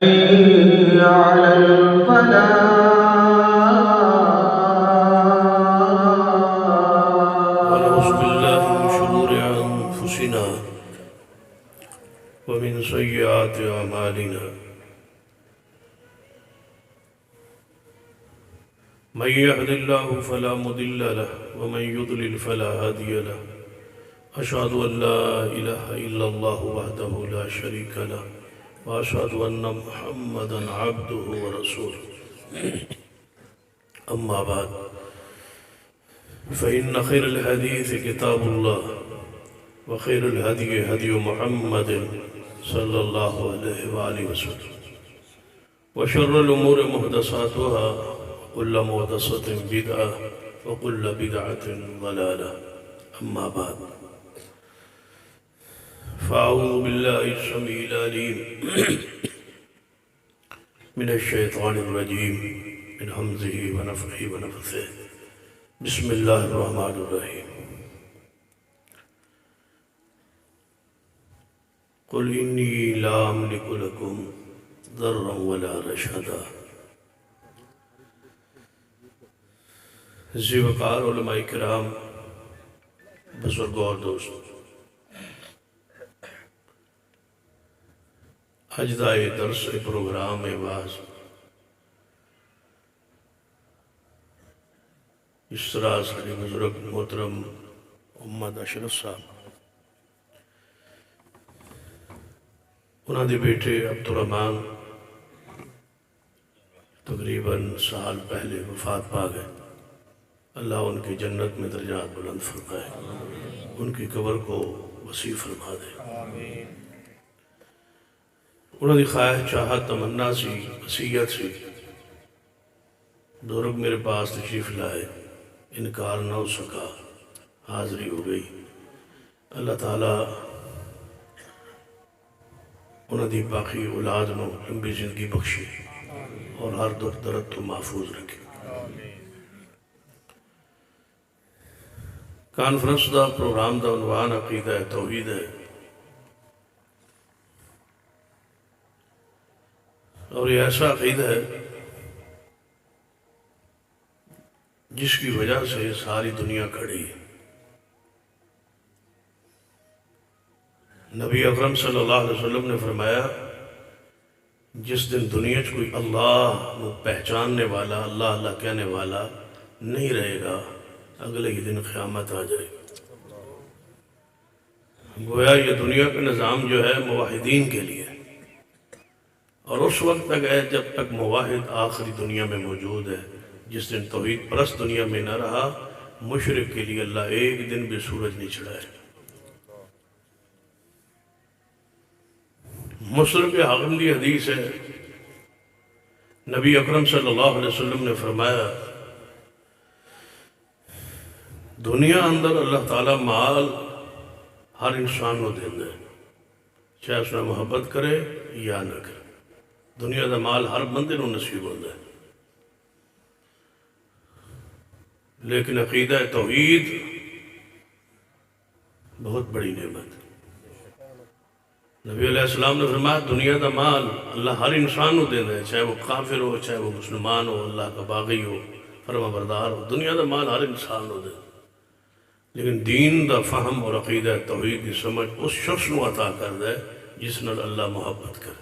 حي على ونعوذ الفلاح. بالله من شرور أنفسنا ومن سيئات أعمالنا من يهد الله فلا مضل له ومن يضلل فلا هادي له أشهد أن لا إله إلا الله وحده لا شريك له وأشهد أن محمدا عبده ورسوله أما بعد فإن خير الحديث كتاب الله وخير الهدي هدي محمد صلى الله عليه وآله وسلم وشر الأمور محدثاتها وكل محدثة بدعة وكل بدعة ضلالة أما بعد فأعوذ بالله السميع العليم من الشيطان الرجيم من همزه ونفخه ونفثه بسم الله الرحمن الرحيم قل إني لا أملك لكم ضرا ولا رشدا ذی وقار علماء کرام، بزرگوں اور دوستوں، اجزائے درس پروگرام واز اس طرح سارے بزرگ محترم محمد اشرف صاحب، انہوں نے بیٹے عبدالرحمن تقریباً سال پہلے وفات پا گئے۔ اللہ ان کی جنت میں درجات بلند فرمائے، ان کی قبر کو وسیع فرما دے۔ انہوں نے خواہش چاہت تمنا سی، وصیت سی، بزرگ میرے پاس تشریف لائے، انکار نہ ہو سکا، حاضری ہو گئی۔ اللہ تعالیٰ انہوں نے باقی اولاد نو لمبی زندگی بخشی اور ہر دکھ درد تو محفوظ رکھے۔ کانفرنس دا پروگرام دا عنوان عقیدہ توحید ہے، اور یہ ایسا عقیدہ ہے جس کی وجہ سے ساری دنیا کھڑی ہے۔ نبی اکرم صلی اللہ علیہ وسلم نے فرمایا، جس دن دنیا کوئی اللہ کو پہچاننے والا، اللہ اللہ کہنے والا نہیں رہے گا، اگلے ہی دن قیامت آ جائے گی۔ گویا یہ دنیا کا نظام جو ہے موحدین کے لیے، اور اس وقت تک ہے جب تک موحد آخری دنیا میں موجود ہے۔ جس دن توحید پرست دنیا میں نہ رہا، مشرک کے لیے اللہ ایک دن بھی سورج نہیں چڑھائے۔ مسلم کے حاکم کی حدیث ہے، نبی اکرم صلی اللہ علیہ وسلم نے فرمایا، دنیا اندر اللہ تعالیٰ مال ہر انسان کو دیندے، چاہے اس نے محبت کرے یا نہ کرے، دنیا دا مال ہر بندے کو نصیب ہوتا ہے۔ لیکن عقیدہ توحید بہت بڑی نعمت ہے۔ نبی علیہ السلام نے فرمایا، دنیا دا مال اللہ ہر انسان کو دینا ہے، چاہے وہ کافر ہو، چاہے وہ مسلمان ہو، اللہ کا باغی ہو، فرما بردار ہو، دنیا دا مال ہر انسان کو دینا ہے۔ لیکن دین دا فہم اور عقیدہ توحید کی سمجھ اس شخص کو عطا کر دے جس نے اللہ محبت کرے۔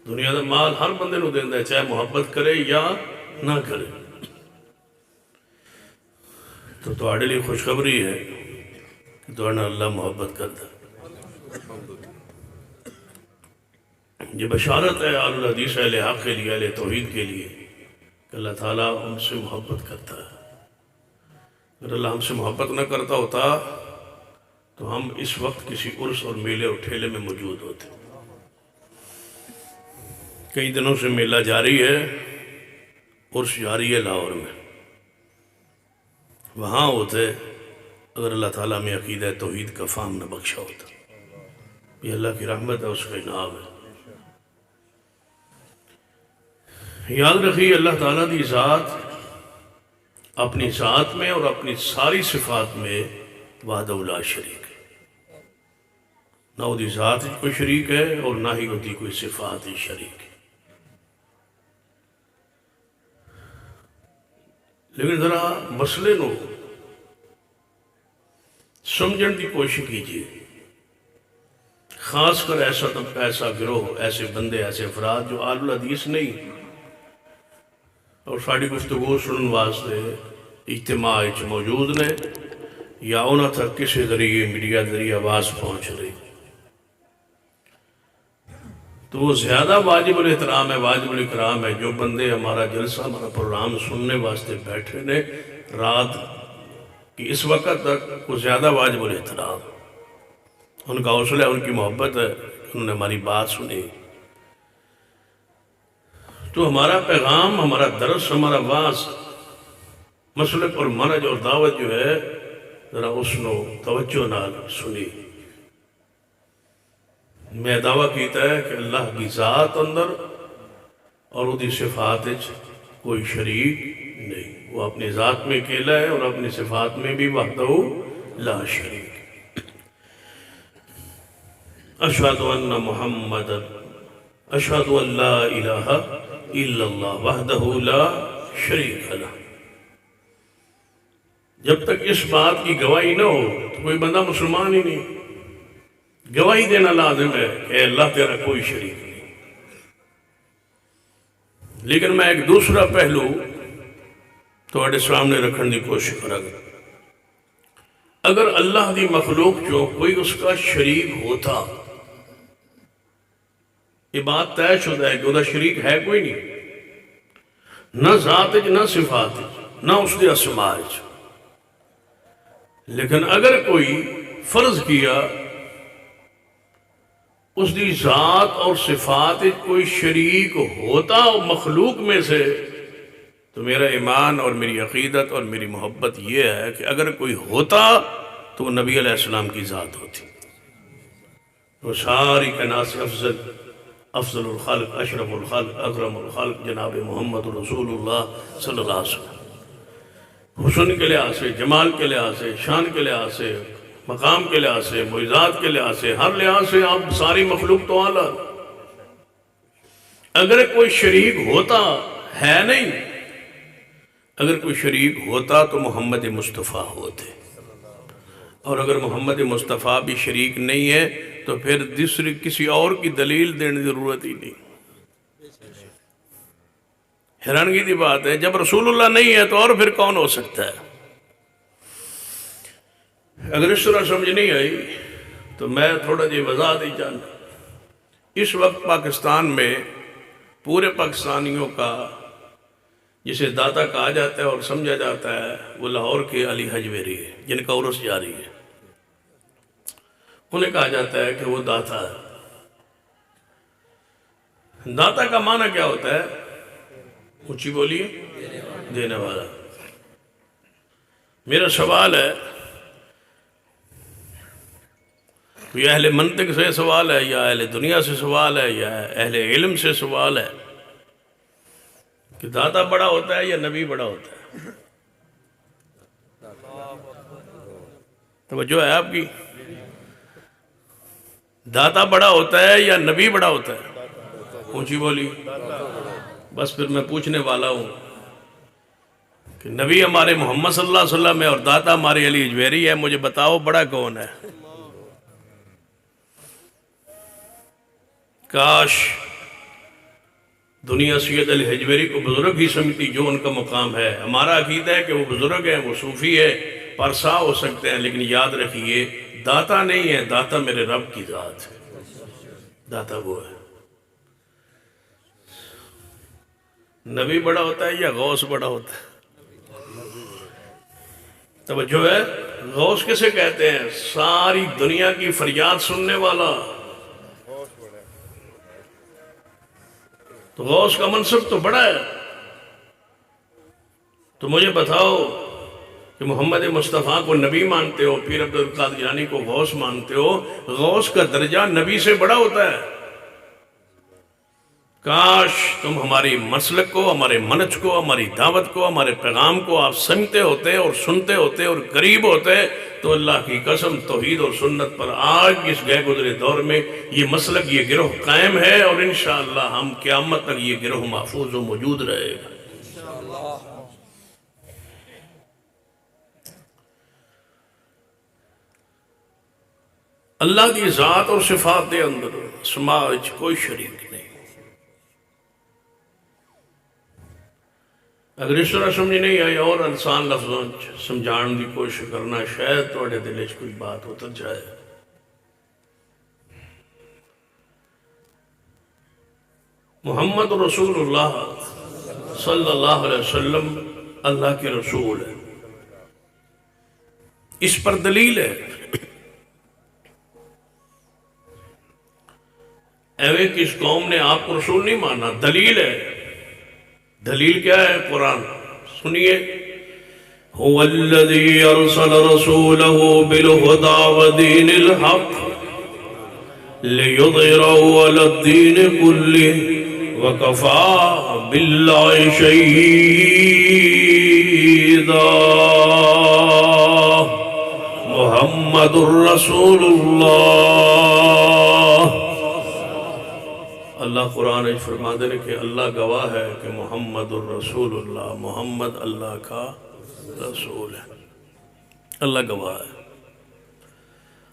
دنیا دا مال ہر بندے کو دینا ہے، چاہے محبت کرے یا نہ کرے۔ تو تواڈے لیے خوشخبری ہے کہ تواڈے نال اللہ محبت کرتا ہے۔ یہ بشارت ہے اہل الحدیث اہل حق کے لیے، اہل توحید کے لیے، کہ اللہ تعالیٰ ان سے محبت کرتا ہے۔ اگر اللہ ہم سے محبت نہ کرتا ہوتا تو ہم اس وقت کسی عرس اور میلے اور ٹھیلے میں موجود ہوتے۔ کئی دنوں سے میلہ جاری ہے، عرس جاری ہے لاہور میں، وہاں ہوتے اگر اللہ تعالیٰ میں عقیدہ توحید کا فہم نہ بخشا ہوتا۔ یہ اللہ کی رحمت ہے، اس کا انعام ہے۔ یاد رکھیے، اللہ تعالیٰ کی ذات اپنی ذات میں اور اپنی ساری صفات میں وحدہ لا شریک ہے۔ نہ وہ ذات کوئی شریک ہے اور نہ ہی ہوتی کوئی صفات شریک ہے. لیکن ذرا مسئلے نو سمجھن کی کوشش کیجیے. خاص کر ایسا گروہ، ایسے بندے، ایسے افراد جو اہل الحدیث نہیں اور ساری گفتگو سنن واسطے اجتماع موجود نے یا انہوں تک کسی ذریعے میڈیا ذریعے آواز پہنچ رہی، تو وہ زیادہ واجب الاحترام ہے، واجب الاکرام ہے جو بندے ہمارا جلسہ، ہمارا پروگرام سننے واسطے بیٹھے نے رات کی اس وقت تک، وہ زیادہ واجب الاحترام. ان کا حوصلہ ہے، ان کی محبت ہے، انہوں نے ہماری بات سنی. تو ہمارا پیغام، ہمارا درس، ہمارا واعظ، مسلک اور منہج اور دعوت جو ہے، ذرا اس نو توجہ نال سنی. میں دعویٰ کیتا ہے کہ اللہ کی ذات اندر اور وہ دی صفات کوئی شریک نہیں. وہ اپنی ذات میں اکیلا ہے اور اپنی صفات میں بھی وحدہ لا شریک. اشہد ان محمد، اشہد ان لا الہ الا اللہ وحدہ لا شریک لہ. جب تک اس بات کی گواہی نہ ہو تو کوئی بندہ مسلمان ہی نہیں. گواہی دینا لازم ہے کہ اللہ تیرا کوئی شریک نہیں. لیکن میں ایک دوسرا پہلو تواڈے سامنے رکھنے کی کوشش کروں گا. اگر اللہ دی مخلوق جو کوئی اس کا شریک ہوتا، یہ بات طے شدہ ہے کہ وہ شریک ہے کوئی نہیں، نہ ذات نہ صفات نہ اس کے اسماء. لیکن اگر کوئی فرض کیا اس دی ذات اور صفات کوئی شریک ہوتا مخلوق میں سے، تو میرا ایمان اور میری عقیدت اور میری محبت یہ ہے کہ اگر کوئی ہوتا تو وہ نبی علیہ السلام کی ذات ہوتی. وہ ساری کائنات سے افضل الخلق، اشرف الخلق، اکرم الخلق جناب محمد رسول اللہ صلی اللہ علیہ وسلم. حسن کے لحاظ سے، جمال کے لحاظ سے، شان کے لحاظ سے، مقام کے لحاظ سے، معجزات کے لحاظ سے، ہر لحاظ سے آپ ساری مخلوق تو اعلیٰ. اگر کوئی شریک ہوتا ہے نہیں، اگر کوئی شریک ہوتا تو محمد مصطفیٰ ہوتے، اور اگر محمد مصطفیٰ بھی شریک نہیں ہے تو پھر دوسری کسی اور کی دلیل دینے کی ضرورت ہی نہیں. حیرانگی کی بات ہے، جب رسول اللہ نہیں ہے تو اور پھر کون ہو سکتا ہے؟ اگر اس طرح سمجھ نہیں آئی تو میں تھوڑا جی وضاحت ہی جانا. اس وقت پاکستان میں پورے پاکستانیوں کا جسے داتا کہا جاتا ہے اور سمجھا جاتا ہے، وہ لاہور کے علی حجویری ہے جن کا عرس جاری ہے. انہیں کہا جاتا ہے کہ وہ داتا ہے. داتا کا معنی کیا ہوتا ہے؟ اونچی بولیے، دینے والا. میرا سوال ہے، یہ اہل منطق سے سوال ہے یا اہل دنیا سے سوال ہے یا اہل علم سے سوال ہے کہ داتا بڑا ہوتا ہے یا نبی بڑا ہوتا ہے؟ توجہ ہے آپ کی؟ داتا بڑا ہوتا ہے یا نبی بڑا ہوتا ہے؟ اونچی بولی. بس پھر میں پوچھنے والا ہوں کہ نبی ہمارے محمد صلی اللہ علیہ وسلم ہے اور داتا ہمارے علی حجویری ہے. مجھے بتاؤ بڑا کون ہے؟ کاش دنیا سید علی حجویری کو بزرگ ہی سمجھتی جو ان کا مقام ہے. ہمارا عقیدہ ہے کہ وہ بزرگ ہیں، وہ صوفی ہے، پرسا ہو سکتے ہیں، لیکن یاد رکھیے داتا نہیں ہے. داتا میرے رب کی ذات ہے. داتا وہ ہے. نبی بڑا ہوتا ہے یا غوث بڑا ہوتا ہے؟ توجہ ہے؟ غوث کسے کہتے ہیں؟ ساری دنیا کی فریاد سننے والا. تو غوث کا منصب تو بڑا ہے. تو مجھے بتاؤ کہ محمد مصطفیٰ کو نبی مانتے ہو، پیر عبد القادر جیلانی کو غوث مانتے ہو، غوث کا درجہ نبی سے بڑا ہوتا ہے. کاش تم ہماری مسلک کو، ہمارے منج کو، ہماری دعوت کو، ہمارے پیغام کو آپ سمجھتے ہوتے اور سنتے ہوتے اور قریب ہوتے، تو اللہ کی قسم توحید اور سنت پر آج اس گئے گزرے دور میں یہ مسلک، یہ گروہ قائم ہے، اور انشاءاللہ ہم قیامت تک یہ گروہ محفوظ و موجود رہے گا۔ اللہ کی ذات اور صفات دے اندر سماج کوئی شریک نہیں۔ اگر اس طرح سمجھ نہیں آئی اور انسان لفظوں سمجھان دی کوشش کرنا، شاید توڑے دلے کوئی بات اتر جائے۔ محمد رسول اللہ صلی اللہ علیہ وسلم اللہ کے رسول ہے، اس پر دلیل ہے۔ ایوے کہ اس قوم نے آپ کو رسول نہیں مانا، دلیل ہے۔ دلیل کیا ہے؟ قرآن سنیے، هو الذی ارسل رسولہ بالہدی ودین الحق لیظہرہ علی الدین کلہ وکفی باللہ شہیدا۔ محمد الرسول اللہ۔ اللہ قرآن فرما دے کہ اللہ گواہ ہے کہ محمد الرسول اللہ، محمد اللہ کا رسول ہے۔ اللہ گواہ ہے۔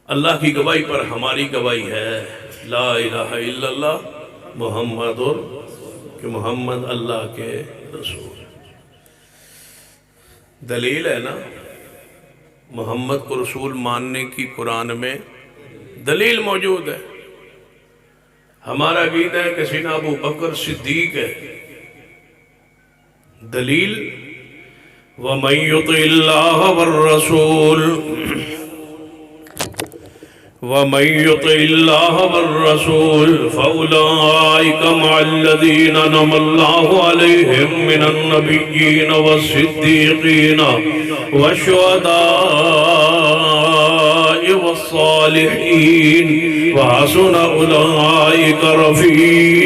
اللہ کی گواہی پر ہماری گواہی ہے، لا الہ الا اللہ محمد کہ محمد اللہ کے رسول۔ دلیل ہے نا، محمد کو رسول ماننے کی قرآن میں دلیل موجود ہے۔ ہمارا عقیدہ ہے کہ سیدنا ابو بکر صدیق ہے، دلیل وَمَن يُطِعِ اللَّهَ وَالرَّسُولَ وَمَن يُطِعِ اللَّهَ وَالرَّسُولَ فَأُولَئِكَ مَعَ الَّذِينَ أَنْعَمَ اللَّهُ عَلَيْهِمْ مِنَ النَّبِيِّينَ وَالصِّدِّيقِينَ وَالشُّهَدَاءِ وَالصَّالِحِينَ وَحَسُنَ أُولَئِكَ رَفِيقًا۔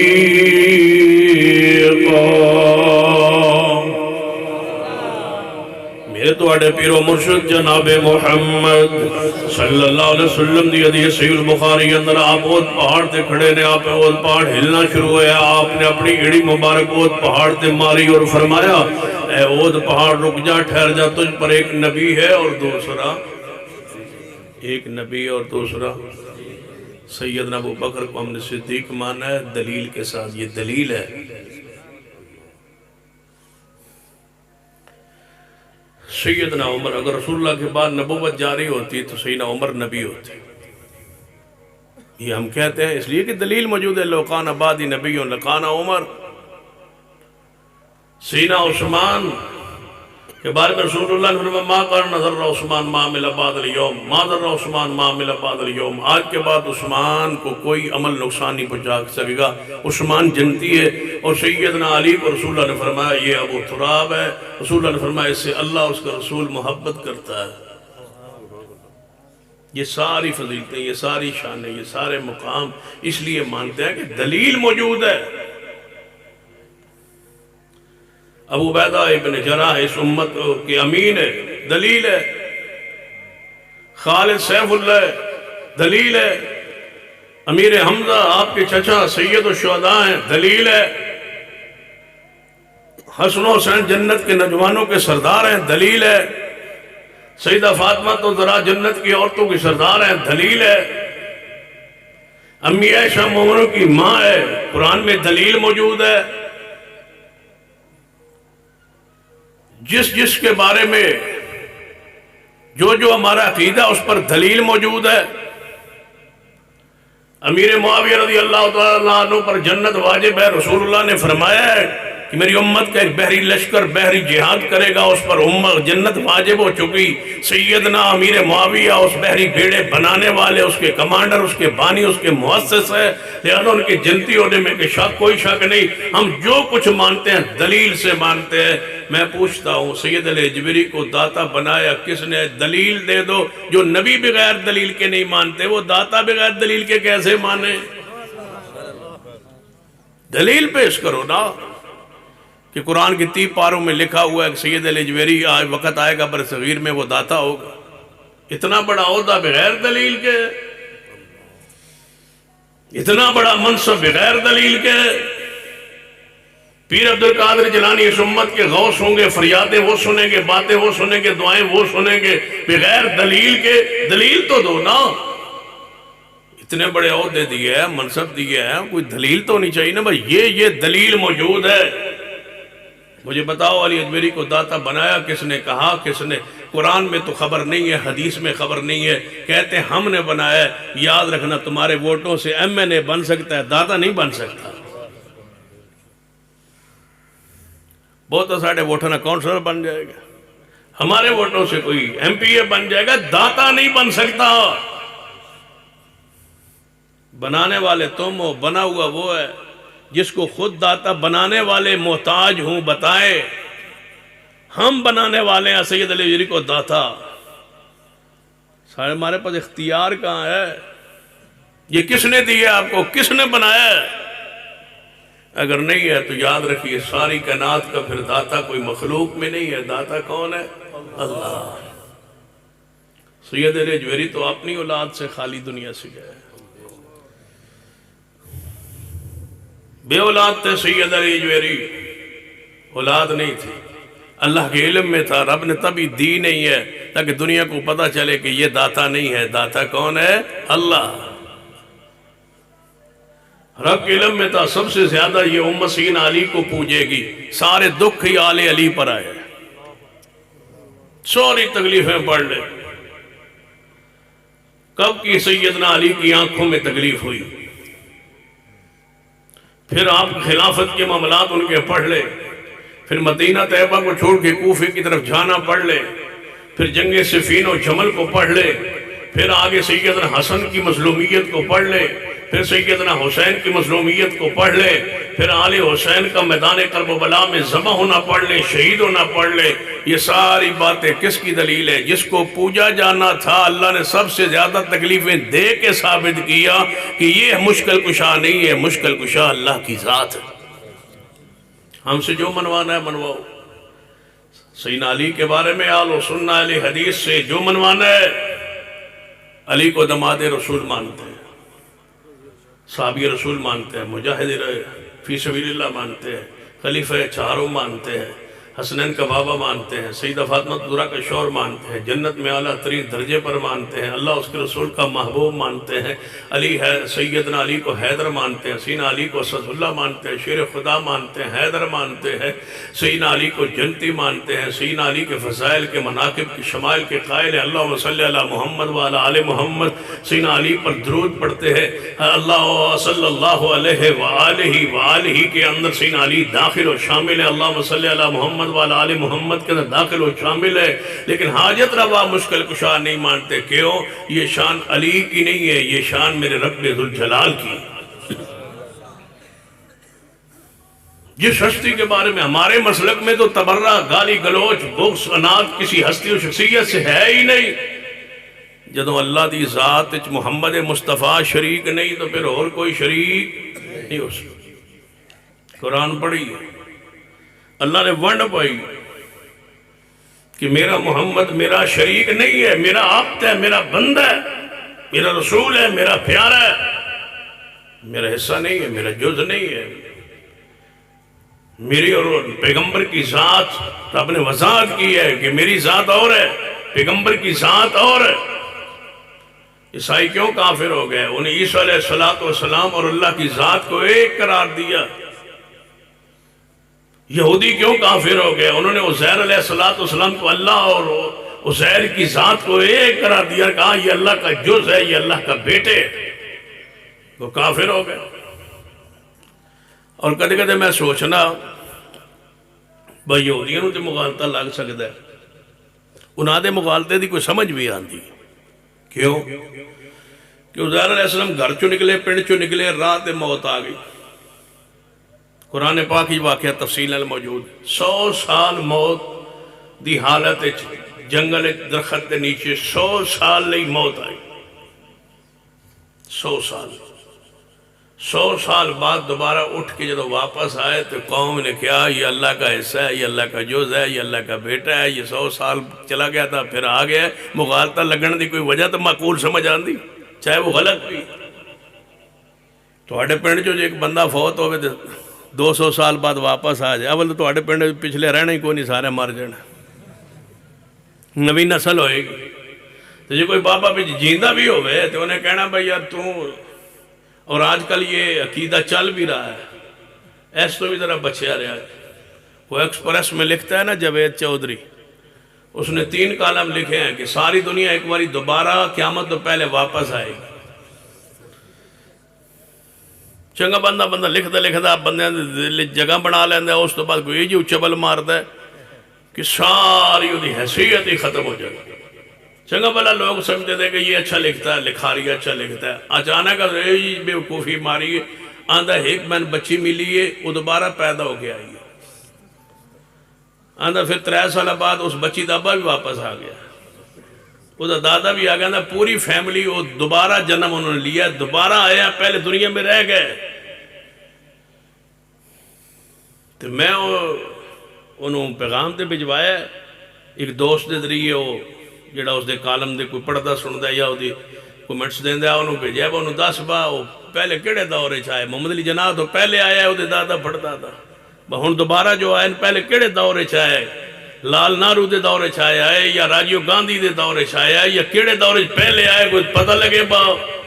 میرے تو اڑے پیر و مرشد جناب محمد صلی اللہ علیہ وسلم دی حدیث صحیح البخاری اندر آپ اوت پہاڑ تے کھڑے نے، آپ اوت پہاڑ ہلنا شروع ہوا، آپ نے اپنی ایڑی مبارک اوت پہاڑ تے ماری اور فرمایا، اے اوت پہاڑ رک جا، ٹھہر جا، تجھ پر ایک نبی ہے اور دوسرا ایک نبی اور دوسرا سیدنا ابو بکر کو ہم نے صدیق مانا ہے، دلیل کے ساتھ۔ یہ دلیل ہے۔ سیدنا عمر، اگر رسول اللہ کے بعد نبوت جاری ہوتی تو سیدنا عمر نبی ہوتے۔ یہ ہم کہتے ہیں اس لیے کہ دلیل موجود ہے، لو کان بعدی نبی لکان عمر۔ سیدنا عثمان کے بارے میں رسول اللہ نے فرمایا ما کان نظر عثمان ما عمل بعد اليوم، ما ضر عثمان ما عمل بعد اليوم۔ آج کے بعد عثمان کو کوئی عمل نقصان نہیں پہنچا سکے گا، عثمان جنتی ہے۔ اور سیدنا علی کو رسول اللہ نے فرمایا یہ ابو تراب ہے، رسول اللہ نے فرمایا اس سے اللہ اس کا رسول محبت کرتا ہے۔ یہ ساری فضیلتیں، یہ ساری شانیں، یہ سارے مقام اس لیے مانتے ہیں کہ دلیل موجود ہے۔ ابو عبیدہ ابن جراح اس امت کے امین ہے، دلیل ہے۔ خالد سیف اللہ دلیل ہے۔ امیر حمزہ آپ کے چچا سید الشہداء ہیں، دلیل ہے۔ حسن و حسین جنت کے نوجوانوں کے سردار ہیں، دلیل ہے۔ سیدہ فاطمہ تو ذرا جنت کی عورتوں کی سردار ہیں، دلیل ہے۔ امی عائشہ مومنوں کی ماں ہے، قرآن میں دلیل موجود ہے۔ جس کے بارے میں جو ہمارا عقیدہ اس پر دلیل موجود ہے۔ امیر معاویہ رضی اللہ تعالیٰ عنہ پر جنت واجب ہے، رسول اللہ نے فرمایا ہے کہ میری امت کا ایک بحری لشکر بحری جہاد کرے گا، اس پر جنت واجب ہو چکی۔ سیدنا امیر معاویہ اس بحری بیڑے بنانے والے، اس کے کمانڈر، اس کے بانی، اس کے مؤسس ہے، لہذا ان کی جنتی ہونے میں کوئی شک نہیں۔ ہم جو کچھ مانتے ہیں دلیل سے مانتے ہیں۔ میں پوچھتا ہوں سید الحجویری کو داتا بنایا کس نے؟ دلیل دے دو۔ جو نبی بغیر دلیل کے نہیں مانتے وہ داتا بغیر دلیل کے کیسے مانے؟ دلیل پیش کرو نا کہ قرآن کی 30 پاروں میں لکھا ہوا ہے کہ سید علی اجویری آج وقت آئے گا برصغیر میں وہ داتا ہوگا. اتنا بڑا عہدہ بغیر دلیل کے، اتنا بڑا منصب بغیر دلیل کے. پیر عبد القادر جیلانی اس امت کے غوث ہوں گے، فریادیں وہ سنیں گے، باتیں وہ سنیں گے، دعائیں وہ سنیں گے بغیر دلیل کے. دلیل تو دو نا. اتنے بڑے عہدے دیے ہیں، منصب دیے ہیں، کوئی دلیل تو نہیں چاہیے نا بھائی. یہ دلیل موجود ہے. مجھے بتاؤ علی اجمیری کو داتا بنایا کس نے، کہا کس نے؟ قرآن میں تو خبر نہیں ہے، حدیث میں خبر نہیں ہے، کہتے ہیں ہم نے بنایا ہے. یاد رکھنا تمہارے ووٹوں سے ایم این اے بن سکتا ہے، داتا نہیں بن سکتا. بہت سارے ووٹوں نے کونسلر بن جائے گا، ہمارے ووٹوں سے کوئی ایم پی اے بن جائے گا، داتا نہیں بن سکتا. بنانے والے تم ہو، بنا ہوا وہ ہے. جس کو خود داتا بنانے والے محتاج ہوں بتائے. ہم بنانے والے ہیں سید علی اجویری کو داتا. سارے ہمارے پاس اختیار کہاں ہے؟ یہ کس نے دیا آپ کو؟ کس نے بنایا ہے؟ اگر نہیں ہے تو یاد رکھیے ساری کائنات کا پھر داتا کوئی مخلوق میں نہیں ہے. داتا کون ہے؟ اللہ. سید علی اجویری تو اپنی اولاد سے خالی دنیا سے گئے، بے اولاد تھے. سید علی اجویری اولاد نہیں تھی، اللہ کے علم میں تھا. رب نے تبھی دی نہیں ہے تاکہ دنیا کو پتا چلے کہ یہ داتا نہیں ہے. داتا کون ہے؟ اللہ. رب کے علم میں تھا سب سے زیادہ یہ امت سیدنا علی کو پوجے گی. سارے دکھ ہی آل علی پر آئے، ساری تکلیفیں پڑھ لے. کب کی سیدنا علی کی آنکھوں میں تکلیف ہوئی، پھر آپ خلافت کے معاملات ان کے پڑھ لے. پھر مدینہ طیبہ کو چھوڑ کے کوفے کی طرف جانا پڑھ لے. پھر جنگ صفین و جمل کو پڑھ لے. پھر آگے سیدنا حسن کی مظلومیت کو پڑھ لے. پھر سیدنا حسین کی مظلومیت کو پڑھ لے. پھر آل حسین کا میدان کربلا میں ذبح ہونا پڑھ لے، شہید ہونا پڑھ لے. یہ ساری باتیں کس کی دلیل ہے؟ جس کو پوجا جانا تھا اللہ نے سب سے زیادہ تکلیفیں دے کے ثابت کیا کہ یہ مشکل کشا نہیں ہے، مشکل کشا اللہ کی ذات ہے. ہم سے جو منوانا ہے منواؤ. سیدنا علی کے بارے میں آل و سنہ علی حدیث سے جو منوانا ہے. علی کو دماد رسول مانتے ہیں، صحابی رسول مانتے ہیں، مجاہد فی سبیل اللہ مانتے ہیں، خلیفہ چہاروں مانتے ہیں، حسنین کا بابا مانتے ہیں، سیدہ فاطمہ زہرا کا شوہر مانتے ہیں، جنت میں اعلیٰ ترین درجے پر مانتے ہیں، اللہ اس کے رسول کا محبوب مانتے ہیں. علی ہے سیدنا علی کو حیدر مانتے ہیں، سیدنا علی کو اسد اللہ مانتے ہیں، شیر خدا مانتے ہیں، حیدر مانتے ہیں، سیدنا علی کو جنتی مانتے ہیں، سیدنا علی کے فضائل کے مناقب کی شمائل کے قائل ہیں. اللہم صلی علی محمد وعلی آل محمد. سیدنا علی پر درود پڑھتے ہیں. اللہ صلی اللہ علیہ وآلہ کے اندر سیدنا علی داخل و شامل ہے. اللہم صلی علی محمد والا آل محمد کے اندر داخل و شامل ہے. لیکن حاجت روا مشکل کشا نہیں مانتے. کیوں؟ یہ شان علی کی نہیں ہے، یہ شان میرے رب ذوالجلال کی. جس ہستی کے بارے میں ہمارے مسلک میں تو تبرہ، گالی گلوچ، بغض، عناد کسی ہستی و شخصیت سے ہے ہی نہیں. جدو اللہ دی ذات وچ محمد مصطفیٰ شریک نہیں تو پھر اور کوئی شریک نہیں ہو سکتا. قرآن پڑھی اللہ نے ونڈ پائی کہ میرا محمد میرا شریک نہیں ہے، میرا عبد ہے، میرا بندہ ہے، میرا رسول ہے، میرا پیارا ہے، میرا حصہ نہیں ہے، میرا جز نہیں ہے. میری اور پیغمبر کی ذات رب نے وضاحت کی ہے کہ میری ذات اور ہے، پیغمبر کی ذات اور ہے. عیسائی کیوں کافر ہو گئے؟ انہیں عیسیٰ علیہ السلام اور اللہ کی ذات کو ایک قرار دیا. یہودی کیوں کافر ہو گئے؟ انہوں نے عزیر علیہ السلام کو اللہ اور عزیر کی ذات کو ایک قرار دیا، کہا یہ اللہ کا جز ہے، یہ اللہ کا بیٹے. وہ کافر ہو گئے. اور کدے کدے میں سوچنا بھائی یہودیاں نوں تے مغالطہ لگ سکتا ہے، انہاں دے مغالطے دی کوئی سمجھ بھی آندی. کیوں؟ کہ عزیر علیہ السلام گھر چو نکلے، پنڈ چو نکلے، راہ تے موت آ گئی. قرآن پاک ہی واقعہ تفصیل موجود. 100 سال موت دی حالت جنگل درخت کے نیچے 100 سال لئی موت آئی. 100 سال 100 سال بعد دوبارہ اٹھ کے جب واپس آئے تو قوم نے کہا یہ اللہ کا حصہ ہے، یہ اللہ کا جز ہے، یہ اللہ کا بیٹا ہے، یہ 100 سال چلا گیا تھا پھر آ گیا، مغالطہ لگن دی کوئی وجہ تو معقول سمجھ آندی چاہے وہ غلط بھی۔ تواڈے پنڈ جو ایک بندہ فوت ہوئے تو 200 سال بعد واپس آ جائے، اول تو تواڈے پنڈ پچھلے رہنا ہی کوئی نہیں، سارے مر جانا، نوی نسل ہوئے گی۔ تو جی کوئی بابا بھی جیندہ بھی ہوئے تو انہیں کہنا بھائی یار تو، اور آج کل یہ عقیدہ چل بھی رہا ہے، ایس تو بھی ذرا بچیا رہا ہے۔ وہ ایکسپریس میں لکھتا ہے نا جاوید چودھری، اس نے 3 کالم لکھے ہیں کہ ساری دنیا ایک باری دوبارہ قیامت تو پہلے واپس آئے گی۔ چنگا بندہ لکھتا بندے جگہ بنا لینا ہے، اس تو بعد کوئی جی چبل مارتا ہے کہ ساری وہ حیثیت ہی ختم ہو جائے۔ چنگا بلا لوگ سمجھتے تھے کہ یہ اچھا لکھتا ہے، لکھاری اچھا لکھتا ہے، اچانک بے وقوفی ماری آندھا ایک میں بچی ملی ہے وہ دوبارہ پیدا ہو کے آئی ہے، آندھا پھر 3 سال بعد اس بچی دا ابا بھی واپس آ گیا، وہ دادا بھی آ گیا، پوری فیملی وہ دوبارہ جنم انہوں نے لیا، دوبارہ آیا، پہلے دنیا میں رہ گئے۔ تو میں انہوں پیغام تے بھجوایا ایک دوست دے ذریعے، وہ جڑا اس دے کالم دے کوئی پڑھتا سنتا یا وہ کومنٹس دیندہ انہوں بھیجیا، انہوں دس با وہ پہلے کیڑے دورے چاہے محمد علی جناح تو پہلے آیا ہے، وہ دے دادا پڑھتا تھا، ہن دوبارہ جو آئے پہلے کیڑے دورے چاہے لال نہرو دے دورے چاہے آئے یا راجیو گاندھی دے دورے چاہے آئے یا کیڑے دورے پہلے آئے، کوئی پتہ لگے با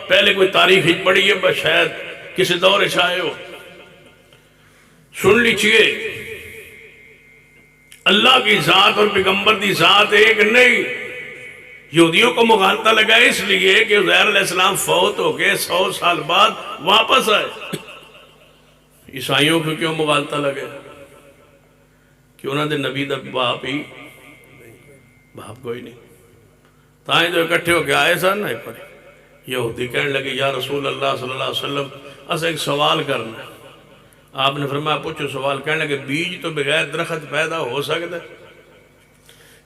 پہلے کوئی تاریخ ہی پڑھی ہے با شاید کسی دورے چاہے ہو۔ سن لیجئے اللہ کی ذات اور پیغمبر دی ذات ایک نہیں۔ یہودیوں کو مغالطہ لگا اس لیے کہ عزیر علیہ السلام فوت ہو کے 100 سال بعد واپس آئے۔ عیسائیوں کو کیوں مغالطہ لگے کہ انہوں نے نبی دا باپ ہی باپ کوئی نہیں، تائیں جو اکٹھے ہو کے آئے سن نہیں پر یہودی کہنے لگے یا رسول اللہ صلی اللہ علیہ وسلم اسے ایک سوال کرنا ہے۔ آپ نے فرمایا پوچھو سوال، کہنے لگے بیج تو بغیر درخت پیدا ہو سکتا ہے؟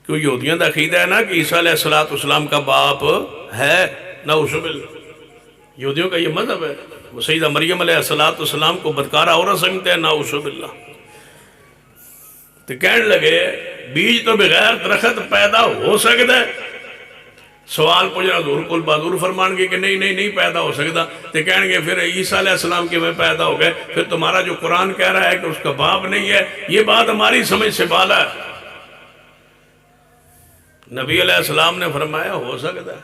کیوں یہودیوں دا عقیدہ ہے نا کہ عیسیٰ علیہ السلام کا باپ ہے، نعوذ باللہ، یہودیوں کا یہ مذہب ہے، وہ سیدہ مریم علیہ السلام کو بدکارہ عورت سمجھتے ہیں، نعوذ باللہ۔ تو کہنے لگے بیج تو بغیر درخت پیدا ہو سکتا ہے؟ سوال پوچھنا حضور کل بہادر فرمان گے کہ نہیں پیدا ہو سکتا۔ تو کہیں گے پھر عیسیٰ علیہ السلام کے میں پیدا ہو گئے، پھر تمہارا جو قرآن کہہ رہا ہے کہ اس کا باپ نہیں ہے، یہ بات ہماری سمجھ سے بالا ہے۔ نبی علیہ السلام نے فرمایا ہو سکتا ہے،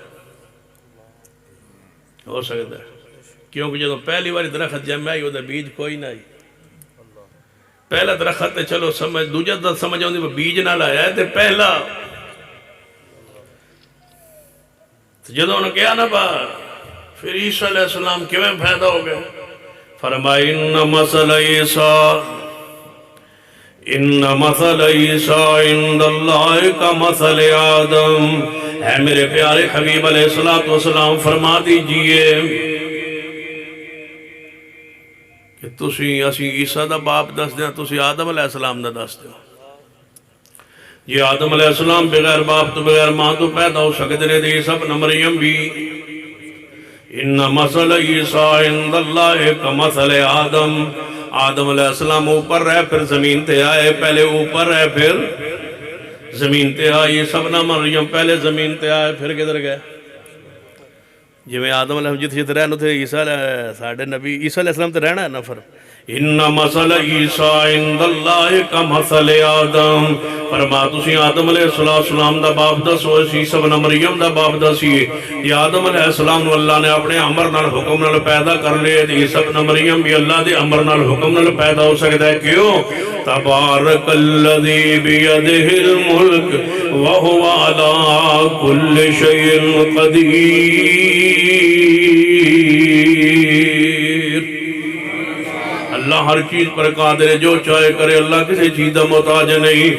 کیونکہ جب پہلی باری درخت جمع آئی وہ بیج کوئی نہ آئی، پہلا درخت تے چلو سمجھ دوجہ درخت سمجھ آؤں وہ بیج نہ لایا ہے تے پہلا۔ جدو انہوں نے کہا نا با پھر عیسیٰ علیہ السلام کیوں پیدا ہو گئے؟ فرمایا ان مثل عیسیٰ عند اللہ کا مثل آدم، اے میرے پیارے حبیب علیہ السلام فرما دیجئے کہ تسی اسی عیسیٰ دا باپ دس دیں، تسی آدم علیہ السلام دا دس دیں۔ یہ آدم علیہ السلام بغیر باپ تو بغیر ماں تو پیدا ہو سکتے رہے تھے، عیسیٰ ابن مریم بھی۔ ان مثل عیسیٰ عند اللہ کا مثل آدم، آدم علیہ السلام اوپر رہے پھر زمین تے آئے، پہلے اوپر رہے پھر زمین تے آئے، عیسیٰ ابن مریم پہلے زمین تے آئے پھر کدھر گئے؟ جو میں آدم علیہ السلام جت رہنا تھے عیسیٰ ساڑھے نبی عیسیٰ علیہ السلام تے رہنا ہے نفر۔ ان مثل عیسیٰ عند اللہ کا مثل آدم، فرما تسی آدم علیہ السلام دا باپ دسو، عیسیٰ ابن مریم دا باپ دسیے۔ یہ آدم علیہ السلام نو اللہ نے اپنے امر نال حکم نال پیدا کر لے، عیسیٰ ابن مریم بھی اللہ دے امر نال حکم نال پیدا ہو سکتا ہے۔ کیوں؟ تبارک الذی بیدہ الملک وہو علی کل شیء قدیر۔ اللہ ہر چیز پر قادر ہے، جو چاہے کرے، اللہ کسی چیز دا محتاج نہیں۔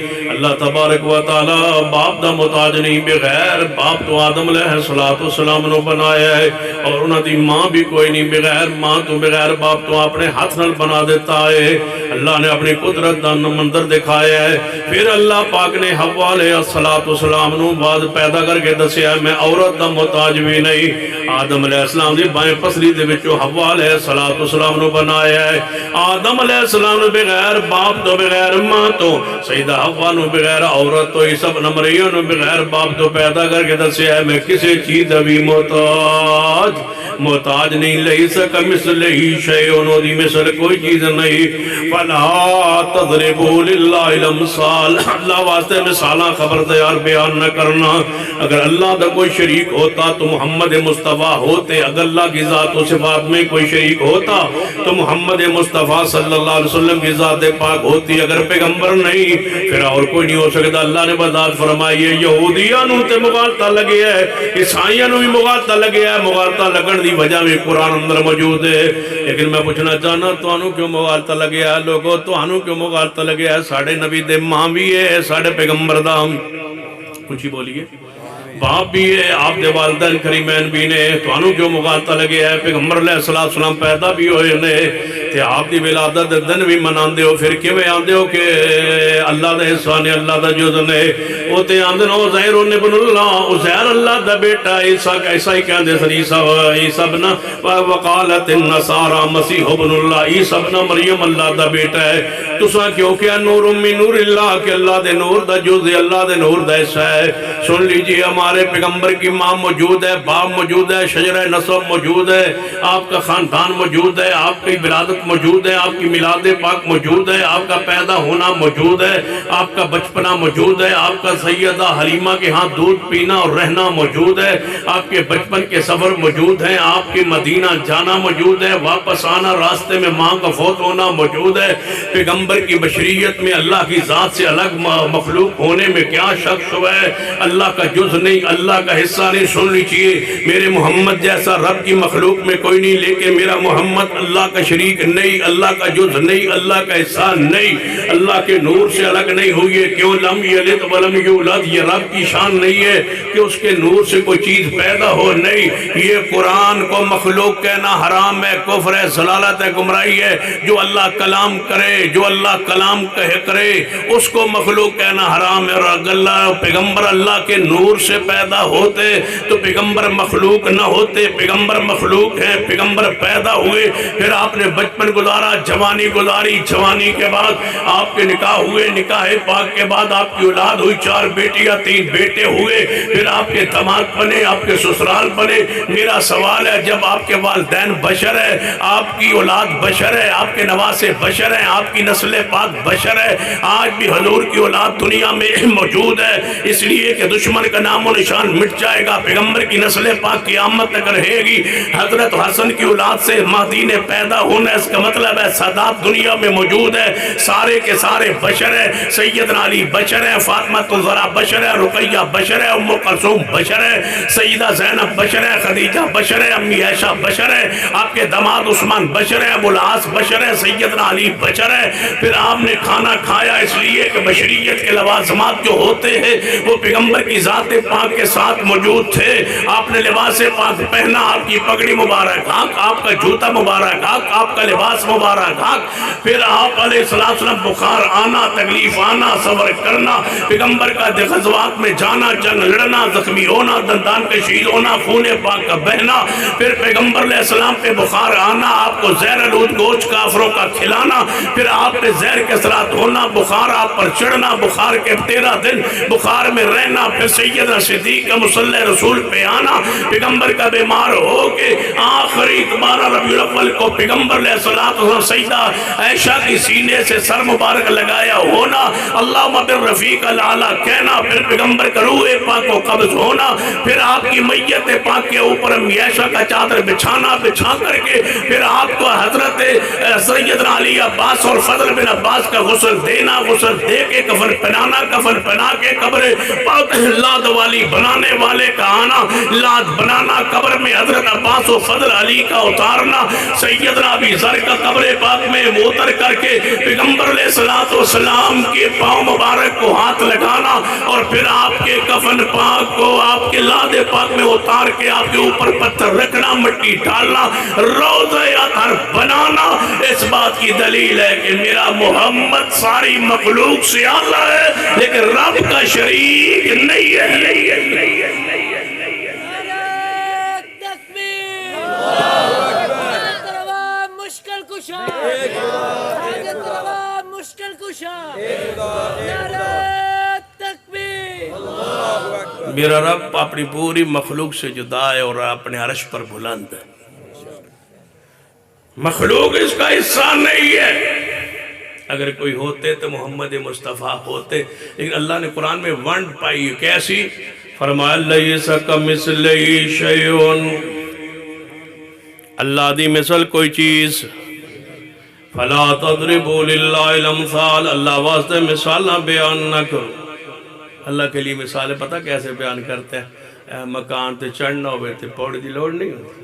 اللہ تبارک و تعالی باپ دا محتاج نہیں، بغیر باپ تو آدم علیہ السلام نو بنایا ہے، اور انہاں دی ماں بھی کوئی نہیں، بغیر ماں تو بغیر باپ تو اپنے ہاتھ نال بنا دیتا ہے۔ اللہ نے اپنی قدرت دا منظر دکھایا ہے۔ پھر اللہ پاک نے حوا علیہ السلام نو بعد پیدا کر کے دسیا ہے میں عورت دا محتاج بھی نہیں۔ آدم علیہ السلام دی بائیں پسلی دے وچوں حوا علیہ السلام نو بنایا ہے۔ آدم علیہ السلام نو بغیر باپ تو بغیر ماں تو، سیدہ حوا نو بغیر عورت تو، عیسی ابن مریم نو بغیر باپ تو پیدا کر کے دسیا ہے میں کسی چیز بھی محتاج نہیں، لیس کمثلہ شیء، دی مثل کوئی چیز نہیں۔ فلا تضربوا للہ الامثال، اللہ واسطے مثالاں خبردار بیان نہ کرنا۔ اگر اللہ دا کوئی شریک ہوتا تو محمد مصطفیٰ ہوتے، اگر اللہ کی ذات و صفات میں کوئی شریک ہوتا تو محمد مصطفیٰ صلی اللہ علیہ وسلم کی ذات پاک ہوتی، اگر پیغمبر نہیں پھر اور کوئی نہیں ہو سکتا۔ اللہ نے بذات فرمائی ہے یہودیاں نو تے مغالطہ لگے ہے، عیسائیاں نو بھی مغالطہ لگے ہے، مغالطہ لگن دی وجہ بھی قرآن اندر موجود ہے۔ لیکن میں پوچھنا چاہنا توانوں کیوں مغالطہ لگے ہے؟ لوگوں توانوں کیوں مغالطہ لگے ہے؟ ساڑھے نبی دے ماں بھی ہے، ساڑھے پیغمبر دا کچھ ہی بولیے باپ بھی ہے، آپ دے والدین کریمین بھی نے، توانوں کیوں مغالطہ لگے ہے؟ پیغمبر علیہ السلام پیدا بھی ہوئے نے تے آپ دی ولادت دن بھی مناندے ہو، پھر کیویں آندے ہو کہ اللہ دا احسان ہے، اللہ دا جز نے؟ او تے آندے نو عزیر ابن اللہ، عزیر اللہ دا بیٹا، عیسیٰ کہندے سن عیسیٰ ابن وقالت النصارى مسیح ابن اللہ، عیسیٰ ابن مریم اللہ دا بیٹا ہے۔ تساں کیوں کہ نور من نور اللہ، کہ اللہ دے نور دا جز ہے، اللہ دے نور دا حصہ ہے۔ سن لیجئے ہمارے پیغمبر کی ماں موجود ہے، باپ موجود ہے، شجرہ نسب موجود ہے، آپ کا خاندان موجود ہے، آپ کی ولادت موجود ہے، آپ کی میلاد پاک موجود ہے، آپ کا پیدا ہونا موجود ہے، آپ کا بچپنا موجود ہے، آپ کا سیدہ حلیمہ کے ہاں دودھ پینا اور رہنا موجود ہے، آپ کے بچپن کے سفر موجود ہیں، آپ کے مدینہ جانا موجود ہے، واپس آنا، راستے میں ماں کا فوت ہونا موجود ہے۔ پیغمبر کی بشریت میں اللہ کی ذات سے الگ مخلوق ہونے میں کیا شک ہوا ہے؟ اللہ کا جز نہیں، اللہ کا حصہ نہیں۔ سن لیجیے میرے محمد جیسا رب کی مخلوق میں کوئی نہیں، لیکن میرا محمد اللہ کا شریک نہیں، اللہ کا جز نہیں، اللہ کا حصہ نہیں، اللہ کے نور سے الگ نہیں ہوئی ہے۔ کیوں؟ لم یلد ولم یولد، یہ رب کی شان نہیں ہے کہ اس کے نور سے کوئی چیز پیدا ہو، نہیں۔ یہ قرآن کو مخلوق کہنا حرام ہے، کفر ہے، ضلالت ہے، گمراہی ہے۔ جو اللہ کلام کرے، جو اللہ کلام کرے اس کو مخلوق کہنا حرام ہے۔ اور اگر اللہ پیغمبر اللہ کے نور سے پیدا ہوتے تو پیغمبر مخلوق نہ ہوتے، پیغمبر مخلوق ہیں، پیغمبر پیدا ہوئے، پھر آپ نے بچپن گزارا، جوانی گزاری، جوانی کے بعد آپ کے نکاح ہوئے، نکاح پاک کے بعد آپ کی اولاد ہوئی، 4 بیٹیاں 3 بیٹے ہوئے، پھر آپ کے داماد بنے، آپ کے سسرال بنے۔ میرا سوال ہے جب آپ کے والدین بشر ہے، آپ کی اولاد بشر ہے، آپ کے نواسے بشر ہیں، آپ کی نسل پاک بشر ہے، آج بھی حضور کی اولاد دنیا میں موجود ہے، اس لیے کہ دشمن کا نام و نشان مٹ جائے گا، پیغمبر کی نسل پاک قیامت تک رہے گی۔ حضرت حسن کی اولاد سے مہدی نے پیدا ہونا، اس کا مطلب ہے سادات دنیا میں موجود ہے، سارے کے سارے بشر ہیں۔ سیدنا علی بشر ہے، فاطمہ الزہرا بشر ہے، رقیہ بشر ہے، ام کلثوم بشر ہے، سیدہ زینب بشر ہے، خدیجہ بشر ہے، امی عائشہ بشر ہے، آپ کے داماد عثمان بشر ہے، ابو العاص بشر ہے، سیدنا علی بشر ہے۔ پھر آپ نے کھانا کھایا اس لیے کہ بشریت کے لوازمات جو ہوتے ہیں وہ پیغمبر کی ذات پاک کے ساتھ موجود تھے۔ آپ نے لباس پاک پہنا، آپ کی پگڑی مبارک حق، آپ کا جوتا مبارک حق، آپ کا لباس مبارک حق۔ پھر آپ علیہ السلام بخار آنا، تکلیف آنا، صبر کرنا، پیغمبر کا غزوات میں جانا، جنگ لڑنا، زخمی ہونا، دندان کا شہید ہونا، خون پاک کا بہنا، پھر پیغمبر علیہ السلام پہ بخار آنا، آپ کو زہر آلود گوشت کافروں کا کھلانا، پھر آپ پہ زہر کے اثرات ہونا، بخار آپ پر چڑھنا، بخار کے 13 دن بخار میں رہنا، پھر سیدنا صدیق کا مصلی رسول پہ آنا، پیغمبر کا بیمار ہو کے آخری 12 ربیع الاول کو پیغمبر علیہ السلام سیدہ عائشہ کی سینے سے سر مبارک لگایا ہونا، اللہم بالرفیق الاعلیٰ کہنا، پھر پیغمبر کا روح پاک کو قبض ہونا، پھر آپ کی میت پاک کے اوپر امی عائشہ کا چادر بچھانا، بچھا کر کے پھر آپ کو حضرت سیدنا علی عباس اور فضل بن عباس کا غسل دینا، غسل دے کے کفن پہنانا، کفن پہنا کے قبر پاک لاد والی بنانے والے کا آنا، لاد بنانا، قبر میں حضرت عباس و فضل علی کا اتارنا، سیدنا ابی ذر سر کا قبر پاک میں اتر کر کے پیغمبر علیہ السلام کے پاؤں مبارک کو ہاتھ لگانا اور پھر آپ کے کفن پاک کو آپ کے لاد پاک میں اتار کے آپ کے اوپر پتھر رکھنا، مٹی ڈالنا، روضہ اطہر بنانا، اس بات کی دلیل ہے کہ میرا محمد ساری مخلوق سے اعلیٰ ہے لیکن رب کا شریک نہیں ہے۔ میرا رب اپنی پوری مخلوق سے جدا ہے اور اپنے عرش پر بلند ہے، مخلوق اس کا حصہ نہیں ہے۔ اگر کوئی ہوتے تو محمد مصطفیٰ ہوتے، لیکن اللہ نے قرآن میں ونڈ پائی کیسی؟ فرمایا لیس کمثلہ شیء، اللہ دی مثل کوئی چیز، فلا تضربوا للہ الامثال، اللہ واسطے مثالہ بیان نہ کرو۔ اللہ کے لیے مثالیں پتہ کیسے بیان کرتے ہیں؟ مکان تے چڑھنا ہوئے تے پوڑی دی لوڑ نہیں ہوتی،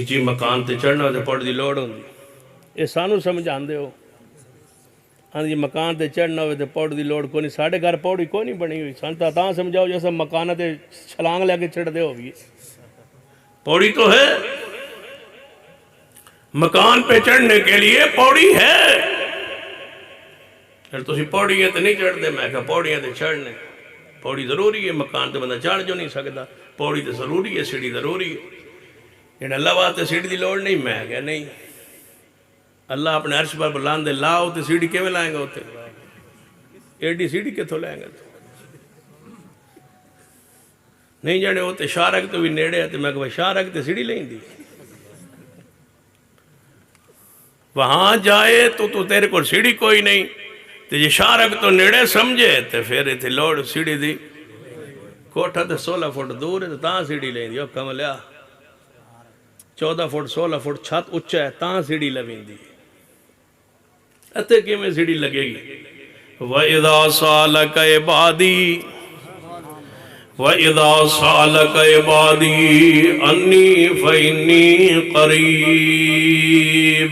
جی مکان تے چڑھنا ہوئے تے پوڑی دی لوڑ ہوتی، یہ سانو سمجھان دے ہو۔ ہاں جی مکان تے چڑھنا ہوئے تے پوڑی دی لوڑ کوئی نہیں، ساڑھے گھر پوڑی کوئی نہیں بنی ہوئی، سانتا تاں سمجھاؤ جیسا مکانہ تے چھلانگ لے کے چڑھ دے ہوگی، پوڑی تو ہے، مکان پہ چڑھنے کے لیے پوڑی ہے۔ پھر تو پوڑی ہے تو نہیں چڑھ دے، میں کہا پوڑی ہے تو چڑھنے، پوڑی ضروری ہے، مکان تو بندہ چڑھ جو نہیں سکتا، پوڑی تو ضروری ہے، سیڑھی ضروری ہے، لیکن اللہ واسطے سیڑھی دی لوڑ نہیں۔ میں کہا نہیں، اللہ اپنے عرش پر بلند ہے، لاؤ تو سیڑھی کیوں لائیں گا ہوتے؟ ایڈی سیڑھی کتوں لائیں گا؟ نہیں جانے ہوتے شارک تو بھی نیڑے ہے، میں کہا شارک تو سیڑھی لیں دی، وہاں جائے تو تیرے کو سیڑھی کوئی نہیں، تو یہ شارک تو نیڑے سمجھے تو پھر اتھے لوڑ سیڑھی دی، کوٹھا تو 16 فٹ دور ہے تو تاں سیڑھی لیں دی، کملیا 14 فٹ 16 فٹ چھت اچھا ہے تاں سیڑھی لویں دی، اتھے کی میں سیڑھی لگے گی۔ وَإِذَا سَأَلَكَ عِبَادِي وَإِذَا سَأَلَكَ عِبَادِي أَنِّي فَإِنِّي قَرِيبٌ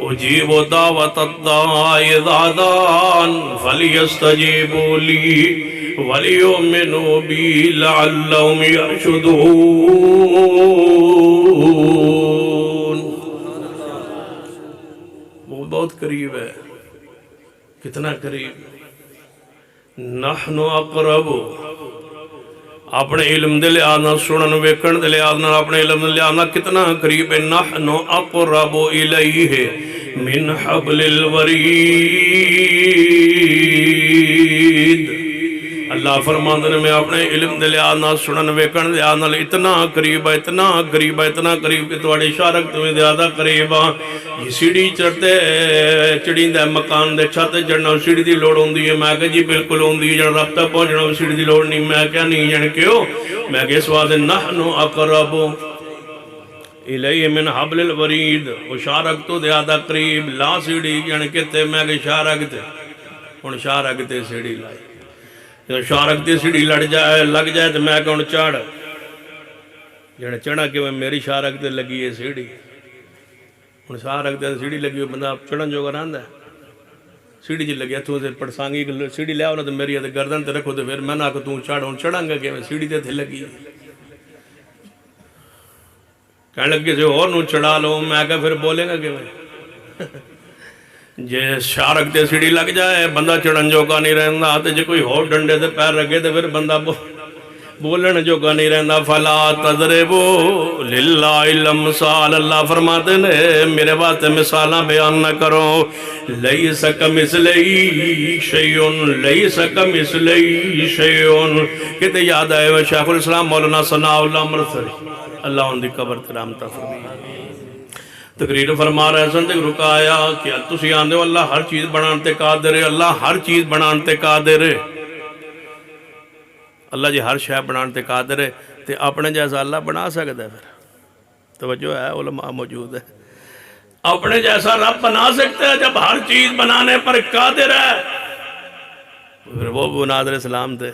أُجِيبُ دَعْوَةَ الدَّاعِ إِذَا دَعَانِ فَلْيَسْتَجِيبُوا لِي وَلْيُؤْمِنُوا بِي لَعَلَّهُمْ يَرْشُدُونَ۔ وہ بہت قریب ہے، کتنا قریب؟ نحن اقرب، اپنے علم دے لحاظ سنن ویکھن دے لحاظ اپنے علم دے لحاظ کتنا قریب ہے۔ نحن اقرب الیہ من حبل الورید، اللہ فرماندے نے میں اپنے علم دے لحاظ سنن ویکھن دے لحاظ اتنا قریب ہے، اتنا قریب ہے، اتنا قریب کہ تواڈے شارک تمہیں زیادہ قریب آ۔ یہ سیڑھی چڑھتے چڑھیندہ مکان دے چھت چڑھنا سیڑھی دی لوڑ ہوندی ہے، میں کہا جی بالکل ہوندی ہے، جن رب تک پہنچنا سیڑھی دی لوڑ نہیں، میں کہا نہیں جن کیوں؟ میں کہا اس واسطے نحن اقرب الیہ من حبل الورید، وہ شارک تو زیادہ قریب، لا سیڑھی جن کہتے، میں کہا شارک تے ہن شارک تے سیڑھی لائی، جب شارک تے سیڑھی لگ جائے تو میں کہا چڑھ، جن چڑھا کہ میری شارک تے لگی ہے سیڑھی، ہن شارک تے سیڑھی لگی ہوئی بندہ چڑھن جو رہندا ہے، سیڑھی جی لگی ہتھوں سے پڑسانگی سیڑھی لے آؤ نا تو میری گردن تے رکھو تو پھر میں نہ کہ توں چڑھ، ہن چڑھاں گا کہ سیڑھی تے لگی ہے، کہنے لگے کسی اور نوں چڑھا لو، میں کہا پھر بولے گا کہ میں جے شارک تے سیڑھی لگ جائے بندہ چڑھن جو کا نہیں رہندا، تے جے کوئی اور ڈنڈے تے پیر رکھے تو پھر بندہ بولن جو کا نہیں رہندا۔ فلا تضربوا للہ الامثال، اللہ فرماتے ہیں میرے واسطے مثالاں بیان نہ کرو۔ لیس کمثلہ شیء، لیس کمثلہ شیء، کہتے یاد آئے وہ شیخ الاسلام مولانا ثناء اللہ امرتسری، اللہ ان دی قبر ترامتا فرمائے، تقریر فرما رہے سن تک رکایا کہ تسی آندے ہو اللہ ہر چیز بنانتے قادر ہے، اللہ ہر چیز بنانتے قادر ہے، اللہ جی ہر شے بنانتے قادر ہے، تے اپنے جیسا اللہ بنا سکتا ہے؟ پھر توجہ ہے، علماء موجود ہے، اپنے جیسا رب بنا سکتا ہے جب ہر چیز بنانے پر قادر ہے؟ پھر وہ بناد علیہ السلام تھے،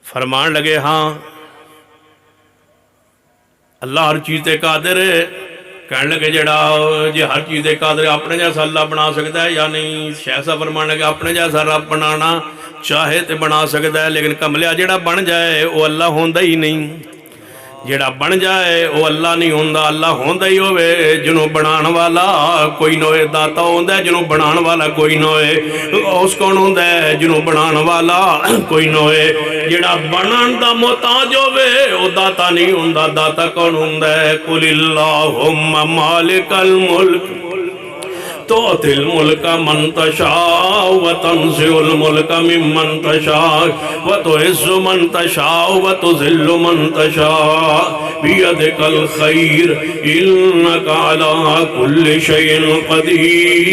فرمان لگے ہاں اللہ ہر چیز تے قادر ہے، کہنے لگے جڑا جی ہر چیز دے قادر اپنے جیسا اللہ بنا سکتا ہے یا نہیں؟ شیخ صاحب فرمان لگے اپنے جیسا رب بنانا چاہے تے بنا سکتا ہے، لیکن کملیا جڑا بن جائے وہ اللہ ہوندا ہی نہیں، جڑا بن جائے وہ اللہ نہیں ہوندا، اللہ ہوندا ہی ہوئے جنہوں بنان والا کوئی نہ ہوئے، داتا ہوندا ہے جنہوں بنان والا کوئی نہ ہوئے، اس کون ہوندا ہے جنہوں بنان والا کوئی نہ ہوئے، جڑا بنان دا محتاج ہوئے وہ داتا نہیں ہوندا، داتا کون ہوندا ہے؟ قل اللہم مالک الملک تؤتی الملک من تشاء وتنزع الملک ممن تشاء وتعز من تشاء وتذل من تشاء بیدک الخیر انک علی کل شیء قدیر۔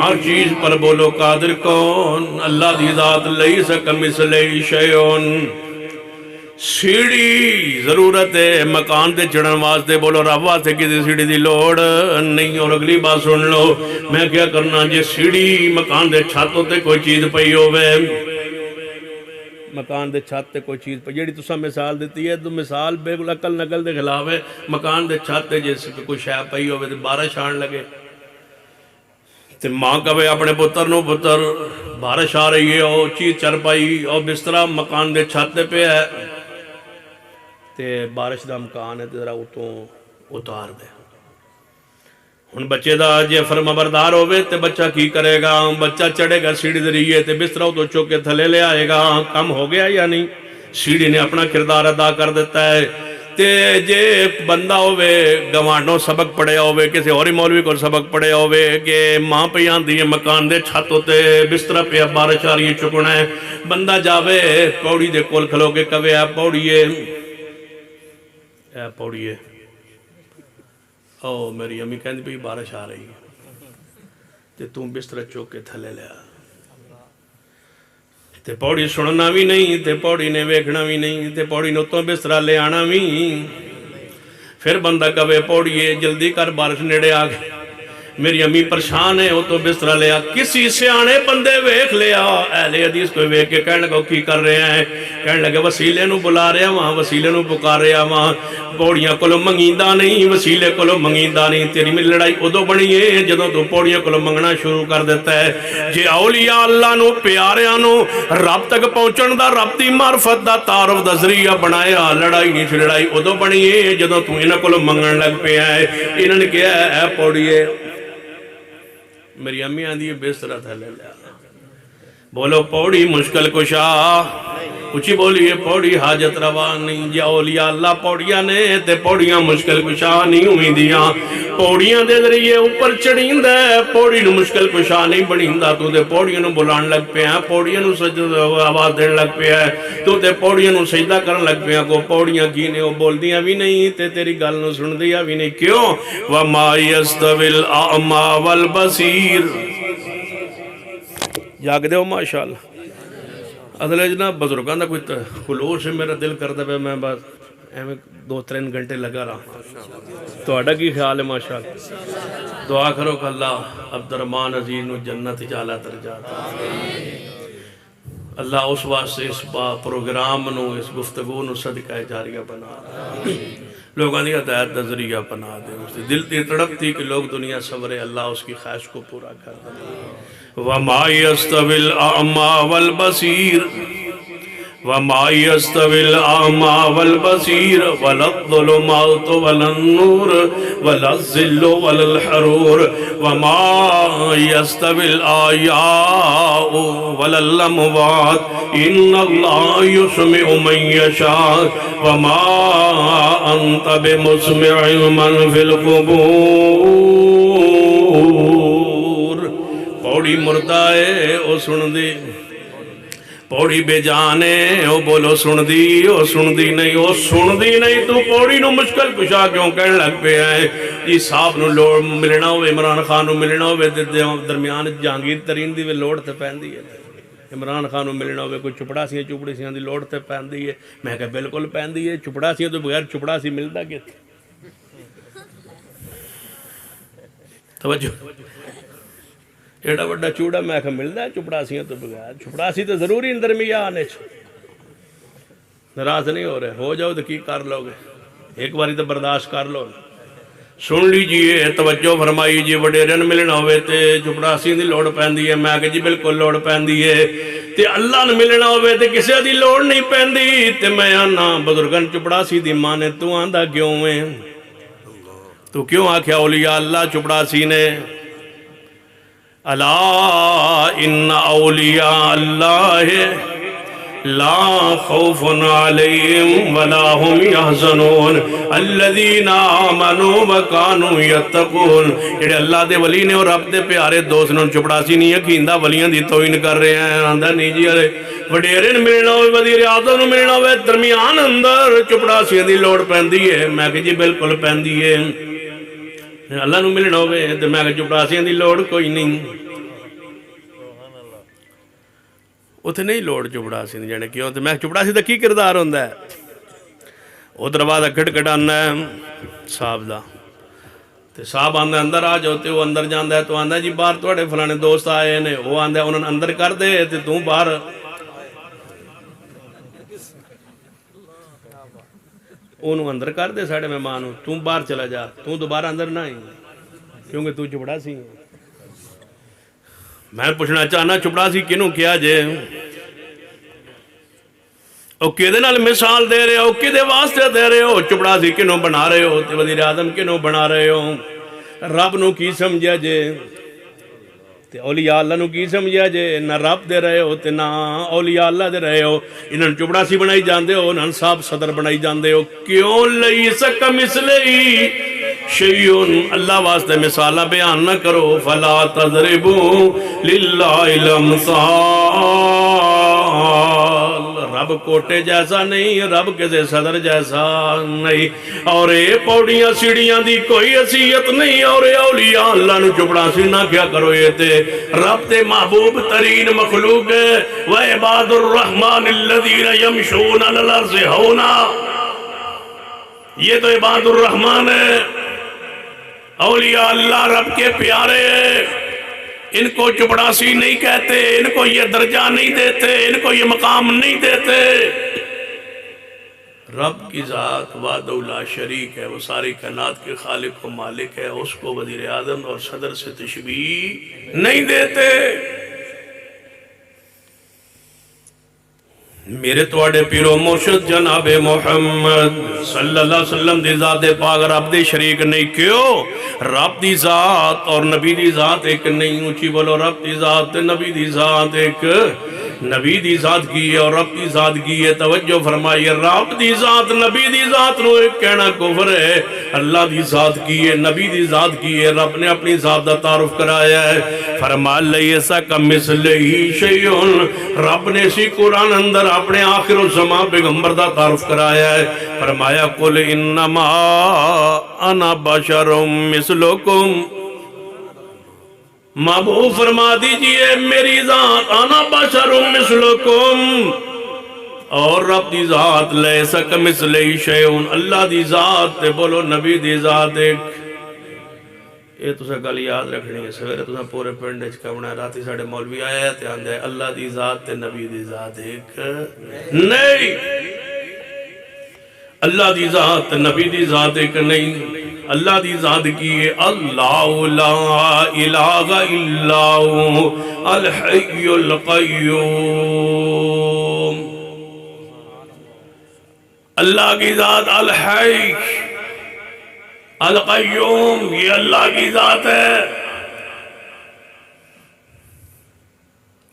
ہر چیز پر بولو قادر کون؟ اللہ دی ذات لیس کمثلہ شیء۔ سیڑھی ضرورت ہے مکان تے چڑھن واسطے، بولو رب واسطے کسی سیڑھی دی لوڑ نہیں۔ اور اگلی بات سن لو، میں کیا کرنا جی سیڑھی مکان دے چھت تے کوئی چیز پئی ہوئے، مکان دے چھت تے کوئی چیز پئی، جیڑی تساں مثال دیتی ہے تو مثال بالکل عقل نقل دے خلاف ہے۔ مکان دے چھت تے جس کوئی شے پئی ہوئے تے بارش آن لگے تے ماں کہے اپنے پتر نو پتر بارش آ رہی ہے، او چیز چر پائی او بسترا مکان دے چھت پہ ہے تے بارش دا امکان ہے تے ذرا اتوں اتار دے۔ ہن بچے دا جے فرما بردار ہوئے تے بچہ کی کرے گا؟ بچہ چڑھے گا سیڑھی ذریعے تے بسترا تو چوک کے تھلے لے آئے گا، کم ہو گیا یا نہیں؟ سیڑھی نے اپنا کردار ادا کر دیتا ہے۔ تے جے بندہ ہوئے گوانڈوں سبق پڑھے ہوئے، کسی اور مولوی کو سبق پڑھے ہوئے کہ ماں پہ آندھی ہے مکان دے چھت ہوتے بسترا پہ بارش آ رہی ہے چکنا ہے، بندہ جاوے پوڑی دے کول کھلو کے کہے اے پوڑیے او میری امی کہندی بھی بارش آ رہی ہے تے تم بسترا چوک کے تھلے لیا، تے پوڑی سننا بھی نہیں تے پوڑی نے ویکھنا بھی نہیں تے پوڑی نے اتوں بسترا لے آنا بھی۔ پھر بندہ کہے پوڑیے جلدی کر بارش نیڑے آ گئے، میری امی پریشان ہے وہ تو بسترا لیا، کسی سیانے بندے ویکھ لیا، اہل حدیث کوئی ویکھ کے کہنے لگا کی کر رہے ہیں؟ کہنے لگے وسیلے نو بلا رہے وہاں، وسیلے نو پکار رہے وہاں، پوڑیاں کولو منگیندہ نہیں، وسیلے کولو منگیندہ نہیں۔ تیری میں لڑائی ادو بنی ہے جدوں تو پوڑیاں کولو منگنا شروع کر دیتا ہے۔ جے اولیاء اللہ نو پیاریاں نو رب تک پہنچن دا رب دی معرفت دا تعارف دا ذریعہ بنایا، لڑائی نہیں تھی، لڑائی ادو بنی ہے جدوں تو انہاں کولو منگن لگ پیا ہے۔ انہاں نے کہا اے پوڑیے، میری امی آندھی ہے بسترا تھلے لیا، بولو پوڑی مشکل کشا، اچھی بولیے پوڑی حاجت روا نہیں۔ جی اولیاء اللہ پوڑیاں نے تے پوڑیاں مشکل کشا نہیں ہوئی دیاں، پوڑیاں دے ذریعے اوپر چڑھیندہ ہے، پوڑی نو مشکل کشا نہیں بنیندہ، تو دے پوڑیاں نو بلان لگ پہ ہیں، پوڑیاں نو آواز دین لگ پہ ہے، تو دے پوڑیاں نو سجدہ کرن لگ پہ ہیں، کو پوڑیاں کی نے وہ بول دیاں بھی نہیں تے تیری گل نو سن دیا بھی نہیں۔ کیوں؟ وَمَا يَسْتَوِي الْأَعْمَى وَالْبَصِيرُ۔ جاگ دے ہو ماشاءاللہ۔ اصل جناب بزرگاں دا کوئی خلوص سے میرا دل کرتا ہے، میں بس ایویں 2-3 گھنٹے لگا رہا۔ تو اڈا کی خیال ہے ماشاءاللہ؟ دعا کرو کہ اللہ عبدالرحمن عزیز نو جنت جالا درجات، اللہ اس واسطے اس پروگرام نو اس گفتگو نو صدقہ جاریہ بنا لوگوں نے ہدایت دا ذریعہ بنا دے، دل تی تڑپ تھی کہ لوگ دنیا سورے، اللہ اس کی خواہش کو پورا کر دے۔ وَمَا يَسْتَوِي الْأَعْمَى وَالْبَصِيرُ وَمَا يَسْتَوِي الْأَعْمَى وَالْبَصِيرُ وَلَا الظُّلُمَاتُ وَلَا النُّورُ وَلَا الظِّلُّ وَلَا الْحَرُورُ وَمَا يَسْتَوِي الْأَحْيَاءُ وَلَا الْأَمْوَاتُ إِنَّ اللَّهَ يُسْمِعُ مَن يَشَاءُ وَمَا أَنْتَ بِمُسْمِعٍ مَّن فِي الْقُبُورِ۔ پوڑی مردہ ہے او سن دی، پوڑی بے جانے او بولو سن دی، او سن دی نہیں، او سن دی نہیں، تو پوڑی نو مشکل کشا کیوں کہنے لگ پہ آئے؟ جی صاحب نو لوڑ ملنا ہوئے، عمران خان نو ملنا ہوئے، درمیان جہانگیر ترین دی وے لوڑ تے پہن دی ہے، عمران خان نو ملنا ہوئے، کوئی چپڑا سی دی لوڑ تے پہن دی ہے، میں کہا بالکل پہن دی ہے، چپڑا سی تو بغیر چپڑا سی ملتا کیا تھی؟ توجہ ایڈا وڈا چوڑا میں کہا ملتا ہے چپڑاسیاں تو بغیر، چپڑاسی تو ضروری درمیان ہے۔ ناراض نہیں ہو رہے، ہو جاؤ تو کی کر لو گے، ایک باری تو برداشت کر لو۔ سن لیجئے، توجہ فرمائی جی، وڈیرن ملنا ہوئے تے چپڑاسی دی لوڑ پیندی ہے، میں کہ جی بالکل لوڑ پیندی ہے، تے اللہ نے ملنا ہوئے تے کسے دی لوڑ نہیں پیندی، تے میں آنا بزرگن چپڑاسی دی مانے تو آندہ کیوں ہے؟ تو کیوں آکھیا اولیاء اللہ چپڑاسی نے؟ الا ان اولیاء اللہ لا خوف علیہم ولا هم یحزنون الذین آمنوا وکانوا یتقون۔ جڑے اللہ دے ولی نے اور رب دے پیارے دوست نے، چپڑاسی نہیں یقیندہ ولیاں دی توہین کر رہے ہیں، آندہ نہیں جی ارے وڈیرے ملنا ہوئے، وزیر اعظم ملنا ہوئے، درمیان اندر چپڑاسی دی لوڑ پیندی ہے، میں کہ جی بالکل پیندی ہے۔ اللہ نو ملنا ہوئے تو میں کہ چپڑاسی دی لوڑ کوئی نہیں، اتنے نہیں لوڑ چپڑاسی نہیں جانے کیوں، تو میں چپڑاسی دا کی کردار ہوندہ ہے؟ وہ دروازہ کھٹکھٹانا ہے صاحب دا، تے صاحب آندہ اندر آ جاتے، وہ اندر جاندہ ہے تو آندہ جی باہر توڑے فلانے دوست آئے نے، وہ آندہ انہوں نے اندر کر دے تے تو باہر، انہوں اندر کر دے ساڑھے مہمانوں، تو باہر چلا جا، تو دوبارہ اندر نہ آئی کیونکہ تو چپڑاسی ہے۔ میں پوچھنا چاہنا چپڑاسی کنوں کیا جے؟ او کدے نال مثال دے رہے ہو، کدے واسطے دے رہے ہو؟ چپڑاسی کنوں بنا رہے ہو تے وزیر اعظم کنوں بنا رہے ہو؟ رب نو کی سمجھا جے تے اولیاء اللہ نو کی سمجھا جے؟ نہ رب دے رہے ہو تے نہ اولیاء اللہ دے رہے ہو، انہاں چپڑاسی بنائی جاندے ہو، انہاں صاحب صدر بنائی جاندے ہو، کیوں لیس کمثلہ شیئن؟ اللہ واسطے مثالہ بیان نہ کرو، فلا تضربوا للہ الامثال، رب کوٹے جیسا نہیں، رب کسی صدر جیسا نہیں، اور اے پوڑیاں سیڑیاں دی کوئی حیثیت نہیں، اور اے اولیاء اللہ نو چپڑاسی نہ کیا کرو، یہ تے رب تے محبوب ترین مخلوق ہے، وعباد الرحمن الذین یمشون علی الارض ہونا، یہ تو عباد الرحمن ہے، اولیاء اللہ رب کے پیارے ہیں، ان کو چپڑاسی نہیں کہتے، ان کو یہ درجہ نہیں دیتے، ان کو یہ مقام نہیں دیتے۔ رب کی ذات وحدہ لا شریک ہے، وہ ساری کائنات کے خالق و مالک ہے، اس کو وزیر اعظم اور صدر سے تشبیہ نہیں دیتے۔ میرے توڑے پیرو مرشد جناب محمد صلی اللہ علیہ وسلم دی ذات پاک رب دی شریک نہیں، کیوں؟ رب دی ذات اور نبی دی ذات ایک نہیں، اونچی بولو، رب دی ذات نبی دی ذات ایک، نبی دی ذات کی ہے اور رب دی ذات کی ہے، توجہ فرمائیے، رب دی ذات نبی دی ذات نو ایک کہنا کفر ہے، اللہ دی ذات کی ہے، نبی دی ذات کی ہے، رب نے اپنی ذات دا تعارف کرایا ہے، فرما لیسا کمثلہ شیئن، رب نے اسی قرآن اندر اپنے آخر الزمان پیغمبر دا تعارف کرایا ہے، فرمایا قل انما انا بشر مثلکم، محبوب فرما دیجئے میری ذات انا بشر مثلکم، اور رب دی ذات لیسا کمثلہ شیئن، اللہ دی ذات تے بولو نبی دی ذات ایک، یہ تو سے گل یاد رکھنی ہے، سویرے تو سے پورے پنڈے چکا بنا راتی ساڑھے مولوی آیا تے آندھے اللہ دی ذات تے نبی دی ذات ایک نہیں، اللہ دی ذات نبی دی ذات ایک نہیں، اللہ دی ذات کی ہے اللہ لا الہ الا ہوا الحی القیوم، اللہ کی ذات الحی القیوم، یہ اللہ کی ذات ہے،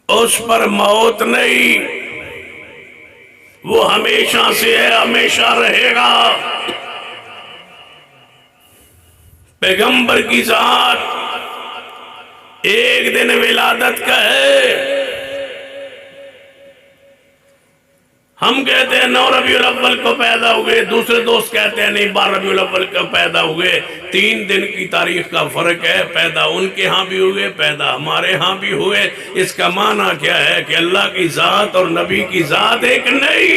اس پر موت نہیں، وہ ہمیشہ سے ہے، ہمیشہ رہے گا۔ پیغمبر کی ذات ایک دن ولادت کا ہے، ہم کہتے ہیں 9 ربیع الاول کو پیدا ہوئے، دوسرے دوست کہتے ہیں نہیں 12 ربیع الاول کو پیدا ہوئے، 3 دن کی تاریخ کا فرق ہے، پیدا ان کے ہاں بھی ہوئے، پیدا ہمارے ہاں بھی ہوئے، اس کا معنی کیا ہے کہ اللہ کی ذات اور نبی کی ذات ایک نہیں،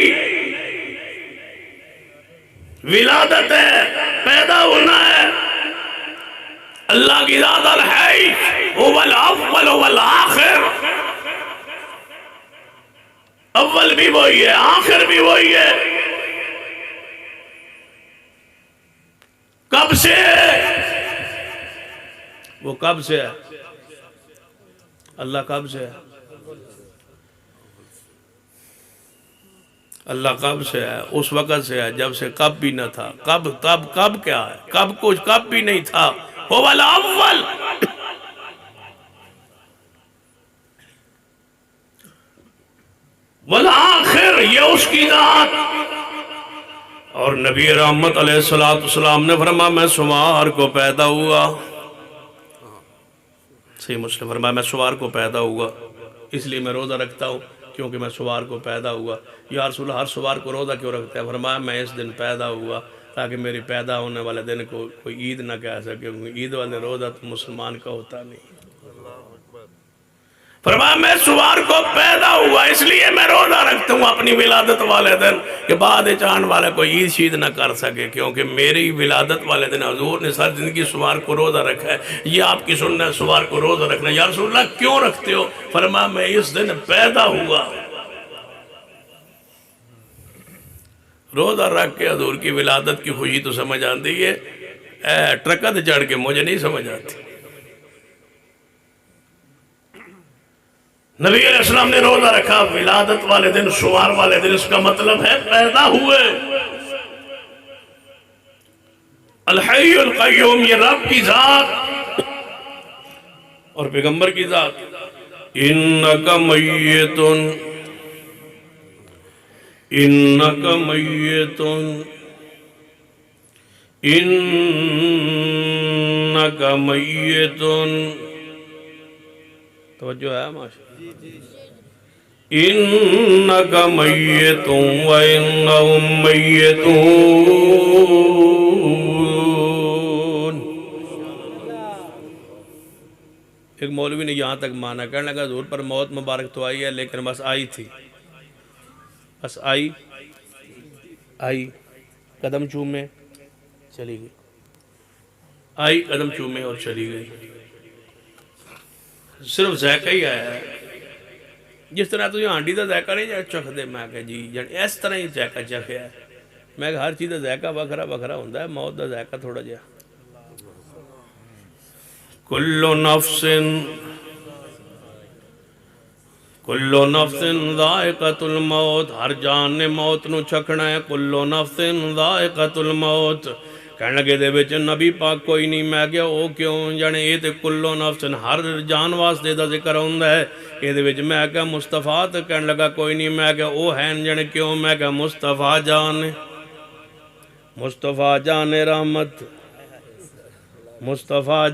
ولادت ہے، پیدا ہونا ہے، اللہ کی ذات الحی هو الاول والآخر، اول بھی وہی ہے، آخر بھی وہی ہے، کب سے؟ وہ کب سے ہے؟ اللہ کب سے ہے؟ اللہ کب سے ہے؟ اس وقت سے ہے جب سے کب بھی نہ تھا۔ کب کیا ہے؟ کب کچھ کب بھی نہیں تھا۔ هو الاول والآخر، یہ اس کی ذات۔ اور نبی رحمت علیہ السلام نے فرمایا میں سوار کو پیدا ہوا، صحیح مسلم فرمایا میں سوار کو پیدا ہوا، اس لیے میں روزہ رکھتا ہوں کیونکہ میں سوار کو پیدا ہوا۔ یا رسول اللہ ہر سوار کو روزہ کیوں رکھتا ہے؟ فرمایا میں اس دن پیدا ہوا تاکہ میری پیدا ہونے والے دن کو کوئی عید نہ کہہ سکے، کیونکہ عید والے روزہ تو مسلمان کا ہوتا نہیں۔ فرمایا میں سوار کو پیدا ہوا اس لیے میں روزہ رکھتا ہوں اپنی ولادت والے دن، کہ بعد چاند والے کوئی عید شید نہ کر سکے، کیونکہ میری ولادت والے دن حضور نے ساری زندگی سوار کو روزہ رکھا ہے۔ یہ آپ کی سنت ہے سوار کو روزہ رکھنا۔ یا رسول اللہ کیوں رکھتے ہو؟ فرمایا میں اس دن پیدا ہوا۔ روزہ رکھ کے حضور کی ولادت کی خوشی تو سمجھ آتی ہے، ٹرکت چڑھ کے مجھے نہیں سمجھ آتی۔ نبی علیہ السلام نے روزہ رکھا ولادت والے دن، سوار والے دن، اس کا مطلب ہے پیدا ہوئے۔ الحی القیوم، یہ رب کی ذات اور پیغمبر کی ذات۔ انک میت انک میت انک میت، توجہ ہے ماشاء انک میت وانہم میتون۔ ایک مولوی نے یہاں تک مانا، کہنے لگا حضور پر موت مبارک تو آئی ہے لیکن بس آئی تھی، بس آئی قدم چومے چلی گئی، آئی قدم چومے اور چلی گئی، صرف ذائقہ ہی آیا ہے۔ جس طرح تو یہ ہانڈی دا ذائقہ نہیں جائے چکھ دے، میں کہا جی اس طرح ہی ذائقہ چکھیا ہے۔ میں کہا ہر چیز دا ذائقہ بکھرا بکھرا ہوندہ ہے، موت دا ذائقہ تھوڑا جا۔ کل نفس ذائقۃ الموت، ہر جان نے موت نو چکھنا ہے۔ کل نفس ذائقۃ الموت، کہنے لگے دے بچ نبی پاک کوئی نہیں، میں کہا او کیوں؟ جانے یہ تے کلو نفس ہر جان واسطے دا ذکر ہوندہ ہے، یہ دے بچ میں کہا مصطفیٰ، تو کہنے لگا کوئی نہیں، میں کہا او ہیں جانے کیوں؟ میں کہا مصطفیٰ جان رحمت، مصطفیٰ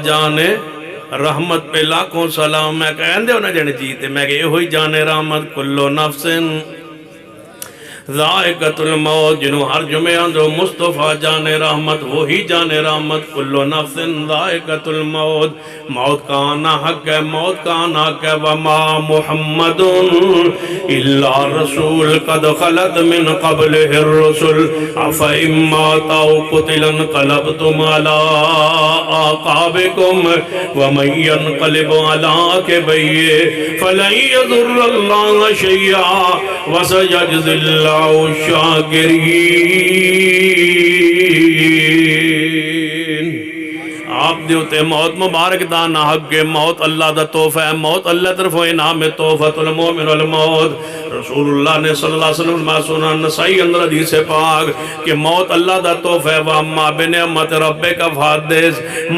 جان رحمت پہ لاکھوں سلام۔ میں کہا اندے ہونا جانے جیتے، میں کہا یہ ہوئی جان رحمت۔ کلو نفس ذائقۃ الموت، جنہوں ہر جمعہ اندھو مصطفیٰ جان رحمت، وہی جان رحمت۔ کلو نفس ذائقۃ الموت، موت کا آنا حق ہے، موت کا آنا حق ہے۔ وما محمد الا رسول قد خلت من قبلہ الرسل افئن مات او قتل انقلبتم علی اعقابکم ومن ينقلب علی عقبیہ فلن یضر اللہ شیئا وسیجزی اللہ شاکرین۔ آپ دیوتے موت مبارک دا نہ حق کے، موت اللہ دا تحفہ ہے، موت اللہ طرف انعام تحفۃ المومن والموت۔ رسول اللہ نے صلی اللہ علیہ وسلم میں سنا نسائی اندر حدیث پاک کہ موت اللہ دا تحفہ ہے۔ وَأَمَّا بِنِعْمَتِ رَبِّكَ فَحَدِّثْ،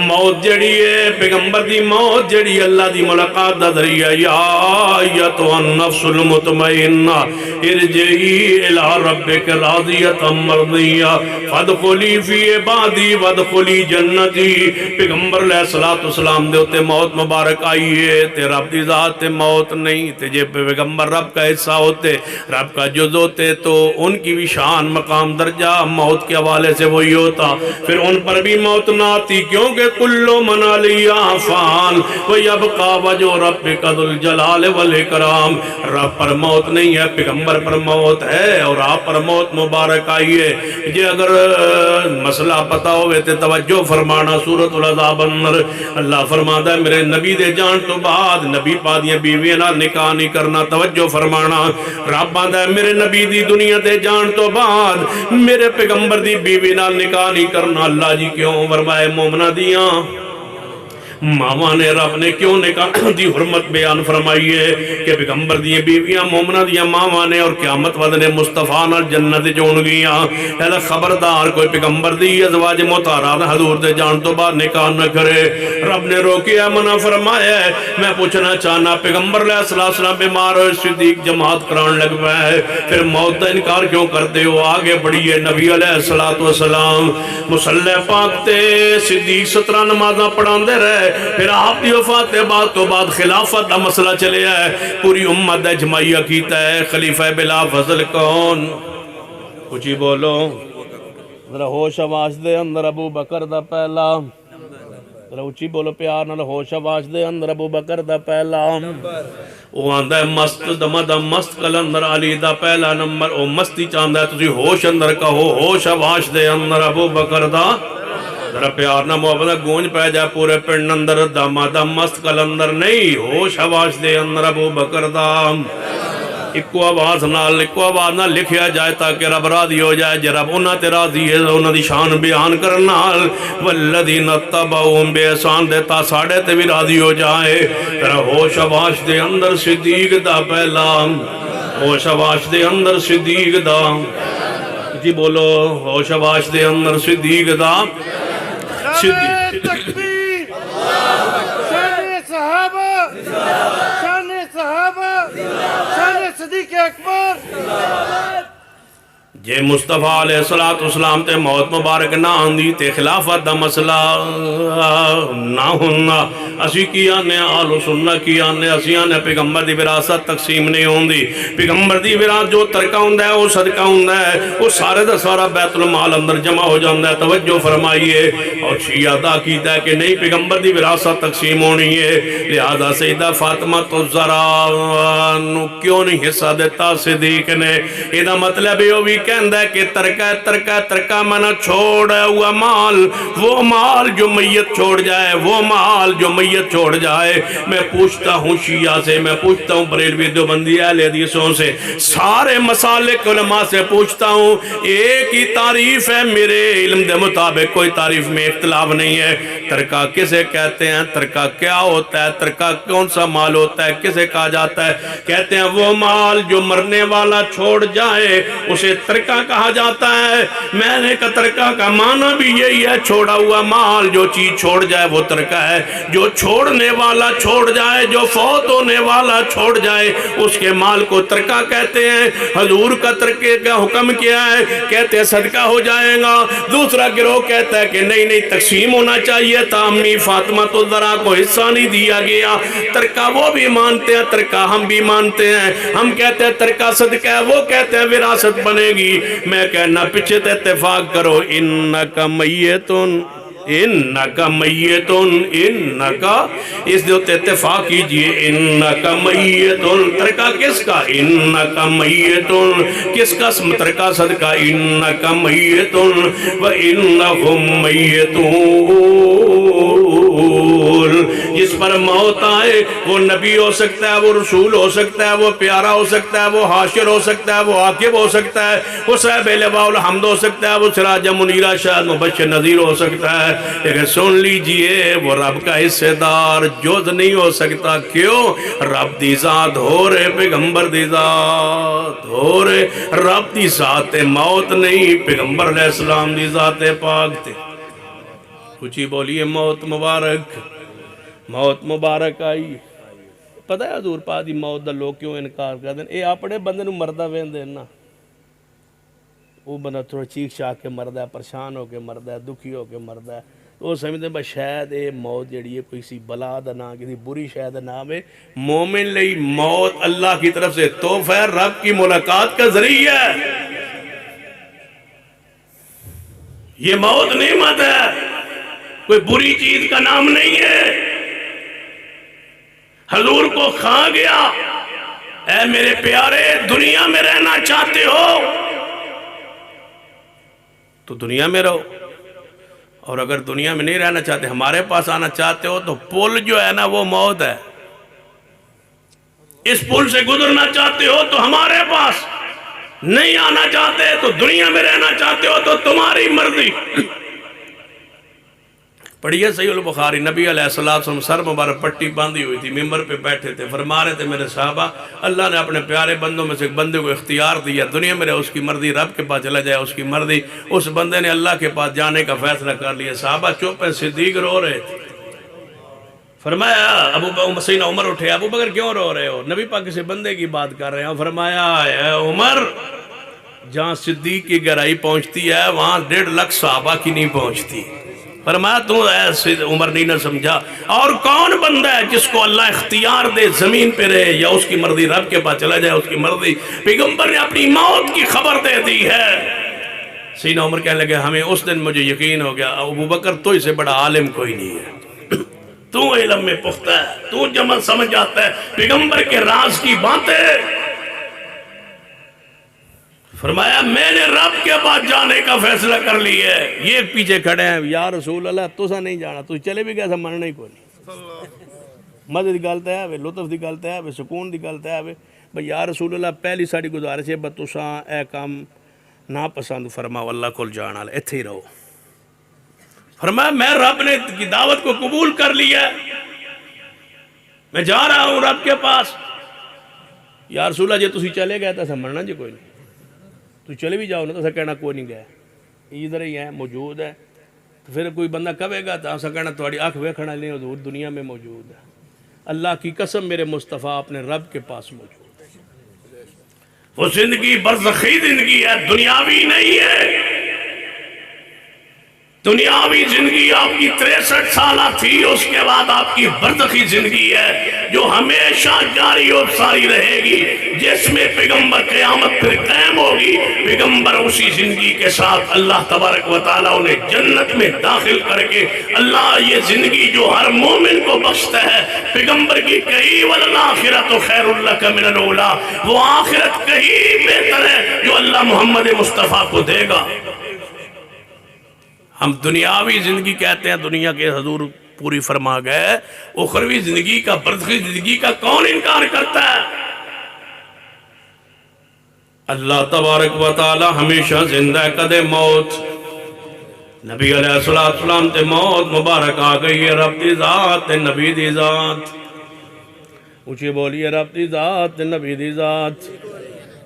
موت جڑی ہے پیغمبر دی موت جڑی اللہ دی ملاقات دا ذریعہ۔ یا ایتھا النفس المطمئنہ ارجعی الی ربک راضیۃ مرضیہ فادخلی فی عبادی وادخلی جنتی۔ پیغمبر علیہ السلام دے ہوتے موت مبارک آئیے، تے رب دی ذات تے موت نہیں، تے جے پیغمبر رب کا حصہ ہوتے، رب کا جز ہوتے، تو ان کی بھی شان مقام درجہ موت کے حوالے سے وہی ہوتا، پھر ان پر بھی موت نہ آتی، کیونکہ کلو من علیہا فان ویبقا وجہ ربک ذو الجلال والاکرام۔ رب پر موت نہیں ہے، پیغمبر پر موت ہے، اور آپ پر موت مبارک آئیے۔ یہ اگر مسئلہ پتا ہوئے تے توجہ فرمانا، سورۃ العذاب اندر اللہ فرماتا ہے میرے نبی دے جان تو بعد نبی پادیاں بیویاں نال نکاح نہیں کرنا، توجہ فرمانا۔ رب آندا ہے میرے نبی دی دنیا تے جان تو بعد میرے پیغمبر دی بیوی نال نکاح نہیں کرنا۔ اللہ جی کیوں؟ فرمائے مومنہ دیاں ماما نے رب نے کیوں نکاح دی حرمت بیان فرمائی ہے کہ پیغمبر دی بیویاں مومنہ دی ماما نے اور قیامت ودنے مصطفیٰ نال جنت جون گیاں۔ اہلا خبردار کوئی پیغمبر دی ازواج مطہرات حضور دے جان تو بعد نکاح نہ کرے۔ رب نے روکیا منع فرمایا ہے۔ میں پوچھنا چاہنا پیغمبر علیہ السلام بیمار ہوئے صدیق جماعت کران لگ پائے پھر موت دا انکار کیوں کرتے ہو؟ آگے بڑھیے نبی علیہ السلام مصلی پاک تے صدیق 17 نمازاں پڑھان دے رہے پھر آپ دی وفات بعد تو بعد خلافت دا مسئلہ چلے ہے پوری امت دا اجماعیہ کیتا ہے خلیفہ بلا فضل کون؟ کچھ ہی بولو ذرا ہوش آواز دے اندر ابو بکر دا پہلا ذرا اچھی بولو پیار نال ہوش آواز دے اندر ابو بکر دا پہلا وہ آندہ ہے مست دمدہ مست کلندر علی دا پہلا نمبر وہ مستی چاندہ ہے تجھے ہوش اندر کہو ہوش آواز دے اندر ابو بکر دا ذرا پیار نہ محبت گونج پہ جائے پورے پنڈ اندر دمدہ مست کلندر نہیں ہوش آواز دے اندر ابو بکر دا اکو آواز نہ لکھیا جائے تاکہ رب راضی ہو جائے جے رب انہاں تے راضی ہے انہاں دی شان بیان کرنا والذین اتبعوہم بے احسان دیتا ساڑھے تے بھی راضی ہو جائے تیرا ہوش آواز دے اندر صدیق دا پہلا ہوش آواز دے اندر صدیق دا جی بولو ہوش آواز دے اندر صدیق دا شان تکبیر شان صحابہ شان صحابہ شان صدیق اکبر جے مصطفیٰ علیہ السلام تے موت مبارک نہ آندی تے خلافت دا مسئلہ نہ ہونا اسی کی آنے آل و سنہ کی آنے اسی آنے پیغمبر دی وراثت تقسیم نہیں ہوندی پیغمبر دی وراثت جو ترکہ ہوندہ ہے وہ صدقہ ہوندہ ہے وہ سارے دا سارا بیت المال اندر جمع ہو جاندہ ہے توجہ فرمائیے اور شیعہ دا کیتا ہے کہ نہیں پیغمبر دی وراثت تقسیم ہونی ہے لہذا سیدہ فاطمہ تو ذرا نو کیوں نہیں حصہ دیتا صدیق نے ایدہ مطلب یہ بھی کہندہ ہے کہ ترکہ منہ چھوڑا ہوا مال وہ مال جو میت چھوڑ جائے وہ مال جو میت چھوڑ جائے میں پوچھتا ہوں شیعہ سے میں پوچھتا ہوں بریلوی دیوبندی اہل حدیثوں سے سارے مسالک علماء سے پوچھتا ہوں ایک ہی تعریف ہے میرے علم دے مطابق کوئی تعریف میں اختلاف نہیں ہے ترکہ کسے کہتے ہیں ترکہ کیا ہوتا ہے ترکہ کون سا مال ہوتا ہے کسے کہا جاتا ہے کہتے ہیں وہ مال جو مرنے والا چھوڑ جائے اسے ترکہ کہا جاتا ہے میں نے کہا ترکہ کا معنی بھی یہی ہے چھوڑا ہوا مال جو چیز چھوڑ جائے وہ ترکہ ہے جو چھوڑنے والا چھوڑ جائے جو فوت ہونے والا چھوڑ جائے اس کے مال کو ترکہ کہتے ہیں حضور کا ترکے کا حکم کیا ہے کہتے ہیں صدقہ ہو جائے گا دوسرا گروہ کہتا ہے کہ نہیں تقسیم ہونا چاہیے تھا امی فاطمہ تو ذرا کو حصہ نہیں دیا گیا ترکہ وہ بھی مانتے ہیں ترکہ ہم بھی مانتے ہیں ہم کہتے ہیں ترکہ صدقہ ہے وہ کہتے ہیں وراثت بنے گی میں کہنا پیچھے تے اتفاق کرو انکا میتن انکا میتن انکا اس دیوتے اتفاق کیجئے انکا میتن ترکہ کس کا انکا میتن کس کا ترکہ صدقہ انکا میتن و انہم میتون جس پر موت آئے وہ نبی ہو سکتا ہے وہ رسول ہو سکتا ہے وہ پیارا ہو سکتا ہے وہ حاشر ہو سکتا ہے وہ عاقب ہو سکتا ہے وہ صاحب لواء الحمد ہو سکتا ہے وہ سراج منیرہ شاہد مبشر نذیر ہو سکتا ہے لیکن سن لیجئے وہ رب کا حصے دار جز نہیں ہو سکتا کیوں رب دی ذات ہو رہے پیغمبر دی ذات ہو رہے رب دی ذات موت نہیں پیغمبر علیہ السلام دی ذات پاک تھے کچھ ہی بولیے موت مبارک آئی پتہ ہے حضور پاک دی موت دا لوگ کیوں انکار کر دیں اے اپنے بندے نو مردہ وین دینا وہ بندہ تھوڑا چیخ چاک کے مردہ ہے پریشان ہو کے مردہ ہے دکھی ہو کے مردہ ہے تو وہ سمجھتے ہیں بس شاید اے موت جڑی ہے کوئی سی بلا دا نام کسی بری شاید نام ہے مومن لئی موت اللہ کی طرف سے تحفہ ہے رب کی ملاقات کا ذریعہ ہے یہ موت نعمت ہے کوئی بری چیز کا نام نہیں ہے حضور کو کھا گیا اے میرے پیارے دنیا میں رہنا چاہتے ہو تو دنیا میں رہو اور اگر دنیا میں نہیں رہنا چاہتے ہمارے پاس آنا چاہتے ہو تو پل جو ہے نا وہ موت ہے اس پل سے گزرنا چاہتے ہو تو ہمارے پاس، نہیں آنا چاہتے تو دنیا میں رہنا چاہتے ہو تو تمہاری مرضی۔ پڑھیے صحیح البخاری، نبی علیہ السلام سر مبارک پٹی باندھی ہوئی تھی، ممبر پہ بیٹھے تھے، فرما رہے تھے میرے صحابہ اللہ نے اپنے پیارے بندوں میں سے ایک بندے کو اختیار دیا، دنیا میں رہے اس کی مرضی، رب کے پاس چلا جائے اس کی مرضی۔ اس بندے نے اللہ کے پاس جانے کا فیصلہ کر لیا، صحابہ چپ ہیں، صدیق رو رہے تھے۔ فرمایا سیدنا عمر اٹھے، ابو بکر کیوں رو رہے ہو؟ نبی پاک سے بندے کی بات کر رہے ہیں۔ فرمایا اے عمر، جہاں صدیق کی گہرائی پہنچتی ہے وہاں 1.5 لاکھ صحابہ کی نہیں پہنچتی۔ فرمایا تو ایسے عمر نہیں نہ سمجھا، اور کون بندہ ہے جس کو اللہ اختیار دے زمین پہ رہے یا اس کی مرضی، رب کے پاس چلا جائے اس کی مرضی؟ پیغمبر نے اپنی موت کی خبر دے دی ہے۔ سیدنا عمر کہنے لگے ہمیں اس دن مجھے یقین ہو گیا ابو بکر تو اسے بڑا عالم کوئی نہیں ہے، تو علم میں پختہ ہے، تو جمع سمجھ آتا ہے پیغمبر کے راز کی باتیں۔ فرمایا میں نے رب کے پاس جانے کا فیصلہ کر لی ہے۔ یہ پیچھے کھڑے ہیں، یا رسول اللہ تو سا نہیں جانا، تو چلے بھی گیا سا مننا ہی کوئی نہیں۔ مزے دی گل تے ہے، لطف دی گل تے ہے، سکون دی گل تے ہے، بھئی یا رسول اللہ پہلی ساڑی گزارش ہے بس تساں اے کام نہ پسند فرماؤ، اللہ کول جانا ایتھے ہی رہو۔ فرمایا میں رب نے کی دعوت کو قبول کر لیا، میں جا رہا ہوں رب کے پاس۔ یا رسول اللہ جی تسی چلے گئے تو مرنا جی کوئی نہیں، تو چلے بھی جاؤ نا تو کہنا کوئی نہیں گیا، ادھر ہی ہے موجود ہے۔ تو پھر کوئی بندہ کہے گا تو اسا کہنا تھوڑی آنکھ ویکھنا نہیں حضور دنیا میں موجود ہے۔ اللہ کی قسم میرے مصطفیٰ اپنے رب کے پاس موجود ہے۔ وہ زندگی برزخی زندگی ہے، دنیاوی نہیں ہے۔ دنیاوی زندگی آپ کی 63 سالہ تھی، اس کے بعد آپ کی برزخی زندگی ہے جو ہمیشہ جاری اور ساری رہے گی، جس میں پیغمبر قیامت پھر قائم ہوگی۔ پیغمبر اسی زندگی کے ساتھ اللہ تبارک و تعالیٰ انہیں جنت میں داخل کر کے، اللہ یہ زندگی جو ہر مومن کو بخشتا ہے، پیغمبر کی کہی وَالْآخِرَةُ خَيْرٌ لَكَ مِنَ الْأُولَىٰ، وہ آخرت کہیں بہتر ہے جو اللہ محمد مصطفیٰ کو دے گا۔ ہم دنیاوی زندگی کہتے ہیں، دنیا کے حضور پوری فرما گئے، اخروی زندگی کا، برزخی زندگی کا کون انکار کرتا ہے؟ اللہ تبارک و تعالی ہمیشہ زندہ ہے، کدے موت نبی علیہ السلام تے موت مبارک آ گئی ہے، رب دی ذات تے نبی دی ذات، اونچی بولیے رب دی ذات تے نبی دی ذات۔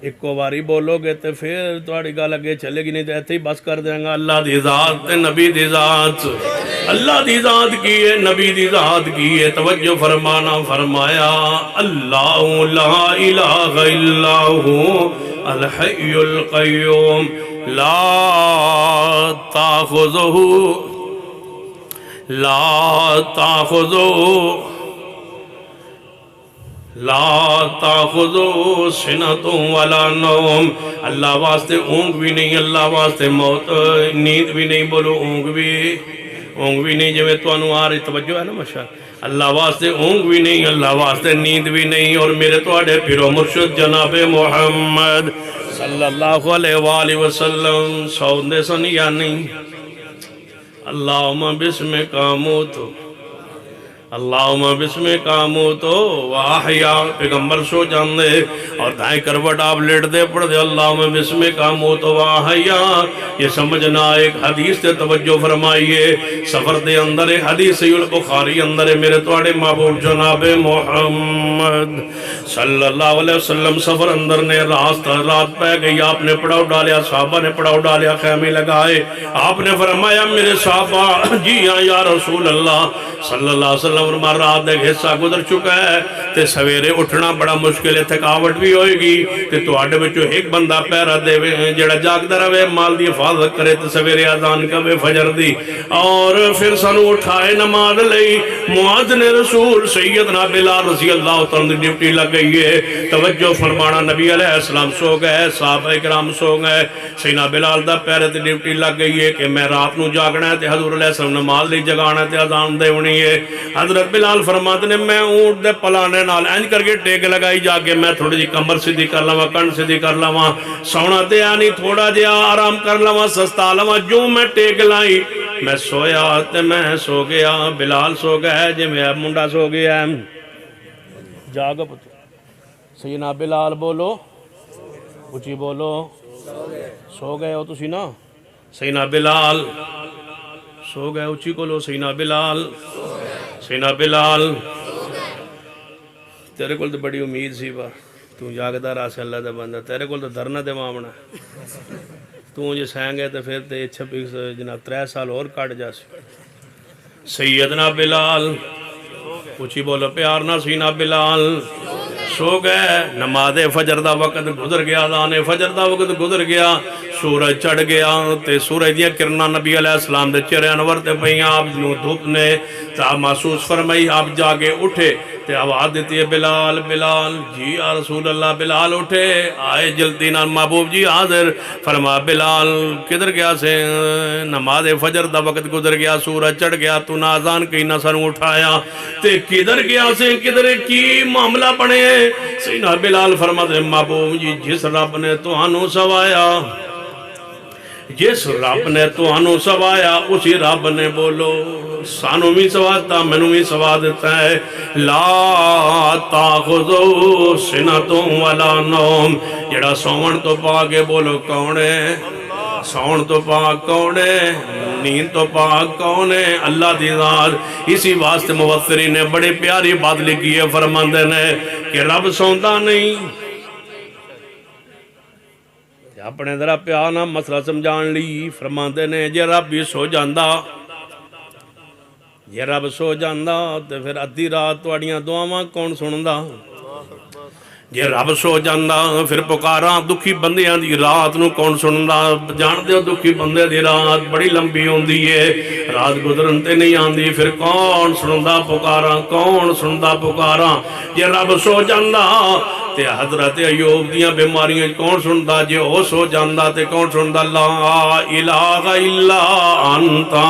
ایک کو باری بولو گے تو پھر تھوڑی گل اگے چلے گی، نہیں تو ایتھے ہی بس کر دیں گا۔ اللہ دی ذات تے نبی دی ذات، اللہ دی ذات کی ہے، نبی دی ذات کی ہے۔ توجہ فرمانا، فرمایا اللہ لا الہ الا ہو الحی القیوم لا تاخذو سنۃ ولا نوم، اللہ واسطے اونگ بھی نہیں، اللہ واسطے موت نیند بھی نہیں، بولو اونگ بھی نہیں، جو تو انوار توجہ ہے نا ماشاء اللہ، واسطے اونگ بھی نہیں، اللہ واسطے نیند بھی نہیں۔ اور میرے توڑے پیرو مرشد جناب محمد صلی اللہ علیہ وآلہ وسلم سوندے سن یا نہیں؟ اللہم بسمک آموتو، اللہم بسمک آموتو واحیا، پیغمبر سو جاندے اور دائیں کروٹ آپ لیٹ دے پڑھ دے اللہم بسمک آموتو واحیا۔ یہ سمجھنا ایک حدیث تے توجہ فرمائیے، سفر دے اندر ایک حدیث صحیح البخاری اندر ہے، میرے توڑے محبوب جناب محمد صلی اللہ علیہ وسلم سفر اندر نے رات پہ گئی، آپ نے پڑاؤ ڈالیا، صحابہ نے پڑاؤ ڈالیا، خیمے لگائے، آپ نے فرمایا میرے صحابہ جی ہاں یا رسول اللہ صلی اللہ علیہ وسلم، فرما رات ایک حصہ گزر چکا ہے تے سویرے اٹھنا بڑا مشکل ہے، تھکاوٹ بھی ہوئے گی تے تواڈے وچوں ایک بندہ پہرا دے جڑا جاگدا رہے، مال دی حفاظت کرے تے سویرے اذان کبے فجر دی، اور پھر سانو اٹھائے نماز لئی۔ مؤذن رسول سیدنا بلال رضی اللہ تعالیٰ ڈیوٹی لگ گئی ہے، توجہ فرمانا، نبی علیہ السلام سو گئے، صحابہ کرام سو گئے، سیدنا بلال دا پہرے تے ڈیوٹی لگ گئی ہے کہ میں رات نو جاگنا ہے تے حضور علیہ السلام نماز لئی جگانا تے اذان دیونی ہے۔ حضرت بلال فرماتے نے میں اونٹ دے پلانے نال اینج کر کے ٹیک لگائی جا کے میں تھوڑی جی کمر سیدھی کر لواں، کنڈ سیدھی کر لواں، سونا تے آنی تھوڑا جہا آرام کر لواں، سستا لواں، جو میں ٹیک لائی میں سویا تے میں سو گیا۔ بلال سو گیا جی میں منڈا سو گیا، جاگا پتہ سیدنا بلال بولو اچھی بولو سو گئے ہو تسی نا سیدنا بلال سو گئے اچھی کو لو سیدنا بلال تیرے کول تو بڑی امید سی بار تو جاگدہ رہا سے اللہ دے بندہ تیرے کول تو درنہ دے مامنا تو جے سائیں گئے تو پھر تے 26 جناب 3 سال اور کاٹ جا سی سیدنا بلال اچھی بولو پیار نہ سیدنا بلال سو گئے نماز فجر دا وقت گزر گیا دانے فجر دا وقت گزر گیا سورج چڑھ گیا تے سورج دیا کرنا نبی علیہ السلام دے چہرے انور تے پہیاں آپ نو دھوپ نے تا محسوس فرمائی آپ جاگے اٹھے تے آواز دیتی ہے بلال بلال جی یا رسول اللہ بلال اٹھے آئے جلدی نال محبوب جی حاضر فرما بلال کدھر گیا سے نماز فجر دا وقت گزر گیا سورج چڑھ گیا تو نازان کہیں نہ سر اٹھایا تے کدھر گیا سے کدھر کی معاملہ پڑے سیدنا بلال فرما دے محبوب جی جس رب نے تو آنو سوایا جس رب نے تو آنو سوایا اسی رب نے بولو سانو بھی سواتا میں بھی سوا دیتا ہے لا تاخذو سنتوں ولا نوم جڑا سون تو پاکے بولو کون ہے سون تو پاک کون ہے نیند تو پاک کون ہے اللہ دی ذات اسی واسطے مفسرین نے بڑے پیاری بات لکھی ہے فرماندے نے کہ رب سوندا نہیں اپنے ذرا پیار نہ مسئلہ سمجھان لی فرماندے نے جے رب بھی سو جاندہ جے رب سو جاندہ تو پھر ادھی رات توڑیاں دعاواں کون سندا جے رب سو جاندہ پھر پکاراں دکھی بندیاں دی رات نو کون سندا جان دے دکھی بندے دی رات بڑی لمبی ہوندی ہے رات گزرن تے نہیں آندی پھر کون سندا پکاراں کون سندا پکاراں جے رب سو جاندہ تے حضرت ایوب دیاں بیماریاں کون سندا جے او سو جاندہ تے کون سندا لا الہ الا انتا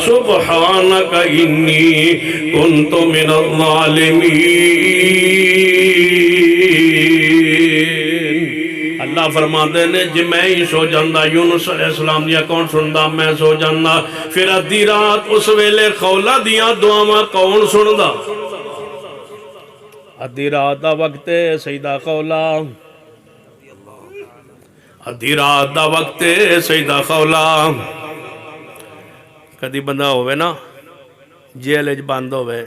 سبحانک انی کنت من الظالمین اللہ فرماتے نے جی میں ہی سو جاندہ یونس علیہ السلام دیا کون سندا میں سو جاندہ پھر ادھی رات اس ویلے خولا دیاں دعاواں کون سندا ادھی رات دا وقت سیدہ خولا ادھی رات دا وقت سیدہ خولا کدی بندہ ہوئے نا جیل اج بند ہوئے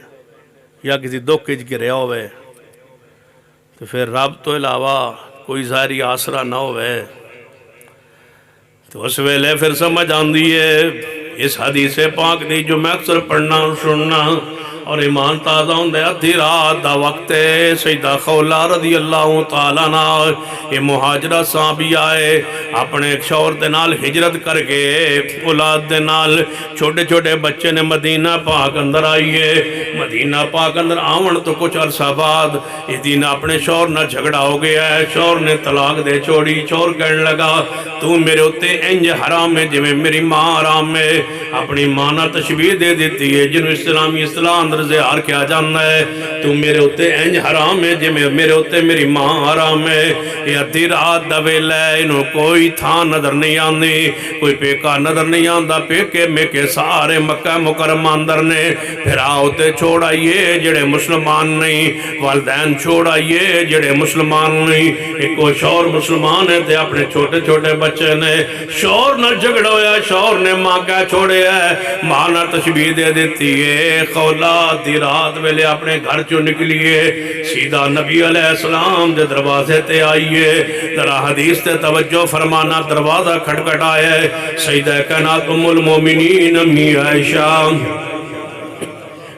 یا کسی دکھ اج گریا ہوئے تو پھر رب تو علاوہ کوئی ظاہری آسرا نہ ہوئے تو اس ویلے پھر سمجھ آندی ہے اس حدیث پاک دی جو میں اکثر پڑھنا سننا اور ایمان تازہ ہوندے ادھی رات دا وقت سیدہ خولا رضی اللہ تعالیٰ عنہ یہ مہاجرہ صحابی آئے اپنے ایک شوہر دے نال ہجرت کر کے اولاد دے نال چھوٹے چھوٹے بچے نے مدینہ پاک اندر آئیے مدینہ پاک اندر آون تو کچھ عرصہ بعد اس دن اپنے شوہر نہ جھگڑا ہو گیا ہے شوہر نے طلاق دے چھوڑی شوہر کہنے لگا تو میرے ہوتے انج حرام ہے جویں میری ماں حرام ہے اپنی ماں نہ تشبیہ دے دیتی ہے جنہوں اسلامی اصطلاح اندر زہار کیا جاننا ہے تو میرے ہوتے انج حرام ہے جی میرے ہوتے میری ماں حرام ہے یہ ادھی رات دا ویلا ہے انہوں کوئی تھا نظر نہیں آندی کوئی پیکا نظر نہیں آندہ پیکے میں کے سارے مکہ مکرمہ اندر نے پھر آؤتے چھوڑ آئیے جڑے مسلمان نہیں والدین چھوڑ آئیے جڑے مسلمان نہیں ایک کو شور مسلمان ہے تے اپنے چھوٹے چھوٹے بچے نے شور نہ جھگڑا ہویا شور نے ماں کا چھوڑے ہے ماں نہ تشبیہ دے دیتی ہے خولا دی رات ویلے اپنے گھر چو نکلیے سیدھا نبی علیہ السلام دے دروازے تے آئیے ذرا حدیث تے توجہ فرمانا دروازہ کھٹکھٹ آئے سیدہ کائنات ام المومنین امی عائشہ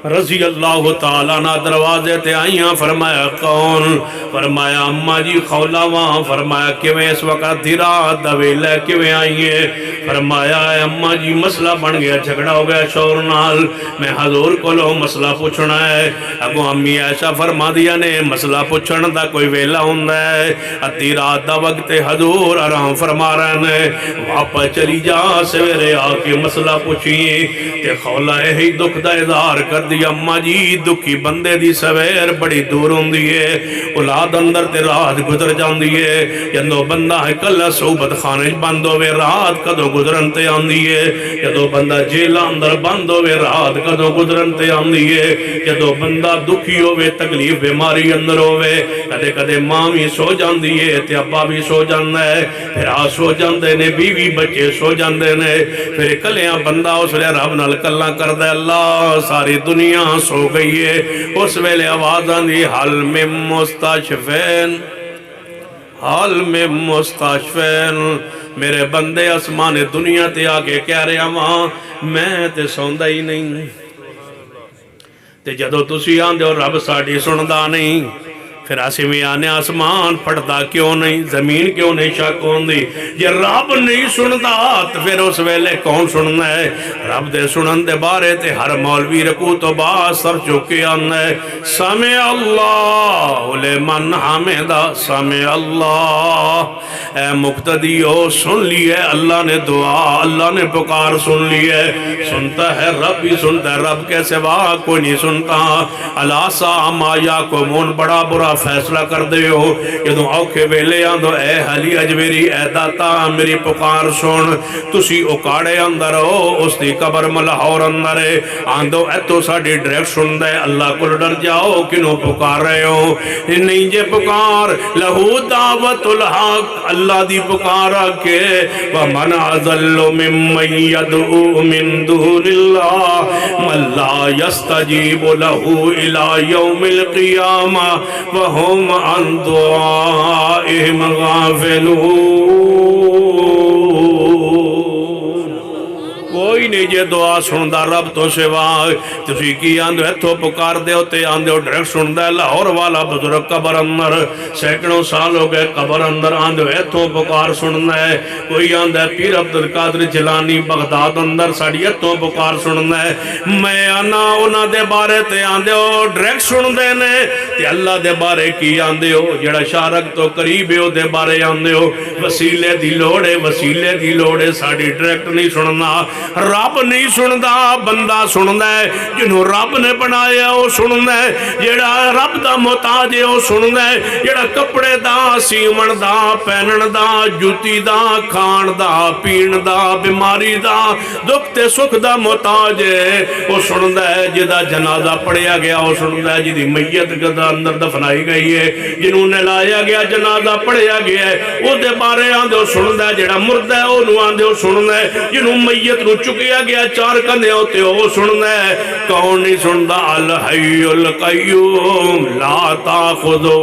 رضی اللہ تعالیٰ نہ دروازے تے آئیاں فرمایا کون فرمایا اماں جی خولا وہاں فرمایا کیویں اس وقت دی رات دا ویلا کیویں آئیے فرمایا اے اماں جی مسئلہ بن گیا جھگڑا ہو گیا شوہر نال میں حضور کو لو مسئلہ پوچھنا ہے اگو امی عائشہ فرما دیا نے مسئلہ پوچھن دا کوئی ویلا ہوندا ہے ادھی رات دا وقت حضور آرام فرما رہے ہیں واپس چلی جا سویرے آ کے مسئلہ پوچھیے تے خولا ہی دکھ دا اظہار کر دی دی اما جی دکھی بندے دی سویر بڑی دور ہوندی ہے اولاد اندر تے رات گزر جاندی ہے جدوں بندہ ہے کلا صحبت خانے بند ہوئے رات کدوں گزرن تے آندی ہے جدوں بندہ جیلہ اندر بند ہوئے رات کدوں گزرن تے آندی ہے جدوں بندہ دکھی ہوئے تکلیف بیماری اندر ہوئے کدے کدے ماں بھی سو جاندی ہے تے ابا بھی سو جاندہ ہے پھر سو جاندے نے بیوی بچے سو جاندے نے پھر کلیاں بندہ اس لئے رب نال کلا کردے اللہ ساری دنیا سو گئی ہے اس ویلے آواز آندی حل میں مستشفین حال میں مستشفین میرے بندے اسمان دنیا تے آگے کہہ رہے ماں میں تے سوندہ ہی نہیں تے جدو تسی آندے اور رب ساڑی سندہ نہیں پھر آسی میں آنے آسمان پڑھتا کیوں نہیں زمین کیوں نہیں شک ہوندی یہ رب نہیں سنتا تو پھر اس ویلے کون سننا ہے رب دے سنن دے بارے تے ہر مولوی رکو تو با سر چکے آنا ہے سمع اللہ لمن حمدہ سمع اللہ اے مقتدیو سن لی ہے اللہ نے دعا اللہ نے پکار سن لی ہے سنتا ہے رب بھی سنتا ہے رب کے سوا کوئی نہیں سنتا اللہ سا یا کو مون بڑا برا فیصلہ کر دے ہو جدوں اوکھے ویلے آندو اے حلی اجمیری اے داتا میری پکار سن تسی اکاڑے اندر ہو اس دی قبر ملاہور اندر ہے آندو اے تو ساڑی ڈریکٹ سن دے اللہ کو ڈر جاؤ کنوں پکار رہے ہو نہیں جے پکار لہو دعوت الحق اللہ دی پکار آکے وَمَنْ عَذَلُّ مِمَّنْ يَدْعُو مِن دُونِ اللَّهِ مَنْ لَا يَسْتَجِيبُ لَهُ إِلَى يَوْمِ الْقِيَامَةِ وَهُمْ عَنْ دُعَائِهِمْ غَافِلُونَ کوئی نہیں جے دعا سندا رب تو سوا تسی کی آندو ایتھو پکار دے ہوتے آندو ڈریکٹ سندا ہے لاہور والا بزرگ قبر اندر سینکڑوں سال ہو گئے قبر اندر آندو ایتھو پکار سننا ہے کوئی آندہ ہے پیر عبدالقادر جیلانی بغداد اندر ساڑی ایتھو پکار سننا ہے میں آنا اونا دے بارے تے آندو ڈریکٹ سن دے نے تے اللہ دے بارے کی آندو جڑا شارک تو قریب ہو دے بارے آندو وسیلے دی لوڑے ساڑی ڈریکٹ نہیں سننا رب نہیں سندا بندہ سندا ہے جنہوں رب نے بنایا وہ سندا ہے جڑا رب دا محتاج ہے وہ سندا ہے جڑا کپڑے دا سیون دا پہنن دا جوتی دا کھان دا پین دا بیماری دا دکھ تے سکھ دا محتاج ہے وہ سندا ہے جدا جنازہ پڑھیا گیا وہ سندا ہے جدی میت دا اندر دفنائی گئی ہے جنہوں نے لایا گیا جنازہ پڑھیا گیا ہے وہ دے بارے آندے سندا ہے جڑا مردہ ہے وہ آندے سندا ہے جنہوں میت نو چکیا گیا چار کندے ہوتے ہو سننا ہے کون نہیں سندا الحی القیوم لا تاخذو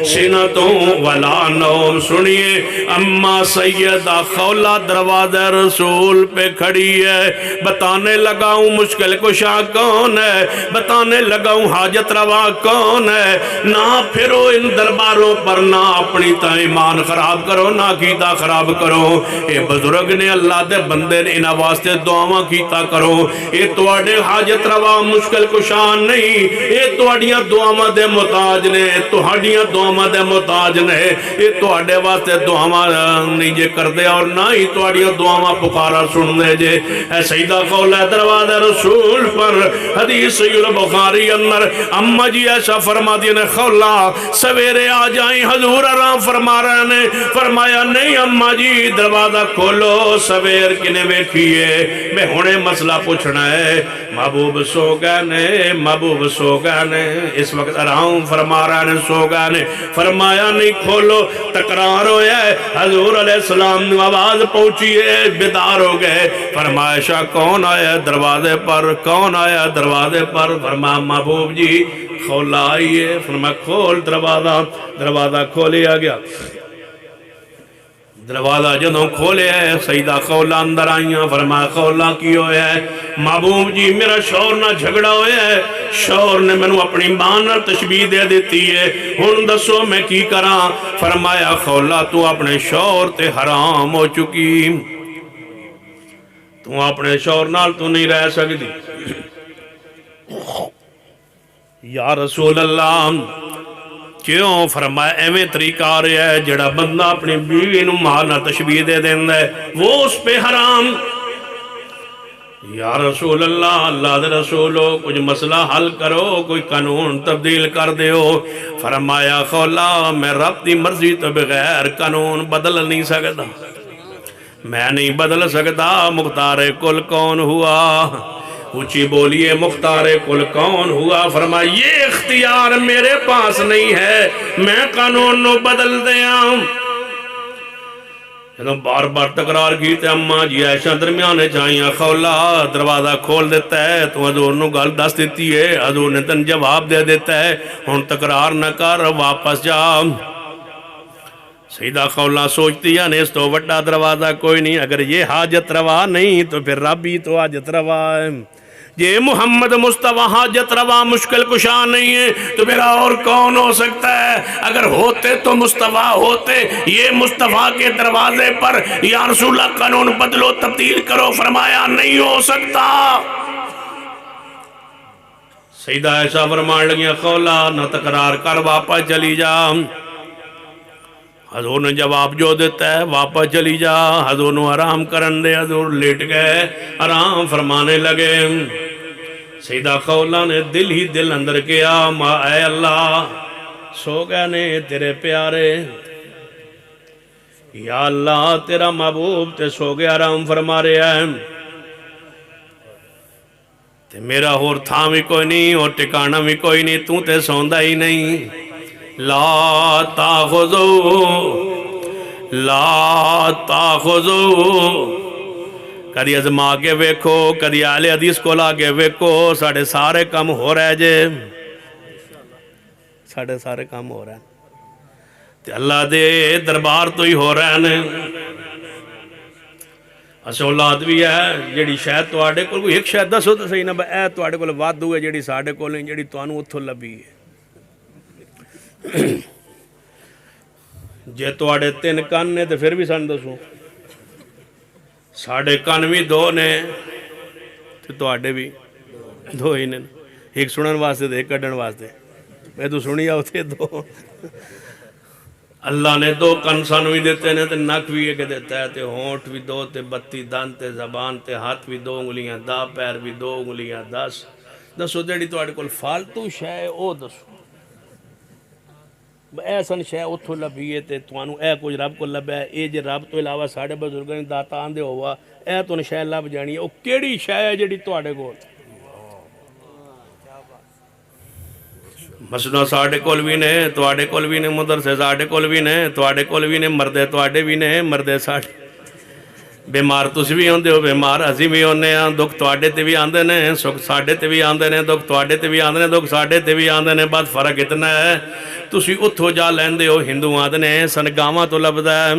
سنتوں ولا نوم سنیے اما سیدہ خولہ دروازہ رسول پہ کھڑی ہے بتانے لگاؤں مشکل کشا کون ہے بتانے لگاؤں حاجت روا کون ہے نہ پھرو ان درباروں پر نہ اپنی تا ایمان خراب کرو نہ عقیدہ خراب کرو اے بزرگ نے اللہ دے بندے نے انہاں واسطے دعاواں کیتا کرو اے تواڈے حاجت روا مشکل کشان نہیں اے تواڈیاں دعاواں دے محتاج نے تہاڈیاں دعاواں دے محتاج نے اے تواڈے واسطے دعاواں نہیں جے کردے اور نہ ہی تواڈیاں دعاواں پکارا سن دے جے اے سیدہ قولہ دروازہ رسول پر حدیث صحیح البخاری اندر اما جی ایسا فرما دی نے خولہ سویرے آ جائیں حضور آرام فرما رہے نے فرمایا نہیں اما جی دروازہ کھولو سویر کنے بیٹھیے میں ہونے مسئلہ پوچھنا ہے محبوب سو گئے نے اس وقت آرام فرما رہے نے سو گئے نے فرمایا نہیں کھولو تکرار ہویا ہے حضور علیہ السلام نے آواز پہنچی ہے بیدار ہو گئے فرمایا شاہ کون آیا دروازے پر کون آیا دروازے پر فرمایا محبوب جی خولا آئیے فرمایا کھول دروازہ کھولیا گیا دروازہ جدوں کھولے ہے سیدہ خولہ اندر آئیاں فرمایا خولہ کی ہویا ہے محبوب جی میرا شور نہ جھگڑا ہویا ہے شور نے میں اپنی ماں نال تشبیہ دے دیتی ہے ہن دسو میں کی کراں فرمایا خولہ تو اپنے شور تے حرام ہو چکی تو اپنے شور نال تو نہیں رہ سکتی یا رسول اللہ کیوں فرمایا ایویں طریقہ آ رہا ہے جڑا بندہ اپنی بیوی نو ماں نال تشبیہ دے دیندا ہے وہ اس پہ حرام یا رسول اللہ، اللہ دے رسولو کچھ مسئلہ حل کرو، کوئی قانون تبدیل کر دیو۔ فرمایا خولا میں رب دی مرضی تو بغیر قانون بدل نہیں سکتا، میں نہیں بدل سکتا۔ مختار کل کون ہوا؟ اونچی بولیے، مختار کل کون ہوا؟ فرمایا یہ اختیار میرے پاس نہیں ہے، میں قانون نو بدل دیا۔ جب بار بار تکرار کی تے اماں جی عائشہ درمیانے چاہیاں خولا دروازہ کھول دیتا ہے تو حضور نو گل دس دیتی ہے، حضور نے تن جواب دے دیتا ہے ہن تکرار نہ کر، واپس جا۔ سیدہ خولا سوچتی ہے اس تو وڈا دروازہ کوئی نہیں، اگر یہ حاجت روا نہیں تو پھر رب ہی تو حاجت روا ہے۔ یہ محمد مصطفیٰ حاجت روا مشکل کشا نہیں ہے تو پھر اور کون ہو سکتا ہے؟ اگر ہوتے تو مصطفیٰ ہوتے۔ یہ مصطفیٰ کے دروازے پر یا رسول اللہ قانون بدلو تبدیل کرو، فرمایا نہیں ہو سکتا۔ سیدہ عائشہ فرمان لگی خولا نہ تکرار کر، واپس چلی جا۔ حضور نے جواب جو دیتا ہے واپس چلی جا۔ حضور نے آرام کرن دے، حضور لیٹ گئے، آرام فرمانے لگے۔ سیدہ خولا نے دل ہی دل اندر کیا، اے اللہ سو گئے نے تیرے پیارے، یا اللہ تیرا محبوب تے سو گیا، آرام فرما رہے ہیں تے میرا اور تھا بھی کوئی نہیں اور ٹکانا بھی کوئی نہیں، تو تے سوندا ہی نہیں۔ لا تاخذو لا تاخذو، کدی ازما کے ویکھو، کدی اہل حدیث کو لا کے ویکھو، ساڑھے سارے کام ہو رہے جے، ساڑھے سارے کام ہو رہے ہیں تے اللہ دے دربار تو ہی ہو رہے ہیں۔ اسے اولاد بھی ہے جیڑی شاید تو آڑے کو ایک شاید دسو تو صحیح نہ اے تو آڑے کو وعد ہوئے جیڑی ساڑے کو لیں جیڑی تو آنو اتھو لبی ہے۔ جے تو آڑے 3 کان نے تو پھر بھی سان دسوں، ساڑھے کان بھی 2 نے تو آڑے بھی 2 ہی نے، ایک سنن واسطے دے ایک کڑن واسطے، میں تو سنی آؤ تھے 2۔ اللہ نے 2 کان سانو بھی دیتے ہیں تے نک بھی ایک دیتا ہے تے ہونٹ بھی 2 تے 32 دان تے زبان تے ہاتھ بھی 2 انگلیاں، دا پیر بھی 2 انگلیاں، 10 دسو دیڑی تو آڑے کول فالتو شے او دسو، ایسن شے اتھو لبھیے تے توانو اے کچھ رب کو لبھے، اے جے رب تو علاوہ ساڑھے بزرگاں نے داتا آندے ہوا، اے تو شے لب جانی ہے، او کیڑی شے ہے جڑی تو آڑے کول؟ مسجدہ ساڑھے کول بھی نے، تو آڑے کول بھی نے، مدرسے ساڑھے کول بھی نے، تو آڑے کول بھی نے، مردے تو آڑے بھی نے، مردے ساڑھے بیمار تسی بھی ہوندے ہو، بیمار ہسی بھی ہونے ہیں، دکھ تو آڑے تے بھی آندے نے، سکھ ساڑھے تے بھی آندے نے، دکھ تو آڑے تے بھی آندے نے، دکھ ساڑھے تے بھی آندے نے، بات فرق اتنا ہے تسی اتھو جا لیندے ہو، ہندو آندے نے سنگاواں تو لبدا ہے،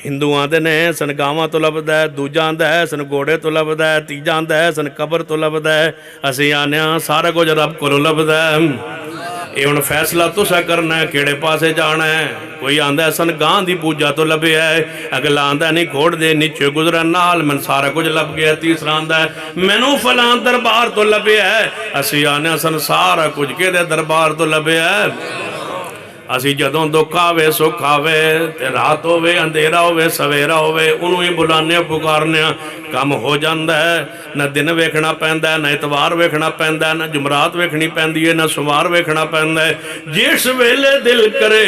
ہندو آندے نے سنگاواں تو لبدا ہے، دوجا آندہ ہے سن گوڑے تو لبدا ہے، تیجا آندہ ہے سن قبر تو لبدا ہے، اسی آنیا سارا کچھ رب کو لبدا ہے۔ یہ ان فیصلہ تو سا کرنا ہے کیڑے پاسے جانا ہے۔ کوئی آندہ ہے سن گاں دی پوجا تو لبے ہے، اگلا آندہ ہے نہیں گھوڑ دے نیچے گزرن نال من سارا کچھ لب گیا، تیسرا آندہ ہے مینو فلان دربار تو لبے ہے، اسی آنے سن سارا کچھ کے دے دربار تو لبے ہے۔ اسی جدوں دکھ آوے سکھ آوے تے رات ہووے اندھیرا ہووے سویرا ہووے انہوں ہی بلانے پکارنے کم ہو جاندہ ہے، نہ دن ویکھنا پہندہ ہے، نہ اتوار ویکھنا پہندہ ہے، نہ جمعرات ویکھنی پہندی ہے، نہ سوار ویکھنا پہندہ ہے، جس ویلے دل کرے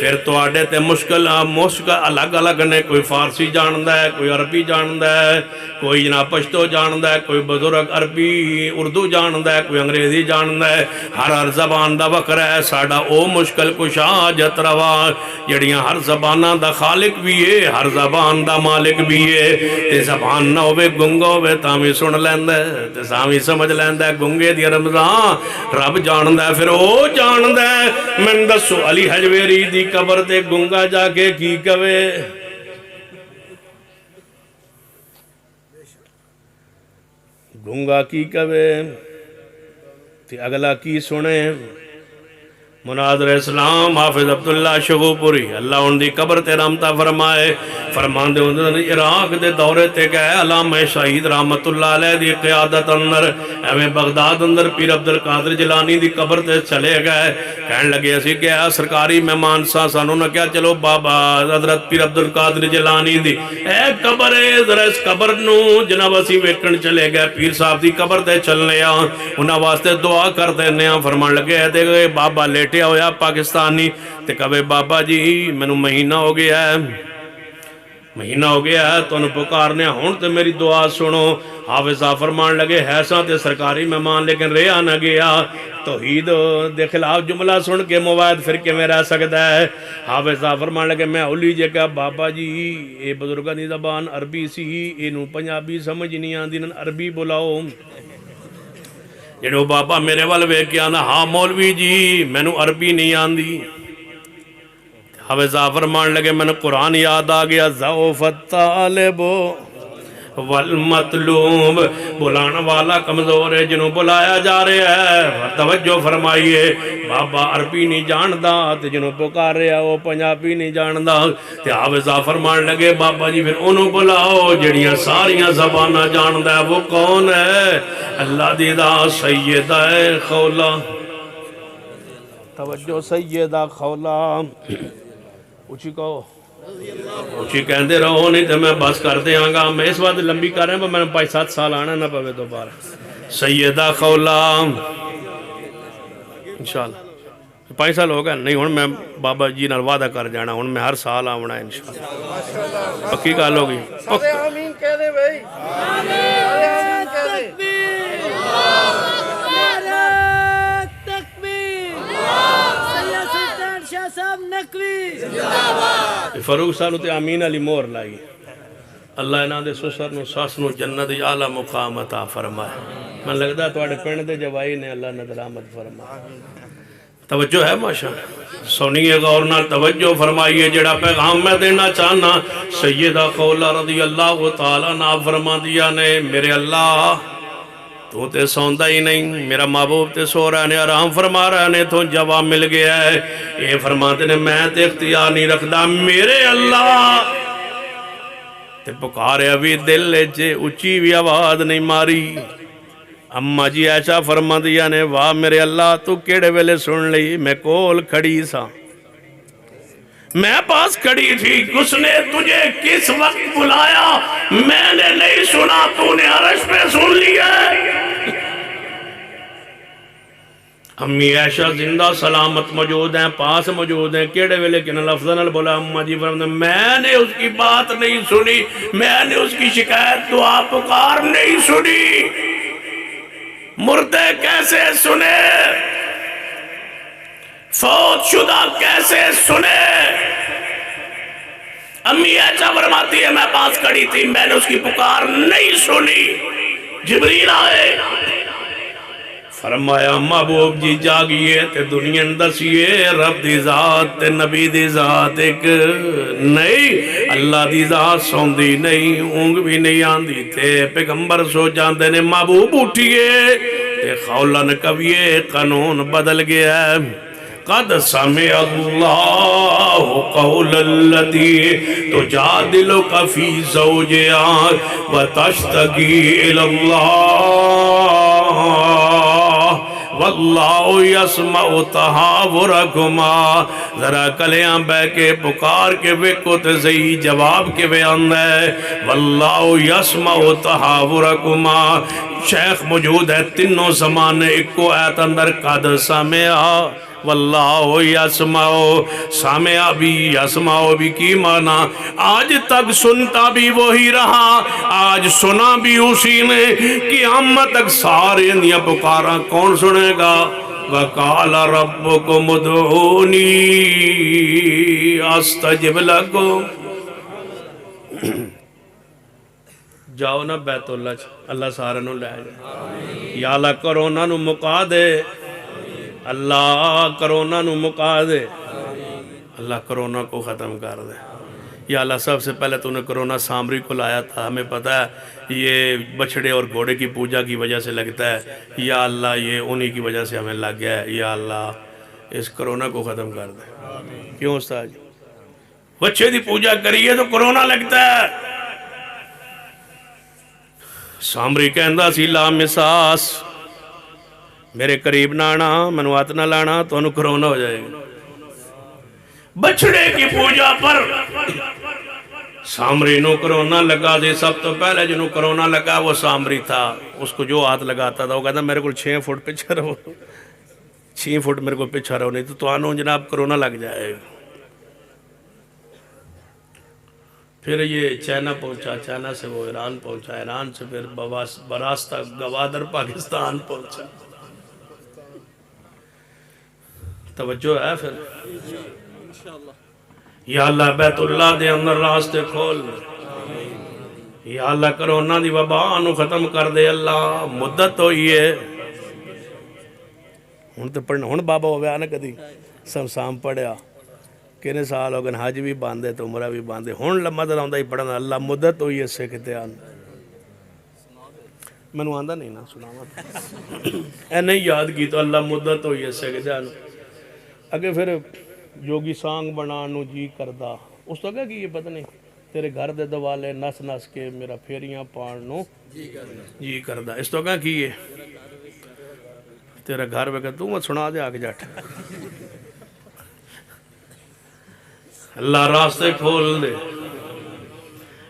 پھر تو آڑے تے مشکل الگ الگ نے، کوئی فارسی جاندہ ہے، کوئی عربی جاندہ ہے، کوئی جناب پشتو جاندہ ہے، کوئی بزرگ عربی اردو جاندہ ہے، کوئی انگریزی جاندہ ہے، ہر زبان دا وقر ہے، ساڑا او مشکل کچھ حاجت روا جڑیاں ہر زبانہ دا خالق بھی ہے، ہر زبان دا مالک بھی ہے، تے زبان نہ ہوئے گنگا ہوئے تامی سن لیندہ ہے، تے سامی سمجھ لیندہ ہے گنگے دی رمضان رب جاندہ ہے، پھر او جاندہ ہے من دسو علی حجویری دی قبر تے گنگا جا کے کی کوے، گنگا کی کوے تے اگلا کی سنے۔ مناظر اسلام حافظ عبداللہ شغوپوری اللہ ان دی قبر تے رحمتہ فرمائے، فرماندے ہوندے نے عراق دے دورے تے گئے علامہ شہید رحمت اللہ علیہ دی قیادت اندر ایویں بغداد اندر پیر عبدالقادر جیلانی دی قبر تے چلے گئے کہن لگے اسی گیا سرکاری مہمان سا سانوں نہ کیا چلو بابا حضرت پیر عبدالقادر جیلانی دی اے قبر ہے ذرا اس قبر نو جناب اسی ویکھن چلے گئے پیر صاحب دی قبر تے چلنے آ انہاں واسطے دعا کر دینے آ فرمان لگے تے بابا لیٹیا ہویا پاکستانی تے کہے بابا جی مینوں مہینہ ہو گیا ہے تو انہوں پکارنے ہون تے میری دعا سنو حافظ صاحب فرمان لگے حیثاں تے سرکاری مہمان لیکن رہا نہ گیا توحید دے خلاف جملہ سن کے مواد فرقے میں رہ سکتا ہے حافظ صاحب فرمان لگے میں اولی جے کہا بابا جی اے بزرگاں دی زبان عربی سی اینوں پنجابی سمجھ نہیں آندی عربی بلاؤ جنہوں بابا میرے والوے کیا نا ہاں مولوی جی مینوں عربی نہیں آندی حافظ صاحب فرمان لگے میں نے قرآن یاد آ گیا ضعف الطالب والمطلوب بلانا والا کمزور ہے جنہوں بلایا جا رہے ہیں توجہ فرمائیے بابا عربی نہیں جاندہ تے جنہوں پکار رہے ہیں وہ پنجابی نہیں جاندہ تے حافظ صاحب فرمان لگے بابا جی پھر انہوں بلاؤ جڑیاں ساریاں زبانہ جاندہ ہے وہ کون ہے اللہ دیدہ سیدہ خولا توجہ سیدہ خولا اچھی کہو اچھی کہندے رہو نہیں تو میں بس کر دے آنگا میں اس وقت لمبی کر رہے ہیں میں نے 5-7 سال آنا نہ پوے دوبارہ سیدہ خولا انشاءاللہ 5 سال ہو گئے نہیں ہون میں بابا جی نال وعدہ کر جانا ہون میں ہر سال آونا ہے انشاءاللہ پکی گال ہوگی سارے آمین کہہ دے بھائی سارے آمین کہہ دے فاروق صاحب تے آمین علی مور لائی اللہ انہاں دے سسر نو ساس نو جنت اعلی مقام عطا فرمائے میں لگدا تواڈے پنڈ دے جوائی نے اللہ نظر آمد فرمائے توجہ ہے ماشاء سنیے غور نال توجہ فرمائیے جڑا پیغام میں دینا چاہنا سیدہ خولا رضی اللہ تعالیٰ عنہ فرما دیا نے میرے اللہ تو تے سوندہ ہی نہیں میرا محبوب تے سو رہا نے آرام فرما رہا نے تو جواب مل گیا ہے یہ فرماتے نے میں تے اختیار نہیں رکھدا میرے اللہ تے پکارے ابھی دل لے اچھی بھی آواز نہیں ماری اماں جی ایسا فرما دیا نے واہ میرے اللہ تو کیڑے ویلے سن لی میں کول کھڑی سا میں پاس کھڑی تھی اس نے تجھے کس وقت بلایا میں نے نہیں سنا تو نے عرش پہ سن لیا امی عائشہ زندہ سلامت موجود ہیں پاس موجود ہیں کیڑے ویلے کن لفظنال بولا اماں جی فرماتے میں نے اس کی بات نہیں سنی میں نے اس کی شکایت دعا پکار نہیں سنی مردے کیسے سنے فوت شدہ کیسے سنے امی ایسا فرماتی ہے میں پاس کھڑی تھی میں نے اس کی پکار نہیں سنی جبریل آئے فرمایا محبوب جی جاگئے تے دنیا دسیے رب دی ذات تے نبی دی ذات ایک نہیں اللہ دی ذات سوندی نہیں اونگ بھی نہیں آندی تے پیغمبر سو جاندے نے محبوب اٹھئے تے خولن کبیے قانون بدل گیا ہے قد سمع اللہ قول التي تجادلك في زوجها وتشتكي إلى الله واللہ یسمع تحاورکما ذرا کلیاں بے کے پکار کے ویکو تے صحیح جواب کے بیان ہے واللہ یسمع تحاورکما شیخ موجود ہے تینوں زمانے ایکو ایت اندر قد سمع واللہ یسمع سامع بھی یسمع بھی کی معنی آج تک سنتا بھی وہی رہا آج سنا بھی اسی نے قیامت تک سارے اندیاں پکارا کون سنے گا وَقَالَ رَبُّكُمُ ادْعُونِي أَسْتَجِبْ لَكُمْ جاؤ نا بیت اللہ سارے نو لے جائے یا اللہ کرونا نو مکا دے اللہ کرونا نو مکا دے اللہ کرونا کو ختم کر دے یا اللہ سب سے پہلے تو نے کرونا سامری کو لایا تھا ہمیں پتہ ہے یہ بچڑے اور گھوڑے کی پوجا کی وجہ سے لگتا ہے یا اللہ یہ انہی کی وجہ سے ہمیں لگ گیا ہے یا اللہ اس کرونا کو ختم کر دے کیوں استاد بچے دی پوجا کریے تو کرونا لگتا ہے. سامری کہندا سی لا مساس، میرے قریب نہ آنا، مینوں ہاتھ نہ لانا، تو انہوں کرونا ہو جائے گا. بچڑے کی پوجا پر سامری نو کرونا لگا دے. سب تو پہلے جنہوں کرونا لگا وہ سامری تھا. اس کو جو ہاتھ لگاتا تھا وہ کہتا میرے کو 6 فٹ پیچھے رہو، 6 فٹ میرے کو پیچھے رہو، نہیں تو آنو جناب کرونا لگ جائے گا. پھر یہ چائنا پہنچا، چائنا سے وہ ایران پہنچا، ایران سے پھر براستہ گوادر پاکستان پہنچا. توجہ ہے پھر. یا اللہ بیت اللہ دے اندر راستے کھول، یا اللہ کرونا دی وبا نو ختم کر دے. اللہ مدت ہوئی ہے ہن تے پڑھنا، ہن بابا ہویا نا کدی سمسام پڑھیا کنے سال ہو گئے، حج بھی باندھے تو عمرہ بھی باندھے، ہن مدد آندا ہی پڑھنا. اللہ مدت ہوئی ہے سکھتے آن، مینوں آندا نہیں نا سناواں اے نہیں یاد کی تو اللہ مدت ہوئی ہے سکھتے آن. اگے پھر یوگی سانگ بنانو جی کردہ، اس تو کہا کہ یہ پتہ نہیں تیرے گھر دے دوالے نس نس کے میرا پھیریاں پاننو جی کردہ. اس تو کہا کہ یہ تیرے گھر پہ کہتا ہوں سنا دے آگے جاٹ. اللہ راستے کھول دے.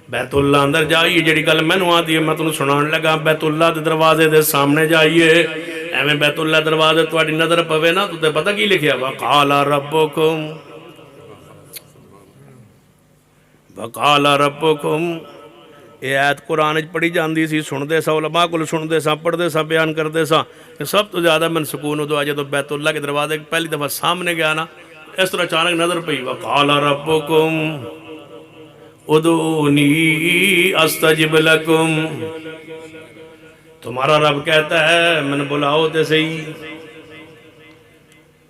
بیت اللہ اندر جائیے، جڑی گل میں نوا دی میں تنوں سنان لگا. بیت اللہ دے دروازے دے سامنے جائیے، ایویں بیت اللہ دروازے تواڈی نظر پوے نا تو تے پتہ کی لکھیا وقال ربکم، وقال ربکم. یہ آیت قرآن پڑھی جاندی سی، سندے سا علماء کو سندے سا، پڑھتے سا، بیان کرتے سا. سب تو زیادہ من سکون ادو آجے تو بیت اللہ کے دروازے پہلی دفعہ سامنے گیا نا، اس طرح اچانک نظر پئی وقال ربکم ادعونی استجب لکم. تمہارا رب کہتا ہے میں نے بلاؤ تے صحیح.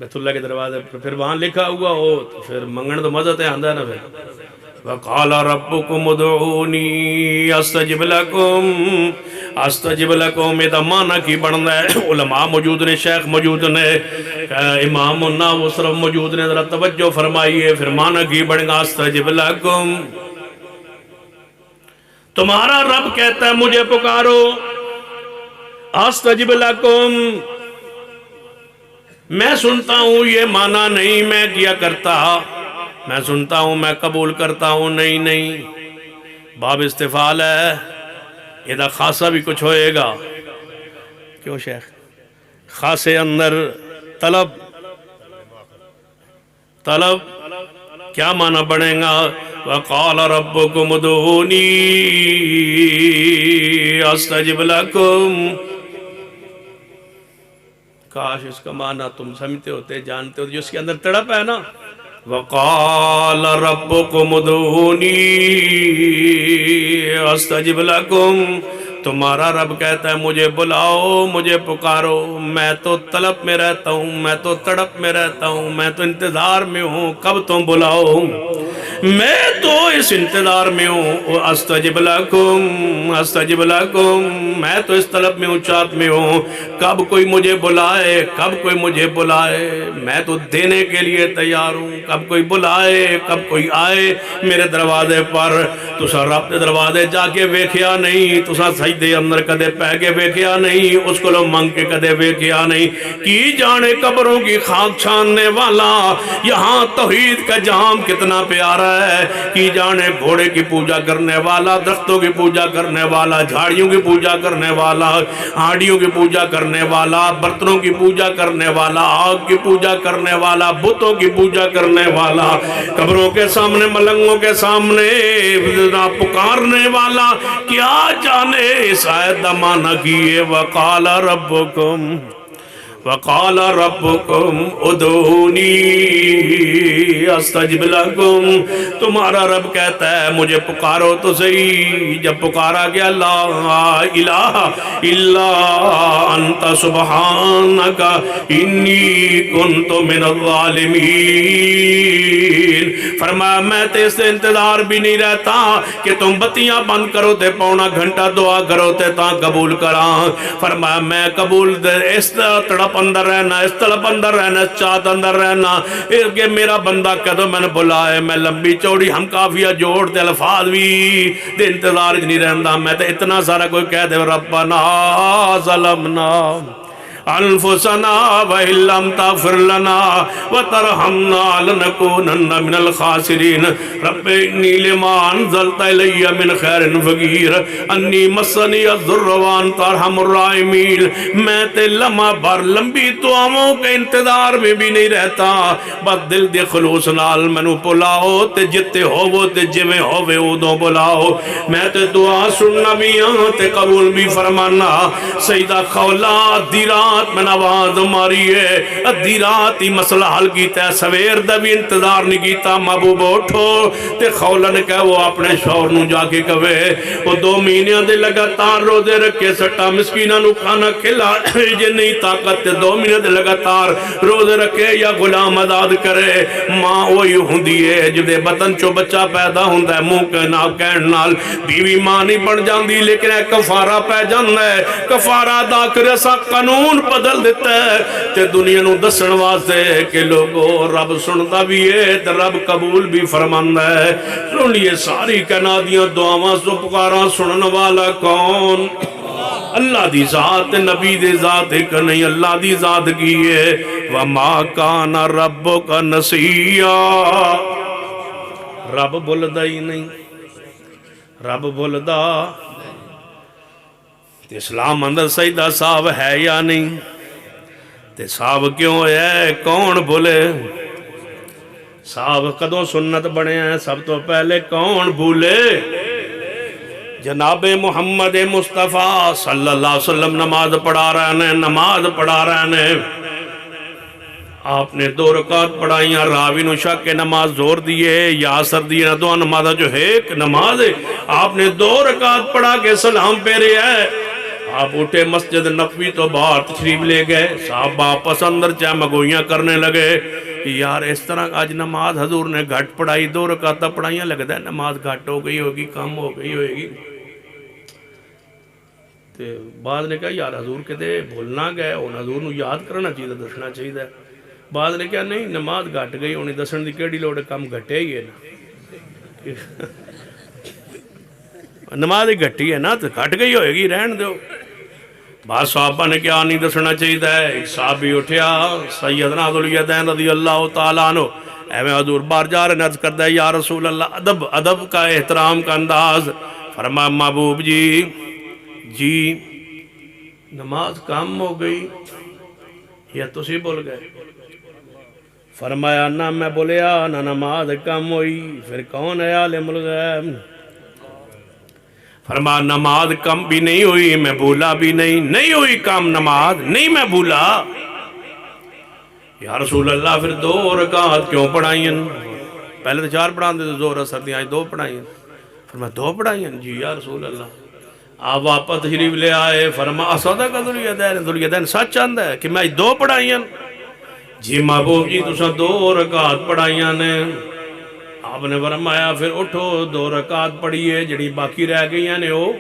بیت اللہ کے دروازے پھر وہاں لکھا ہوا ہو تو پھر منگن تو مزہ تے آندا ہے نا. پھر وقال ربکم ادعونی استجب لکم، استجب لکم یہ معنی کی بنتا ہے. علماء موجود نے، شیخ موجود نے، امام النووی صرف موجود نے، ذرا توجہ فرمائیے. پھر معنی کی بنے گا استجب لکم. تمہارا رب کہتا ہے مجھے پکارو، استجب لکم. میں سنتا ہوں یہ معنی نہیں میں کیا کرتا، میں سنتا ہوں میں قبول کرتا ہوں نہیں. نہیں باب استفعال ہے، یہ خاصہ بھی کچھ ہوئے گا. کیوں شیخ؟ خاصے اندر طلب، طلب کیا معنی بنے گا؟ وقال ربکم ادعونی استجب لکم. کاش اس کا معنی تم سمجھتے ہوتے، جانتے ہوتے، جو اس کے اندر تڑپ ہے نا. وقال ربکم ادعونی استجب لکم. تمہارا رب کہتا ہے مجھے بلاؤ، مجھے پکارو. میں تو طلب میں رہتا ہوں، میں تو تڑپ میں رہتا ہوں، میں تو انتظار میں ہوں کب تم بلاؤ. میں تو اس انتظار میں ہوں. استجب لکم، استجب لکم. میں تو اس طلب میں ہوں، چاہت میں ہوں کب کوئی مجھے بلائے، کب کوئی مجھے بلائے. میں تو دینے کے لیے تیار ہوں، کب کوئی بلائے، کب کوئی آئے میرے دروازے پر. تسا رب دے دروازے جا کے ویکھیا نہیں، تسا سجدے اندر کدے پہ کے ویکھیا نہیں، اس کو لو منگ کے کدے ویکھیا نہیں. کی جانے قبروں کی خاک چھاننے والا یہاں توحید کا جام کتنا پیارا ہے. کی جانے گھوڑے کی پوجا کرنے والا، درختوں کی پوجا کرنے والا، جھاڑیوں کی پوجا کرنے والا، ہاڑیوں کی پوجا کرنے والا، برتنوں کی پوجا کرنے والا، آگ کی پوجا کرنے والا، بتوں کی پوجا کرنے والا، قبروں کے سامنے، ملنگوں کے سامنے پکارنے والا. کیا جانے اس آیت دا معنی کیے وقال ربکم، وقال ربکم ادعونی استجب لکم. تمہارا رب کہتا ہے مجھے پکارو تو صحیح. جب پکارا گیا لا الہ الا انت سبحانک انی کنت من الظالمین. فرمایا میں تے اس انتظار بھی نہیں رہتا کہ تم بتیاں بند کرو تے پونا گھنٹہ دعا کرو تے تاں قبول کراں. فرمایا میں قبول اس تڑپ تڑپ اندر رہنا، اس طلب اندر رہنا، اس چاہت اندر رہنا کہ میرا بندہ کدو میں نے بلائے. میں لمبی چوڑی ہم کافیہ جوڑتے الفاظ بھی دے انتظار نہیں رہندا. میں تے اتنا سارا کوئی کہہ دے ربنا ظلمنا انفسنا وَإِن لَّمْ تَغْفِرْ لَنَا وَتَرْحَمْنَا لَنَكُونَنَّ مِنَ الْخَاسِرِينَ رب إِنِّي لِمَا أَنزَلْتَ إِلَيَّ مِنْ خَيْرٍ فَقِيرٌ أَنِّي مَسَّنِيَ الضُّرُّ وَأَنْتَ أَرْحَمُ الرَّاحِمِينَ. میں تے لمحہ بھر لمبی دعاؤں کے انتظار میں بھی نہیں رہتا. بس دل دے خلوص نال مینوں بلاؤ تے جتے ہوو تے جویں ہووے اودوں بلاؤ. میں تے دعا سننا بھی ہاں تے قبول بھی فرمانا. سیدہ خولہ دی رات میں آواز ماری ہے، ادھی رات ہی مسئلہ حل کیتا ہے، سویر دا بھی انتظار نہیں کیتا. محبوب اٹھو تے خولہ نے کہا وہ اپنے شوہر نو جا کے کہے وہ 2 مہینے دے لگاتار روزے رکھے سٹا مسکیناں نو کھانا کھلا جے نہیں طاقت تے 2 مہینے دے لگاتار روزے رکھے یا غلام آزاد کرے. ماں وہی ہوندی ہے جدے بطن چو بچہ پیدا ہوندا ہے منہ کے نال کہن نال بیوی ماں نہیں بن جاندی لیکن ایک کفارہ پہ جاندا ہے. کفارہ ادا کرے سا قانون بدل دیتا ہے تے دنیا نو دسن واسطے کہ لوگو رب سنتا بھی ہے تے رب قبول بھی فرماندا ہے. سن لیے ساری کائناتیاں دعاواں سو پکاراں سنن والا کون؟ اللہ دی ذات. نبی دے ذات ایک نہیں، اللہ دی ذات کی ہے. وَمَا كَانَ رَبُّكَ نَسِيًّا. رب بولدا ہی نہیں، رب بولدا. تے اسلام اندر سجدہ صاحب ہے یا نہیں؟ تے صاحب کیوں ہے؟ کون بولے؟ صاحب کدوں سنت بنے ہیں؟ سب تو پہلے کون بھولے؟ جناب محمد مصطفیٰ صلی اللہ علیہ وسلم نماز پڑھا رہے ہیں، نماز پڑھا رہے ہیں. آپ نے 2 رکعت پڑھائیاں. راوی نو شک کے نماز زور دیے یا اثر دیے نہ دو نماز جو ہے ایک نماز ہے. آپ نے 2 رکعت پڑھا کے سلام پھیرے ہے. آپ اٹھے مسجد نبوی تو باہر تشریف لے گئے. صاحب واپس اندر چاہ مگوئیاں کرنے لگے. یار اس طرح آج نماز حضور نے گھٹ پڑھائی، 2 رکعت پڑھائیاں، لگتا ہے نماز گھٹ ہو گئی ہوگی، کم ہو گئی ہوگی. بعد نے کہا یار حضور کہتے بھولنا گئے ان حضور نو یاد کرنا چاہیے، دسنا چاہیے. بعد نے کہا نہیں نماز گھٹ گئی ہونی، دسن دی کیڑی لوڑ، کم گھٹے ہی ہے نا، نماز گھٹی ہے نا تو گھٹ گئی ہوئے گی، رہن دو. بعض صحابہ نے کیا نہیں دسنا چاہیے. ایک صحابی اٹھیا سیدنا ذوالجدین رضی اللہ تعالیٰ عنہ، ایویں حضور بار جا رہے نرز کرتا ہے یا رسول اللہ، ادب کا احترام کا انداز. فرمایا محبوب جی نماز کم ہو گئی یا تسی بول گئے؟ فرمایا نہ میں بولیا نہ نماز کم ہوئی، پھر کون ہے عالم الغیب؟ فرمایا نماز کم بھی نہیں ہوئی، میں بھولا بھی نہیں ہوئی کم نماز، نہیں میں بھولا. یا رسول اللہ پھر 2 رکعت کیوں پڑھائیں؟ پہلے تو 4 پڑھاندے تو زور اثر دیا 2 پڑھائیں. فرمایا 2 پڑھائیں؟ جی یا رسول اللہ. آپ واپس تشریف لے آئے. فرمایا صدق ذوالجدین سچ آندا ہے کہ میں 2 پڑھائیں؟ جی محبوب جی تساں 2 رکعت پڑھائیاں نے. آپ نے فرمایا پھر اٹھو 2 رکعت پڑھیے جڑی باقی رہ گئی ہیں نے وہ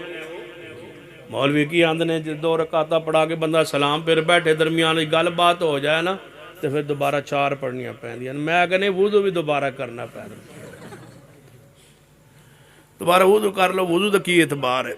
مولوی کی آندے نے 2 رکعت پڑھا کے بندہ سلام پھر بیٹھے درمیان گل بات ہو جائے نا تو پھر دوبارہ 4 پڑھنیاں پہندیاں. میں کہنے وضو بھی دوبارہ کرنا پہ دوبارہ وضو کر لو، وضو تو کی اعتبار ہے؟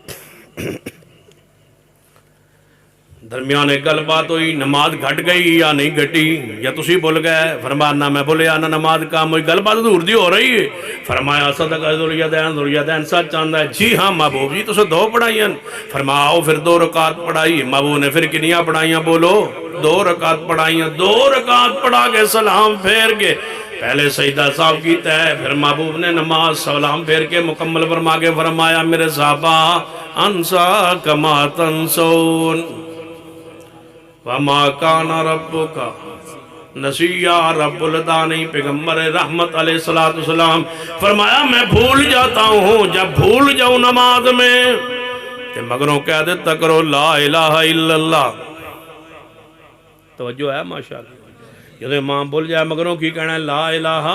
درمیان ایک گل بات ہوئی، نماز گھٹ گئی یا نہیں گھٹی یا تسی بول گئے؟ فرمایا نہ میں بولیا نہ نماز کام ہوئی. گل بات دور دی ہو رہی ہے. فرمایا صدق ذوالجدین سچ آندا ہے. جی ہاں محبوب جی تسے 2 پڑھائیاں. فرمایا آؤ پھر 2 رکعت پڑھائی. محبوب نے پھر کنیاں پڑھائیاں؟ بولو 2 رکعت پڑھائیاں. 2 رکعت پڑھا کے سلام پھیر کے پہلے سجدہ صاحب کیتا ہے، پھر محبوب نے نماز سلام پھیر کے مکمل فرما کے فرمایا میرے صحابہ انسا کما تنسون وَمَا كَانَ رَبُّكَ نَسِيًّا. رب العالمین پیغمبر رحمت علیہ السلام فرمایا میں بھول جاتا ہوں، جب بھول جاؤں نماز میں کہ مگروں کہہ دیتا کرو لا الہ الا اللہ. توجہ ہے ماشاءاللہ. جب امام بول جائے مگروں کی کہنا ہے لا الہ،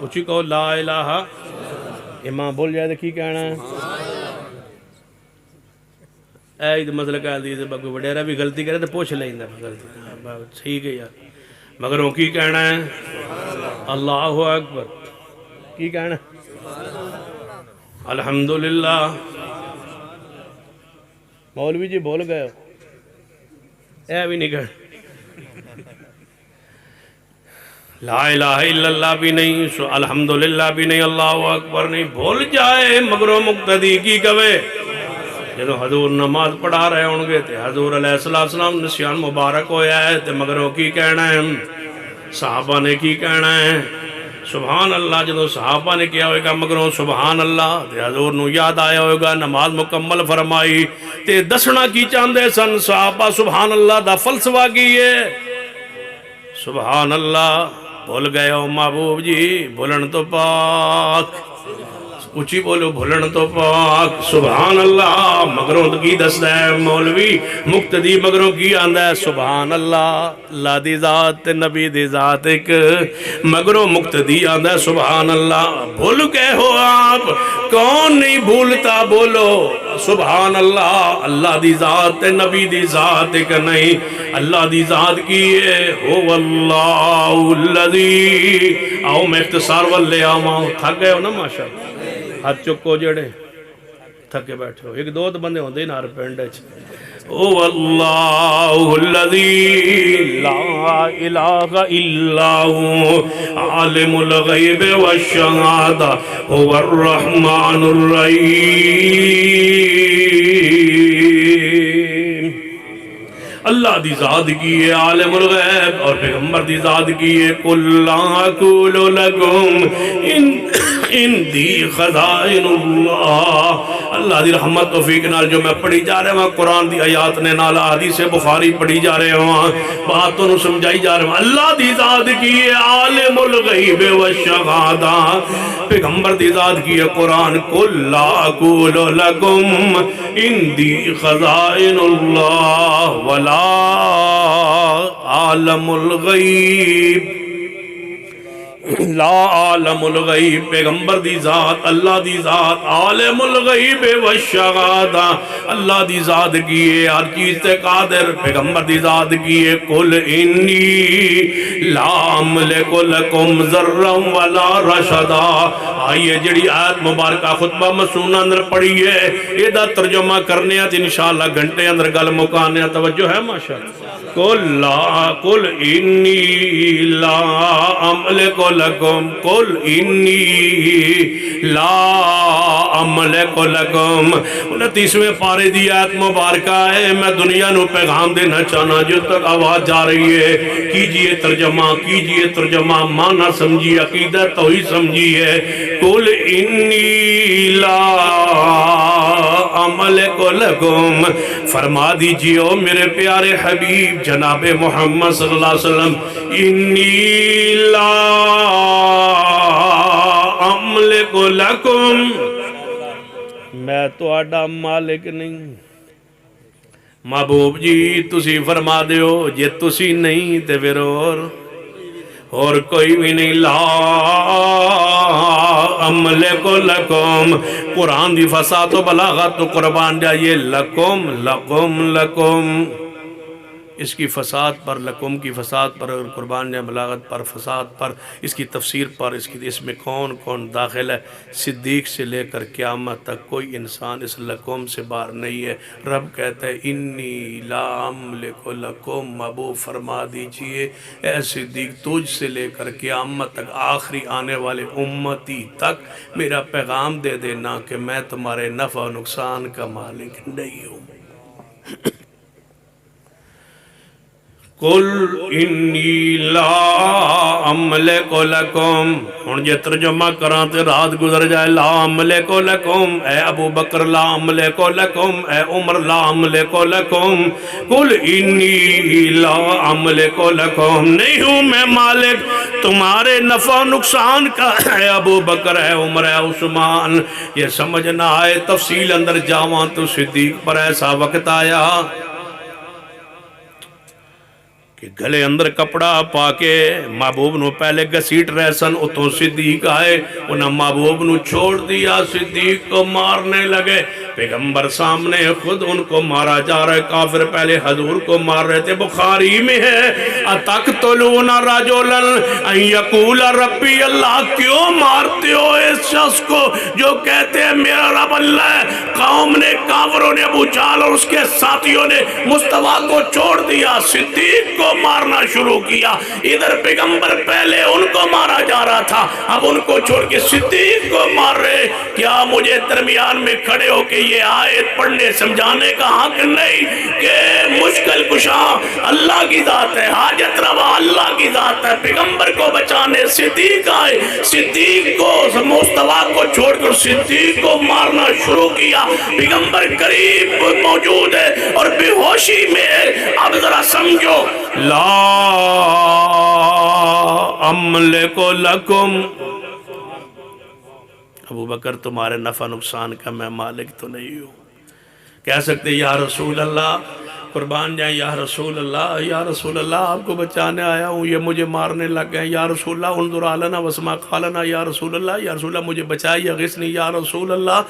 اچھی کہو لا الہ. امام بول جائے تو کی کہنا ہے اے مسئلہ کہہ دیئے کوئی وڈیرہ بھی غلطی کرے تو پوچھ لیندہ غلطی ٹھیک ہے یار مگر کی کہنا ہے اللہ اکبر کی کہنا ہے الحمدللہ مولوی جی بول گئے ہو اے بھی نہیں کہنا لا الہ الا اللہ بھی نہیں الحمدللہ بھی نہیں اللہ اکبر نہیں بھول جائے مگر مقتدی کی کہے جدو حضور نماز پڑھا رہے ہوں گے تے حضور علیہ السلام نسیان مبارک ہویا ہے تے مگروں کی کہنا ہے صحابہ نے کی کہنا ہے سبحان اللہ جدو صحابہ نے کیا ہوئے گا مگروں سبحان اللہ تے حضور نو یاد آیا ہوئے گا نماز مکمل فرمائی تے دسنا کی چاندے سن صحابہ سبحان اللہ دا فلسفہ کیے سبحان اللہ بھول گئے ہو محبوب جی بھولن تو پاک اچھی بولو بھولن تو پاک سبحان اللہ مگروں کی دستا ہے مولوی مقتدی مگروں کی آندہ ہے سبحان اللہ اللہ دی ذات نبی دی ذات ایک مگروں مقتدی آندہ ہے سبحان اللہ بھول گئے ہو آپ کون نہیں بھولتا بولو سبحان اللہ اللہ دی ذات نبی دی ذات ایک نہیں اللہ دی ذات کی ہے ہو اللہ الذی آؤ میں اختصار واللے آماؤں تھک گئے ہو نا ماشاءاللہ ہاتھ چکو جڑے تھکے بیٹھے ہو ایک دو تو بندے ہوندے ہی نار پینڈے او اللہ الذی لا الہ الا عالم الغیب والشہادہ هو الرحمن الرحیم اللہ دی ذات کی ہے عالم الغیب اور پیغمبر دی ذات کی ہے قل لا اقول لکم اندی خزائن اللہ اللہ دی رحمت توفیق نال جو میں پڑھی جا رہے ہوں قرآن دی آیات نے نال حدیث بخاری پڑھی جا رہے ہوں باتوں نو سمجھائی جا رہے ہوں اللہ دی ذات کی ہے عالم الغیب والشہادہ پیغمبر دی ذات کی ہے قرآن قل لا اقول لکم اندی خزائن اللہ ولا عالم الغیب لا عالم الغیب پیغمبر دی ذات اللہ دی ذات عالم الغیب والشہادہ اللہ دی ذات کیے ہر چیز تے قادر پیغمبر دی ذات کیے قل انی لا املک لکم ذرا ولا رشدا آئیے جڑی آیت مبارکہ خطبہ مسنونہ اندر پڑھی ہے یہ دا ترجمہ کرنے ہیں انشاءاللہ گھنٹے اندر گل مکانے ہیں توجہ ہے ماشاءاللہ قل انی لا املک لکم قل انی لا املک لکم 29ویں پارے دی آیت مبارکہ ہے میں دنیا نو پیغام دینا چاہنا جو تک آواز جا رہی ہے کیجئے ترجمہ معنی سمجھیے عقیدہ توحید سمجھیے قل انی لا املک لکم فرما دیجئے میرے پیارے حبیب جناب محمد صلی اللہ علیہ وسلم انی لا املک لکم میں تو آڈا مالک نہیں محبوب جی تسی فرما دیو جے تسی نہیں تے پھر اور کوئی بھی نہیں لا املک لکم قرآن دی فصاحت و بلاغت تو قربان جائیے لکم اس کی فساد پر لکم کی فساد پر قربان جائے بلاغت پر فساد پر اس کی تفسیر پر اس میں کون کون داخل ہے صدیق سے لے کر قیامت تک کوئی انسان اس لکم سے باہر نہیں ہے رب کہتا ہے انی لا املک لکم محبوب فرما دیجئے اے صدیق تجھ سے لے کر قیامت تک آخری آنے والے امتی تک میرا پیغام دے دینا کہ میں تمہارے نفع و نقصان کا مالک نہیں ہوں قل انی لا املک لکم ہن جے ترجمہ کراں تے رات گزر جائے لا املک لکم اے ابو بکر لا املک لکم اے عمر لا املک لکم قل انی لا املک لکم نہیں ہوں میں مالک تمہارے نفع و نقصان کا اے ابو بکر اے عمر اے عثمان یہ سمجھ نہ آئے تفصیل اندر جاواں تو صدیق پر ایسا وقت آیا کہ گلے اندر کپڑا پا کے محبوب نو پہلے گسیٹ رہے سن اتوں صدیق آئے انہاں محبوب نو چھوڑ دیا صدیق کو مارنے لگے پیغمبر سامنے خود ان کو مارا جا رہا ہے، کافر پہلے حضور کو مار رہے تھے۔ بخاری میں ہے اتقتلون رجلا ان یقول ربی اللہ، کیوں مارتے ہو اس شخص کو جو کہتے ہیں میرا رب اللہ ہے؟ قوم نے، کافروں نے، ابو جہل اور اس کے ساتھیوں نے مصطفیٰ کو چھوڑ دیا، صدیق کو مارنا شروع کیا۔ ادھر پیغمبر پہلے ان کو مارا جا رہا تھا، اب ان کو چھوڑ کے صدیق کو مار رہے۔ کیا مجھے درمیان میں کھڑے ہو کے یہ آیت پڑھنے سمجھانے کا حق نہیں کہ مشکل کشا اللہ کی ذات ہے، حاجت روا اللہ کی ذات ہے؟ پیغمبر کو بچانے صدیق آئے، صدیق کو، مصطفیٰ کو چھوڑ کر صدیق کو مارنا شروع کیا۔ پیغمبر قریب موجود ہے اور بے ہوشی میں ہے۔ اب ذرا سمجھو، لا املک لکم، ابو بکر تمہارے نفع نقصان کا میں مالک تو نہیں ہوں۔ کہہ سکتے یا رسول اللہ، قربان جائیں یا رسول اللہ، یا رسول اللہ آپ کو بچانے آیا ہوں، یہ مجھے مارنے لگ گئے، یا رسول اللہ انظر علینا واسمع قالنا، یا رسول اللہ مجھے بچائیے، غثنی یا رسول اللہ،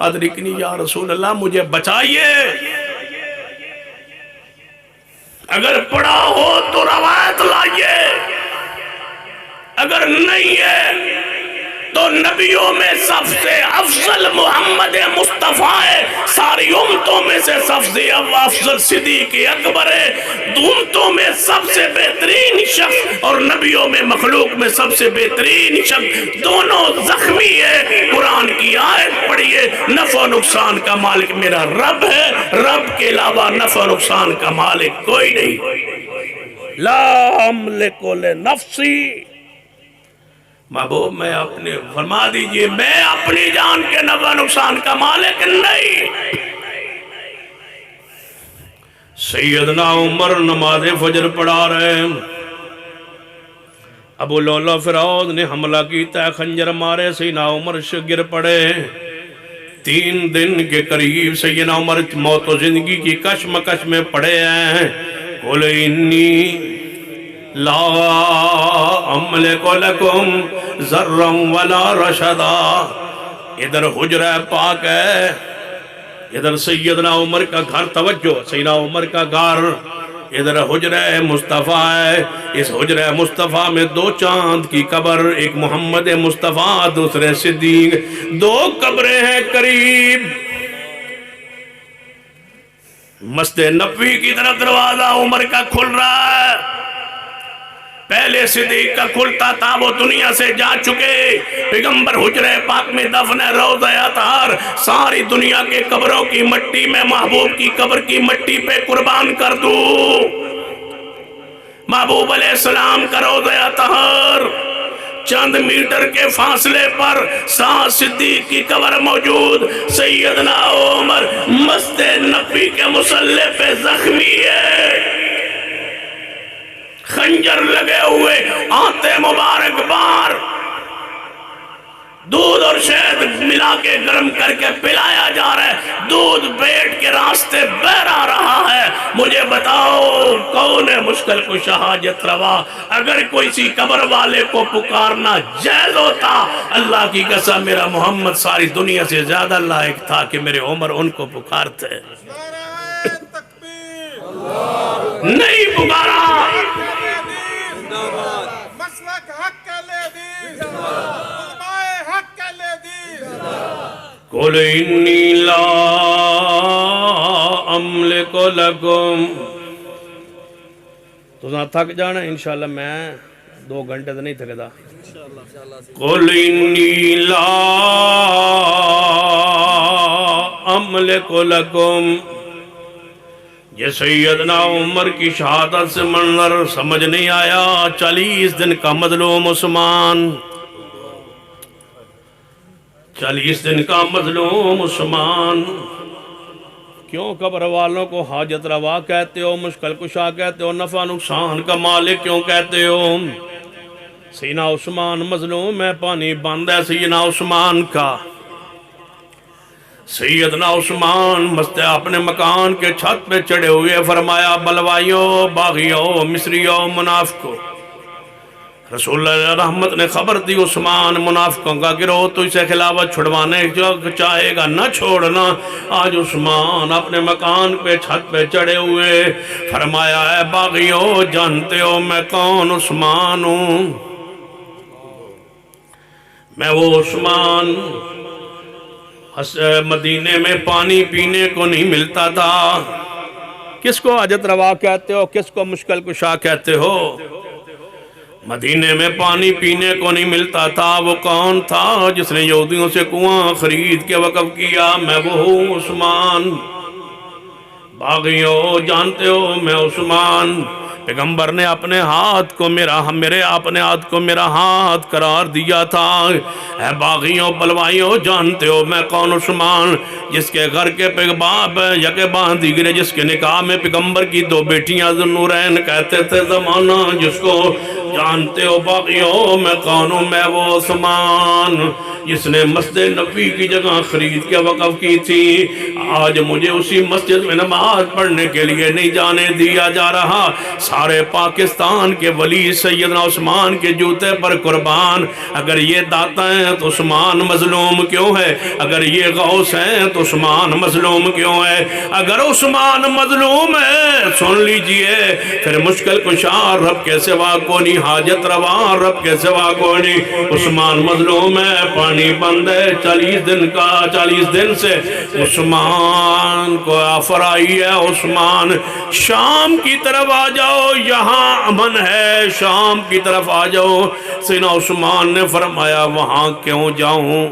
ادرکنی یا رسول اللہ مجھے بچائیے۔ اگر پڑھا ہو تو روایت لائیے، اگر نہیں ہے تو نبیوں میں سب سے افضل محمد مصطفیٰ ہے، ساری امتوں میں سے سب سے افضل صدیق اکبر ہے، امتوں میں سب سے بہترین شخص اور نبیوں میں، مخلوق میں سب سے بہترین شخص، دونوں زخمی ہے۔ قرآن کی آیت پڑھیے، نفع و نقصان کا مالک میرا رب ہے، رب کے علاوہ نفع و نقصان کا مالک کوئی نہیں۔ لا املک لنفسی، محبوب میں اپنے، فرما دیجئے میں اپنی جان کے نفع نقصان کا مالک نہیں۔ سیدنا عمر نماز فجر پڑھا رہے ہیں، ابو لولا فرعون نے حملہ کیتا، خنجر مارے، سیدنا عمر گر پڑے۔ 3 دن کے قریب سیدنا عمر موت و زندگی کی کشمکش میں پڑے ہیں۔ قل انی لا املک لکم ذرا ولا رشدا، ادھر حجرہ پاک ہے، ادھر سیدنا عمر کا گھر، توجہ، سیدنا عمر کا گھر، ادھر حجرہ مصطفیٰ ہے۔ اس حجرہ مصطفیٰ میں 2 چاند کی قبر، ایک محمد مصطفیٰ، دوسرے صدیق، 2 قبریں ہیں قریب۔ مسجد نبوی کی طرف دروازہ عمر کا کھل رہا ہے، پہلے صدیق کا کھلتا تھا، وہ دنیا سے جا چکے۔ پیغمبر حجرہ پاک میں دفن ہے، روضہ اطہار، ساری دنیا کے قبروں کی مٹی میں محبوب کی قبر کی مٹی پہ قربان کر دوں۔ محبوب علیہ السلام کا روضہ اطہار، چند میٹر کے فاصلے پر ساتھ صدیق کی قبر موجود۔ سیدنا عمر مسجد نبوی کے مصلی پہ زخمی ہے، خنجر لگے ہوئے، آتے مبارک بار، دودھ اور شہد ملا کے گرم کر کے پلایا جا رہا ہے، دودھ پیٹ کے راستے بہہ آ رہا ہے۔ مجھے بتاؤ کون ہے مشکل کشا حاجت روا؟ اگر کوئی سی قبر والے کو پکارنا جائز ہوتا، اللہ کی قسم میرا محمد ساری دنیا سے زیادہ لائق تھا کہ میرے عمر ان کو پکارتے، نہیں پکارا۔ قل انی لا املک لکم، تو نہ تھک جانا انشاءاللہ، میں 2 گھنٹے تو نہیں تھکتا۔ قل انی لا املک لکم، یہ سیدنا عمر کی شہادت سے منظر سمجھ نہیں آیا۔ 40 دن کا مظلوم عثمان، 40 دن کا مظلوم عثمان، کیوں قبر والوں کو حاجت روا کہتے ہو، مشکل کشا کہتے ہو، نفع نقصان کا مالک کیوں کہتے ہو؟ سیدنا عثمان مظلوم ہے، پانی بند ہے سیدنا عثمان کا۔ سیدنا عثمان مسجد اپنے مکان کے چھت پہ چڑھے ہوئے، فرمایا بلوائیوں، باغیوں، مصریوں، منافقوں، رسول اللہ رحمت نے خبر دی عثمان منافقوں کا گروہ تو اسے خلافت چھڑوانے چاہے گا نہ چھوڑنا. آج عثمان اپنے مکان پہ چھت پہ چڑھے ہوئے فرمایا اے باغیو جانتے ہو میں کون عثمان ہوں؟ میں وہ عثمان مدینے میں پانی پینے کو نہیں ملتا تھا. کس کو حاجت روا کہتے ہو؟ کس کو مشکل کشا کہتے ہو؟ مدینے میں پانی پینے کو نہیں ملتا تھا. وہ کون تھا جس نے یہودیوں سے کنواں خرید کے وقف کیا؟ میں وہ ہوں عثمان. باغیو جانتے ہو میں عثمان. پیغمبر نے اپنے ہاتھ کو میرا ہاتھ قرار دیا تھا. اے باغیوں بلوائیوں جانتے ہو میں کون عثمان جس کے گھر کے باب یکے باندھی گرے، جس کے نکاح میں پیغمبر کی 2 بیٹیاں ذوالنورین کہتے تھے زمانہ. جس کو جانتے ہو باغیوں میں کون ہوں؟ میں وہ عثمان جس نے مسجد نبی کی جگہ خرید کے وقف کی تھی. آج مجھے اسی مسجد میں نماز پڑھنے کے لیے نہیں جانے دیا جا رہا. سارے پاکستان کے ولی سیدنا عثمان کے جوتے پر قربان. اگر یہ داتا ہیں تو عثمان مظلوم کیوں ہے؟ اگر یہ غوث ہیں تو عثمان مظلوم کیوں ہے؟ اگر عثمان مظلوم ہے سن لیجئے پھر مشکل کشا رب کے سوا کونی، حاجت روا رب کے سوا کونی. عثمان مظلوم ہے، پانی بند ہے 40 دن سے عثمان کو آفر آئی ہے. عثمان شام کی طرف آ جاؤ، یہاں امن ہے، شام کی طرف آ جاؤ. سیدنا عثمان نے فرمایا وہاں کیوں جاؤں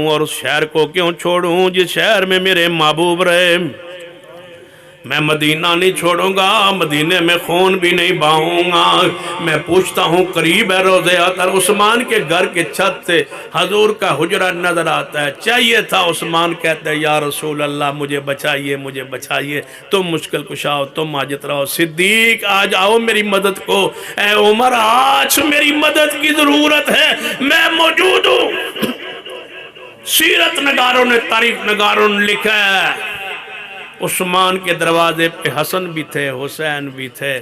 اور اس شہر کو کیوں چھوڑوں جس شہر میں میرے محبوب رہے؟ میں مدینہ نہیں چھوڑوں گا، مدینے میں خون بھی نہیں بہاؤں گا. میں پوچھتا ہوں قریب ہے روضہ اطہر. عثمان کے گھر کے چھت سے حضور کا حجرہ نظر آتا ہے. چاہیے تھا عثمان کہتے یا رسول اللہ مجھے بچائیے، تم مشکل کشاؤ، تم حاجت رہو. صدیق آج آؤ میری مدد کو. اے عمر آج میری مدد کی ضرورت ہے، میں موجود ہوں. سیرت نگاروں نے، تاریخ نگاروں نے لکھا ہے عثمان کے دروازے پہ حسن بھی تھے، حسین بھی تھے،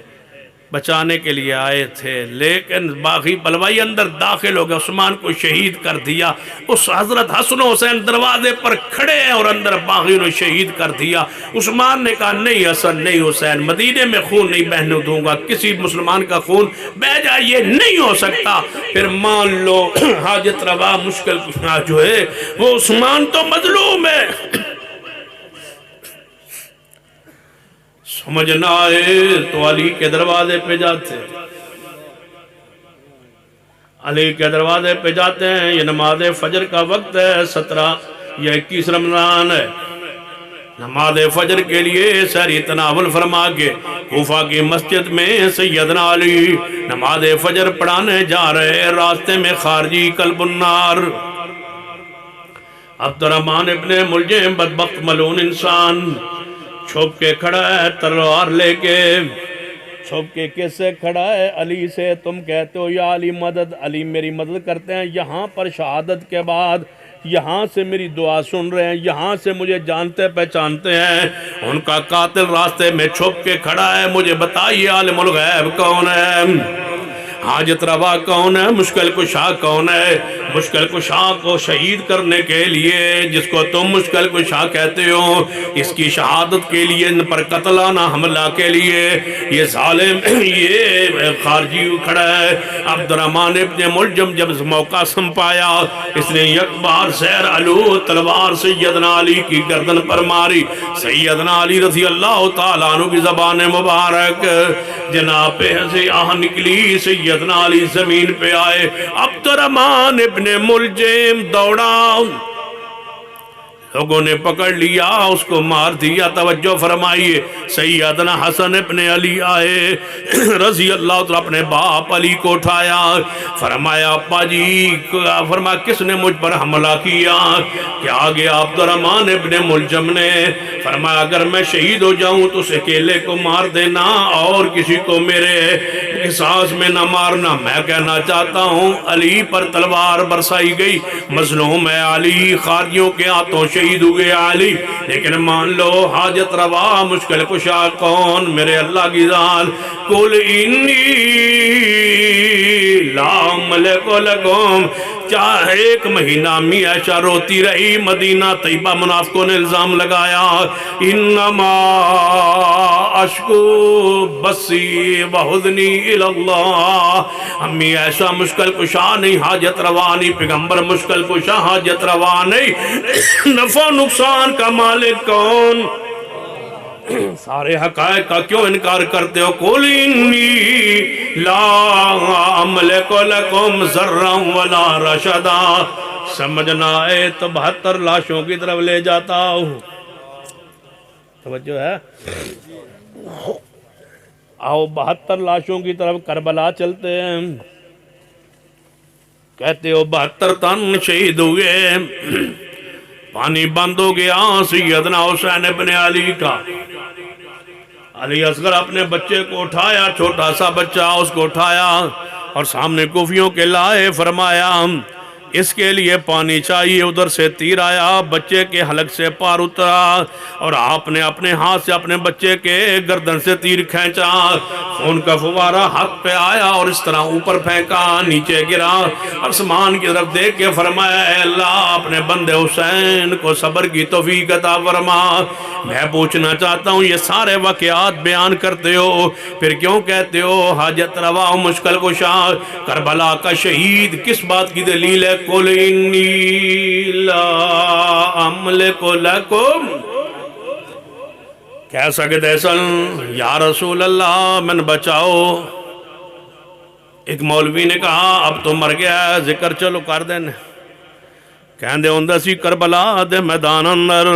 بچانے کے لیے آئے تھے، لیکن باغی بلوائی اندر داخل ہو گئے، عثمان کو شہید کر دیا. اس حضرت حسن و حسین دروازے پر کھڑے ہیں اور اندر باغی نے شہید کر دیا. عثمان نے کہا نہیں حسن نہیں حسین، مدینے میں خون نہیں بہنے دوں گا، کسی مسلمان کا خون بہ جائے یہ نہیں ہو سکتا. پھر مان لو حاجت روا مشکل کشا جو ہے وہ عثمان تو مظلوم ہے. سمجھ نہ آئے تو علی کے دروازے پہ جاتے ہیں. یہ نماز فجر کا وقت ہے، 17 یا 21 رمضان ہے. نماز فجر کے لیے سحری تناول فرما کے کوفہ کی مسجد میں سیدنا علی نماز فجر پڑھانے جا رہے. راستے میں خارجی قلب النار عبدالرحمن ابن ملجم بدبخت ملعون انسان چھپ کے کھڑا ہے تلوار لے کے. چھپ کے کس سے کھڑا ہے؟ علی سے. تم کہتے ہو یا علی مدد، علی میری مدد کرتے ہیں. یہاں پر شہادت کے بعد یہاں سے میری دعا سن رہے ہیں، یہاں سے مجھے جانتے پہچانتے ہیں. ان کا قاتل راستے میں چھپ کے کھڑا ہے. مجھے بتائیے عالم الغیب کون ہے؟ حاجت روا کون ہے؟ مشکل کشا کون ہے؟ مشکل کشا کو شہید کرنے کے لیے جس کو تم مشکل کشا کہتے ہو، اس کی شہادت کے لیے، ان پر قتلانہ حملہ کے لیے یہ ظالم یہ خارجی کھڑا ہے. عبدالرحمن ابن ملجم جب موقع سنپایا اس نے یک بار سیر علو تلوار سیدنا علی کی گردن پر ماری. سیدنا علی رضی اللہ تعالیٰ عنہ کی زبان مبارک جناب پہ سے آہ نکلی. سیدنا علی زمین پہ آئے. عبدالرحمن ابن ملجم دوڑا، لوگوں نے پکڑ لیا، اس کو مار دیا. توجہ فرمائیے سیدنا حسن ابن علی آئے رضی اللہ تعالیٰ، اپنے باپ علی کو اٹھایا. فرمایا ابا جی، فرمایا کس نے مجھ پر حملہ کیا؟ کیا گیا عبدالرحمن ابن ملجم نے. فرمایا اگر میں شہید ہو جاؤں تو اس اکیلے کو مار دینا اور کسی کو میرے قصاص میں نہ مارنا. میں کہنا چاہتا ہوں علی پر تلوار برسائی گئی، مظلوم ہے علی، خارجیوں کے ہاتھوں شہید ہوئے علی، لیکن مان لو حاجت روا مشکل کشا کون؟ میرے اللہ کی ذات۔ قل انی لا املک لکم، چاہے 1 مہینہ امی عائشہ روتی رہی، مدینہ طیبہ منافقوں نے الزام لگایا، انما اشکو بسی وحزنی الاللہ، امی عائشہ مشکل کشا نہیں، حاجت روا نہیں، پیغمبر مشکل کشا حاجت روا نہیں، نفع نقصان کا مالک کون؟ سارے حقائق کا کیوں انکار کرتے ہو؟ قل انی لا املک لکم ضرا ولا رشدا۔ سمجھنا ہے تو 72 لاشوں کی طرف لے جاتا ہوں، توجہ ہے؟ آؤ 72 لاشوں کی طرف کربلا چلتے ہیں، کہتے ہو 72 تن شہید ہوئے، پانی بند ہو گیا سیدنا حسین ابن علی کا۔ علی اصغر اپنے بچے کو اٹھایا، چھوٹا سا بچہ اس کو اٹھایا اور سامنے کوفیوں کے لائے، فرمایا اس کے لیے پانی چاہیے۔ ادھر سے تیر آیا، بچے کے حلق سے پار اترا اور آپ نے اپنے ہاتھ سے اپنے بچے کے گردن سے تیر کھینچا، خون کا فوارہ حق پہ آیا اور اس طرح اوپر پھینکا، نیچے گرا، آسمان کی طرف دیکھ کے فرمایا اے اللہ اپنے بندے حسین کو صبر کی توفیق عطا فرما۔ میں پوچھنا چاہتا ہوں یہ سارے واقعات بیان کرتے ہو، پھر کیوں کہتے ہو حاجت روا مشکل کشا؟ کربلا کا شہید کس بات کی دلیل ہے؟ قل انی لا املک لکم، کہہ سکتے سن یا رسول اللہ من بچاؤ۔ ایک مولوی نے کہا اب تو مر گیا ہے، ذکر چلو کر دینے، کہندے ہوندہ سی کربلا دے میدان اندر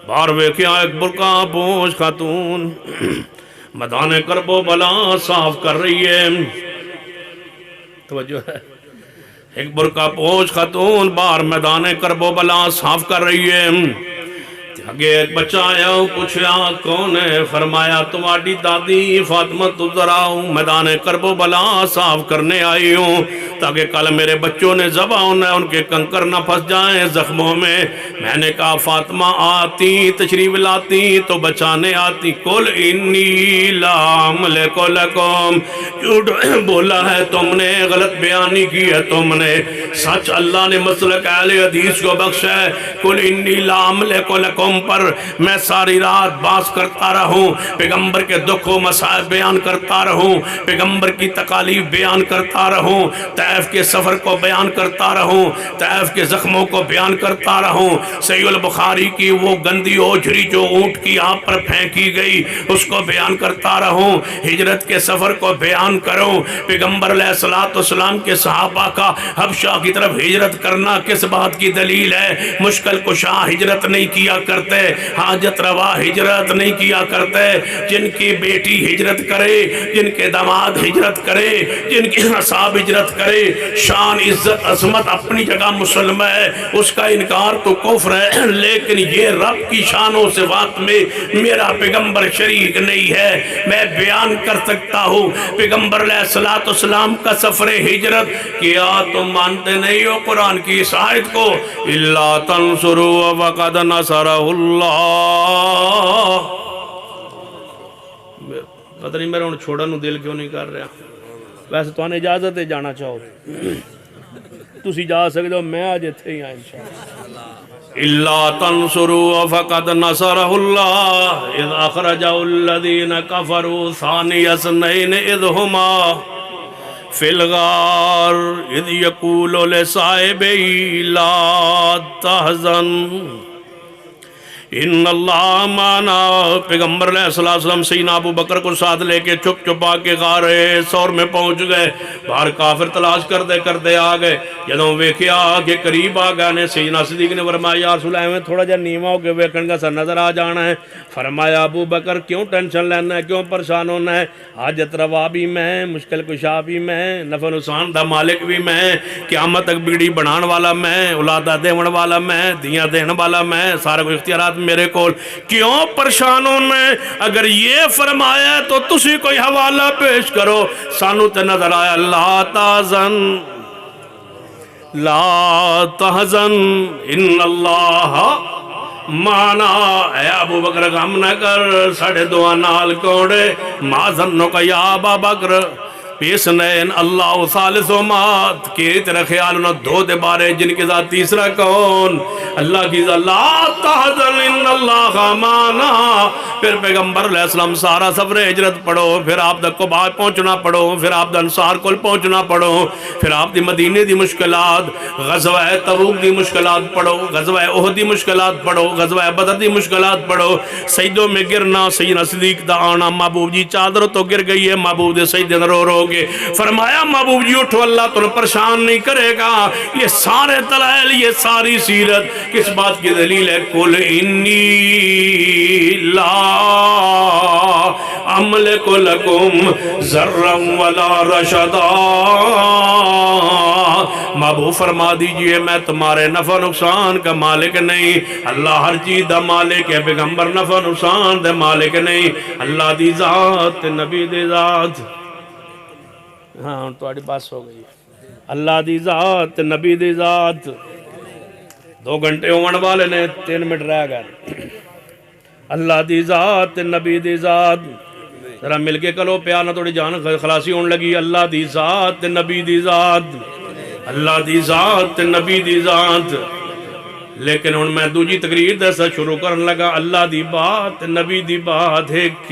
باہر ویکھیا ایک برقع پوش خاتون میدان کرب و بلا صاف کر رہی ہے، توجہ ہے، ایک برقع پوش خاتون باہر میدان کرب و بلا صاف کر رہی ہے۔ آگے ایک بچہ آیا، پوچھا کون ہے؟ فرمایا تمہاری دادی فاطمہ الزہرا، میدان کرب و بلا صاف کرنے آئی ہوں تاکہ کل میرے بچوں نے ذبح ہونا ہے، ان کے کنکر نہ پھنس جائیں زخموں میں۔ میں نے کہا فاطمہ آتی تشریف لاتی تو بچانے آتی۔ قل انی لا املک لکم، جھوٹ بولا ہے تم نے، غلط بیانی کی ہے تم نے، سچ اللہ نے مسلک اہل حدیث کو بخشا ہے۔ قل انی لا املک لکم پر میں ساری رات باس کرتا رہوں، پیغمبر کے دکھ و مسائب بیان کرتا رہوں، پیغمبر کی تکالیف بیان کرتا رہوں، طائف کے سفر کو بیان کرتا رہوں، طائف کے زخموں کو بیان کرتا رہوں، صحیح البخاری کی وہ گندی اوجھری جو اونٹ کی آپ پر پھینکی گئی اس کو بیان کرتا رہوں، ہجرت کے سفر کو بیان کروں، پیغمبر علیہ السلام کے صحابہ کا حبشہ کی طرف ہجرت کرنا کس بات کی دلیل ہے؟ مشکل کشا ہجرت نہیں کیا کرتے، حاجت روا ہجرت نہیں کیا کرتے۔ جن کی بیٹی ہجرت کرے، جن کے داماد ہجرت کرے، جن کی نساب ہجرت کرے، شان عزت عظمت اپنی جگہ مسلم ہے، اس کا انکار تو کفر ہے، لیکن یہ رب کی شان و صفات میں میرا پیغمبر شریک نہیں ہے۔ میں بیان کر سکتا ہوں پیغمبر علیہ السلام کا سفر ہجرت کیا، تم مانتے نہیں ہو قرآن کی اس آیت کو، اِلَّا تَنْصُرُوا وَقَدْ نَصَرَهُ اللہ۔ پتہ نہیں میرا انہوں چھوڑا نو دل کیوں نہیں کر رہا، ویسے تو آنے اجازت ہے جانا چاہو تُسی جا سکتے ہو، میں آج اتھے ہی آئے انشاءاللہ۔ إِلَّا تَنْصُرُوا فَقَدْ نَصَرَهُ اللَّهُ إِذْ أَخْرَجَهُ الَّذِينَ كَفَرُوا ثَانِيَ اثْنَيْنِ إِذْ هُمَا فِي الْغَارِ إِذْ يَقُولُ لِصَاحِبِهِ لَا تَحْزَنْ ان اللہ مانا۔ پیغمبر علیہ السلام سیدنا ابو بکر کو ساتھ لے کے چھپ چھپا کے غار ثور میں پہنچ گئے، باہر کافر تلاش کرتے کرتے آ گئے، جدوں ویکھیا کہ قریب آ گئے نے سیدنا صدیق نے فرمایا یا رسول اللہ تھوڑا جا نیواں ہو کے ویکھن گا سر نظر آ جانا ہے۔ فرمایا ابو بکر کیوں ٹینشن لینا ہے، کیوں پریشان ہونا ہے، حاجت روا بھی میں، مشکل کشا بھی میں، نفع نقصان دا مالک بھی میں، قیامت تک بگڑی بنان والا میں، اولادہ دیون والا میں، دیاں دین والا میں، سارے کوئی اختیارات میرے کول، کیوں پریشان ہونا ہے؟ اگر یہ فرمایا تو تسی کوئی حوالہ پیش کرو۔ سانو تے نظر آیا لا تازن لا تحزن ان اللہ مانا، اے ابو بکر غم نہ کر، ساڑھے دعا نال کوڑے، ما ظنک یا ابا بکر پیس نین اللہ ثالث و مات، کہ تیرا خیال نہ دو دے بارے جن کے ذات تیسرا کون؟ اللہ کی ذات لا تحزن ان اللہ مانا۔ پھر پیغمبر علیہ السلام سارا سفر ہجرت پڑھو، پھر آپ دا قباء پہنچنا پڑھو، پھر آپ دا انصار کول پہنچنا پڑھو، پھر آپ دی مدینے دی مشکلات، غزوہ تبوک دی مشکلات پڑھو، غزوہ احد دی مشکلات پڑھو، غزوہ بدر دی مشکلات پڑھو، سجدوں میں گرنا، سیدنا صدیق دا آنا، محبوب جی چادر تو گر گئی ہے، محبوب دے سجدے میں رو رو گے، فرمایا محبوب جی اٹھو، اللہ تمہیں پریشان نہیں کرے گا۔ یہ سارے دلائل، یہ ساری سیرت کس بات کی دلیل ہے؟ قل انی لا املک لکم ذرا ولا رشدا، محبوب فرما دیجئے میں تمہارے نفع نقصان کا مالک نہیں، اللہ ہر چیز دا مالک ہے، پیغمبر نفع نقصان دے مالک نہیں، اللہ دی ذات نبی دی ذات، ہاں تھوڑی بس ہو گئی، اللہ دی ذات نبی دی ذات۔ 2 گھنٹے ہونے والے نے 3 منٹ رہ گئے۔ اللہ دی ذات نبی دی ذات، ذرا مل کے کلو پیار نہ تھوڑی جان خلاصی ہونے لگی، اللہ دی ذات نبی دی ذات، اللہ دی ذات نبی دی ذات۔ لیکن ہن میں دوجی تقریر دسا شروع کرن لگا، اللہ دی بات نبی دی بات ایک،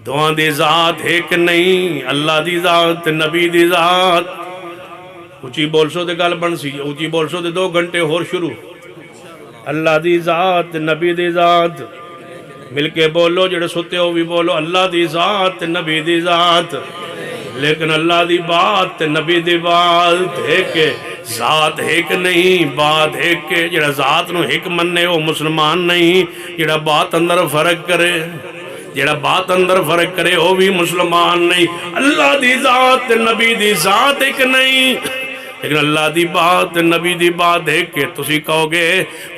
دعا دی ذات ایک نہیں، اللہ دی ذات نبی دی ذات۔ اچھی بول سو دے گل بن سی، اچھی بول سو دے 2 گھنٹے اور شروع، اللہ دی ذات نبی دی ذات، مل کے بولو، جڑے ستے ہو بھی بولو، اللہ دی ذات نبی دی ذات، لیکن اللہ دی بات نبی دی بات ایک، ذات ایک نہیں، بات ایک، جڑا ذات نو ایک مننے وہ مسلمان نہیں، جڑا بات اندر فرق کرے، جڑا بات اندر فرق کرے وہ بھی مسلمان نہیں۔ اللہ دی ذات نبی دی ذات ایک نہیں، لیکن اللہ دی بات نبی دی بات ایک کہ تسی کہو گے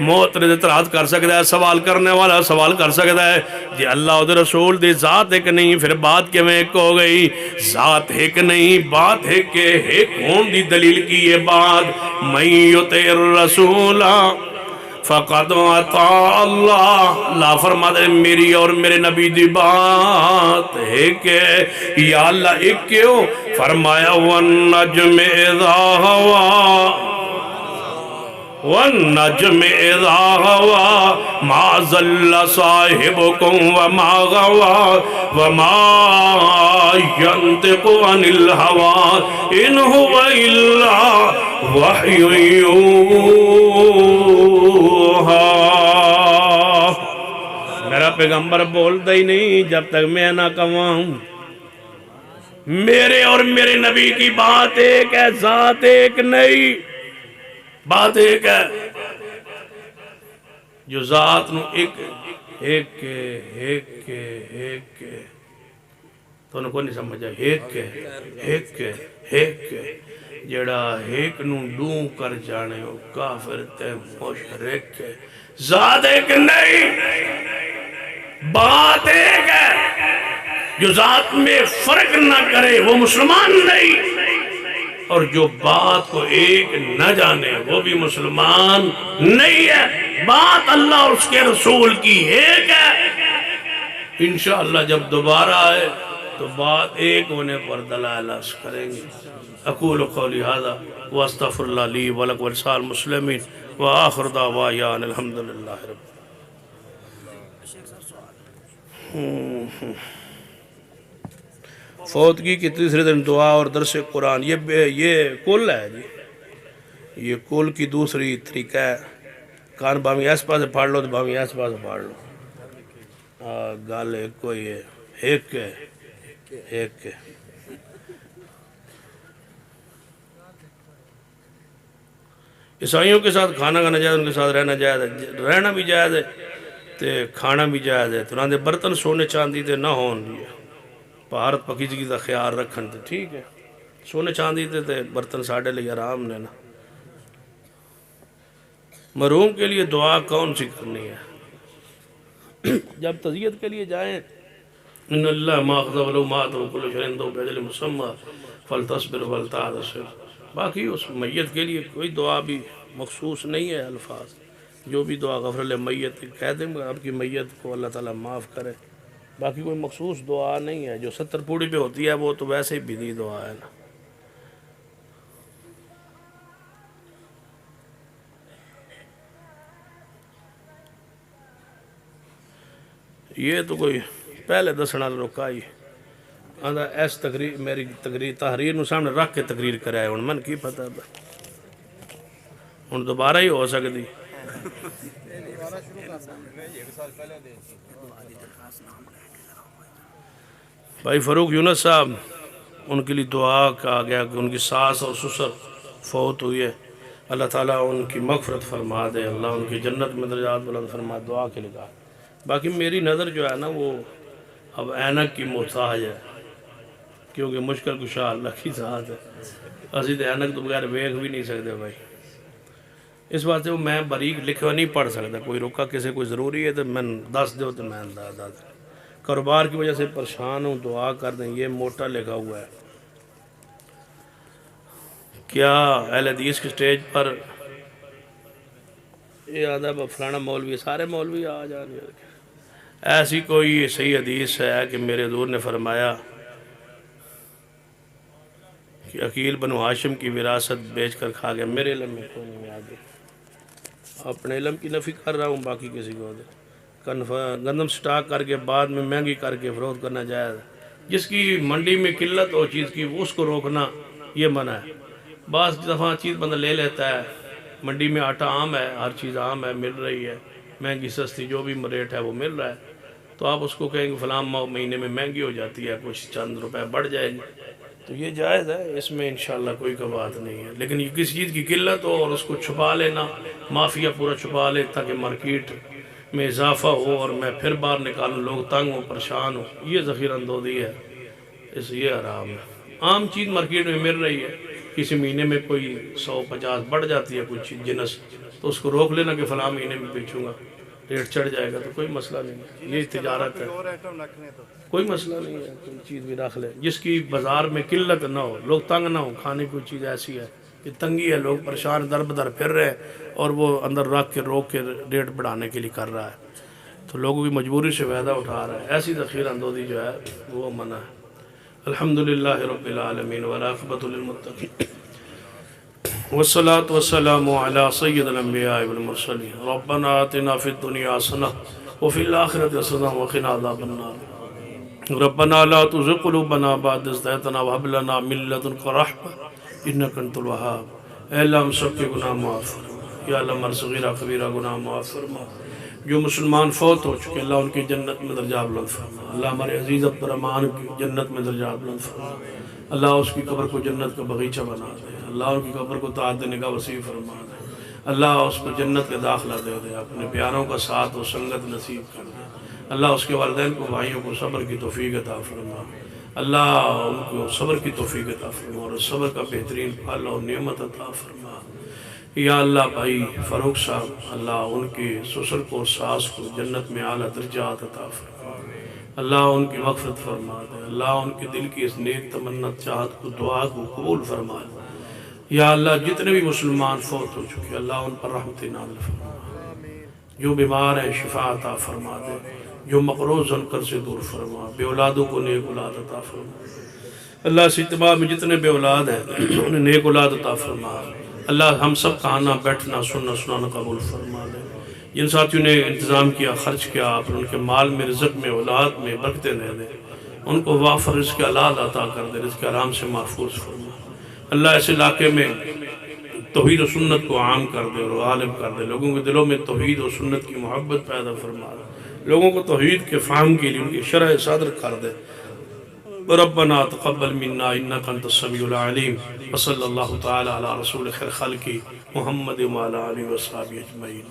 معترض اعتراض کر سکتا ہے، سوال کرنے والا سوال کر سکتا ہے، جی اللہ اور رسول دی ذات ایک نہیں، پھر بات کیوں ایک ہو گئی؟ ذات ایک نہیں، بات ایک کہ ایک ہون دی دلیل کی یہ بات، من یطع الرسول فقد اطاع اللہ، اللہ فرما دے میری اور میرے نبی دی بات ایک ہے، یا اللہ ایک کیوں؟ فرمایا والنجم اذا ہوا، والنجم اذا ہوا ما ضل صاحبکم وما غوا وما ينطق عن الہوا ان هو الا وحی یوحا۔ میرا پیغمبر بولتا ہی نہیں جب تک میں نہ کہوں، میرے اور میرے نبی کی بات ایک ہے، ذات ایک نہیں، بات ایک ہے، جو ذات نو ایک ایک ایک ایک تو انہوں کو نہیں سمجھا، ایک ایک ایک جڑا ایک نو ڈوں کر جانے ہو کافر تے مشرک، ذات ایک نہیں، بات ایک ہے، جو ذات میں فرق نہ کرے وہ مسلمان نہیں، اور جو بات کو ایک نہ جانے وہ بھی مسلمان نہیں ہے۔ بات اللہ اور اس کے رسول کی ایک ہے، انشاءاللہ جب دوبارہ آئے تو بات ایک ہونے پر دلائل عرض کریں گے۔ اقول قولی ھذا واستغفر اللہ لی ولکم ولسائر المسلمین وآخر دعوانا ان الحمدللہ رب۔ فوتگی کی تیسرے دن دعا اور درس قرآن، یہ کل ہے جی، یہ کل کی دوسری طریقہ ہے، کان بامی ایس پاس پڑھ لو تو بامی ایس پاس پڑھ لو، گال ایک کوئی ہے، ایک ہے ایک ہے۔ عیسائیوں کے ساتھ کھانا کھانا جائز، ان کے ساتھ رہنا جائز ہے، رہنا بھی جائز ہے تے کھانا بھی جائز ہے، تو انہوں نے برتن سونے چاندی تے نہ ہون دیئے، پہارت پکیزگی کا خیال رکھن تے ٹھیک ہے، سونے چاندی تے برتن ساڑھے لئے آرام نے نا۔ مرحوم کے لیے دعا کون سی کرنی ہے؟ جب تعزیت کے لیے جائیں، ان اللہ ما اخذ ولو مات وکل شیء عنده بأجل مسمى فلتصبر ولتحتسب، باقی اس میت کے لیے کوئی دعا بھی مخصوص نہیں ہے الفاظ، جو بھی دعا غفر لمیت کہہ دیں گے، آپ کی میت کو اللہ تعالیٰ معاف کرے، باقی کوئی مخصوص دعا نہیں ہے۔ جو 70 پوڑی پہ ہوتی ہے وہ تو ویسے ہی بدعی دعا ہے نا۔ یہ تو کوئی پہلے دسنا رکا ہی آندا ایس تقریر میری تقریر تحریر نو سامنے رکھ کے تقریر کرائے، ہن من کی پتہ ہن دوبارہ ہی ہو سکتی۔ بھائی فاروق یونس صاحب، ان کے لیے دعا کہا گیا کہ ان کی ساس اور سسر فوت ہوئی ہے، اللہ تعالیٰ ان کی مغفرت فرما دے، اللہ ان کی جنت میں درجات بلند فرما، دعا کے لگا۔ باقی میری نظر جو ہے نا وہ اب اینک کی محتاج ہے، کیونکہ مشکل کشا اللہ کی ذات ہے، اسی تو اینک تو بغیر ویکھ بھی نہیں سکتے بھائی۔ اس واسطے وہ میں باریک لکھا نہیں پڑھ سکتا، کوئی روکا کسی کوئی ضروری ہے تو میں دس دو تو میں دس۔ کاروبار کی وجہ سے پریشان ہوں، دعا کر دیں۔ یہ موٹا لکھا ہوا ہے، کیا اہل حدیث کی سٹیج پر یہ آدھا فلانا مولوی، سارے مولوی آ جان گے، ایسی کوئی صحیح حدیث ہے کہ میرے حضور نے فرمایا کہ عقیل بنو ہاشم کی وراثت بیچ کر کھا گیا؟ میرے علم میں کوئی نہیں آگے، اپنے علم کی نفی کر رہا ہوں، باقی کسی کو گندم سٹاک کر کے بعد میں مہنگی کر کے فروخت کرنا جائز ہے۔ جس کی منڈی میں قلت ہو چیز کی اس کو روکنا یہ منع ہے۔ بعض دفعہ چیز بندہ لے لیتا ہے، منڈی میں آٹا عام ہے، ہر چیز عام ہے، مل رہی ہے، مہنگی سستی جو بھی ریٹ ہے وہ مل رہا ہے، تو آپ اس کو کہیں گے فلاں مہینے میں مہنگی ہو جاتی ہے، کچھ چند روپے بڑھ جائے گی، تو یہ جائز ہے، اس میں انشاءاللہ کوئی بات نہیں ہے۔ لیکن یہ کسی چیز کی قلت ہو اور اس کو چھپا لینا، مافیا پورا چھپا لے تاکہ مارکیٹ میں اضافہ ہو اور میں پھر باہر نکالوں، لوگ تنگ ہوں، پریشان ہوں، یہ ذخیرہ اندوزی ہے، اس یہ حرام ہے۔ عام چیز مارکیٹ میں مل رہی ہے، کسی مہینے میں کوئی 150 بڑھ جاتی ہے کچھ جنس، تو اس کو روک لینا کہ فلاں مہینے میں بیچوں گا، ریٹ چڑھ جائے گا تو کوئی مسئلہ نہیں ہے، یہ تجارت ہے، کوئی مسئلہ نہیں ہے، کوئی چیز بھی رکھ لے جس کی بازار میں قلت نہ ہو، لوگ تنگ نہ ہو، کھانے کی کوئی چیز ایسی ہے کہ تنگی ہے، لوگ پریشان در بدر پھر رہے ہیں اور وہ اندر رکھ کے روک کے ریٹ بڑھانے کے لیے کر رہا ہے، تو لوگوں کی مجبوری سے فائدہ اٹھا رہا ہے، ایسی ذخیرہ اندوزی جو ہے وہ منع ہے۔ الحمدللہ رب العالمین والعاقبۃ للمتقین والصلاة والسلام على سید الانبیاء والمرسلین ربنا آتنا فی الدنیا حسنہ وفی الآخرۃ حسنہ وقنا عذاب النار ربنا لا تزغ قلوبنا بعد إذ هديتنا وهب لنا من لدنك رحمة إنك أنت الوهاب۔ اے اللہ ہم سب کے گناہ معاف فرما، یا اللہ ہمارے صغیرہ کبیرہ گناہ معاف فرما، جو مسلمان فوت ہو چکے اللہ ان کی جنت میں درجات بلند فرما، اللہ ہمارے عزیز عبد الرحمن کی جنت میں درجات بلند فرما، اللہ اس کی قبر کو جنت کا بغیچہ بنا دے، اللہ ان کی قبر کو تعداد نگاہ وسیع فرما دے، اللہ اس کو جنت کا داخلہ دے دے، اپنے پیاروں کا ساتھ و سنگت نصیب کر دے، اللہ اس کے والدین کو بھائیوں کو صبر کی توفیق عطا فرما، اللہ ان کو صبر کی توفیق عطا فرما اور صبر کا بہترین پھل اور نعمت عطا فرما۔ یا اللہ بھائی فاروق صاحب، اللہ ان کے سسر کو ساس کو جنت میں اعلیٰ درجات عطا فرما، اللہ ان کی مغفرت فرما دے، اللہ ان کے دل کی اس نیک تمنا چاہت کو دعا کو قبول فرما دے۔ یا اللہ جتنے بھی مسلمان فوت ہو چکے اللہ ان پر رحمت نازل فرما، جو بیمار ہیں شفا عطا فرما دے، جو مقروض ان کر سے دور فرما، بے اولادوں کو نیک اولاد عطا فرما، اللہ اس اجتماع میں جتنے بے اولاد ہیں انہیں نیک اولاد عطا فرما، اللہ ہم سب کا آنا بیٹھنا سننا سنانا قبول فرما دے۔ جن ساتھیوں نے انتظام کیا خرچ کیا آپ ان کے مال میں رزق میں اولاد میں برکتیں دے دے، ان کو وافر رزق حلال عطا کر دے، رزق حرام سے محفوظ فرما، اللہ اس علاقے میں توحید و سنت کو عام کر دے اور غالب کر دے، لوگوں کے دلوں میں توحید و سنت کی محبت پیدا فرما دے، لوگوں کو توحید کے فہم کے لیے ان کی شرح صدر کر دے۔ ربنا تقبل منا انك انت السميع العليم وصلى الله تعالى على رسول خير خلقه محمد وعلى اله وصحبه اجمعين۔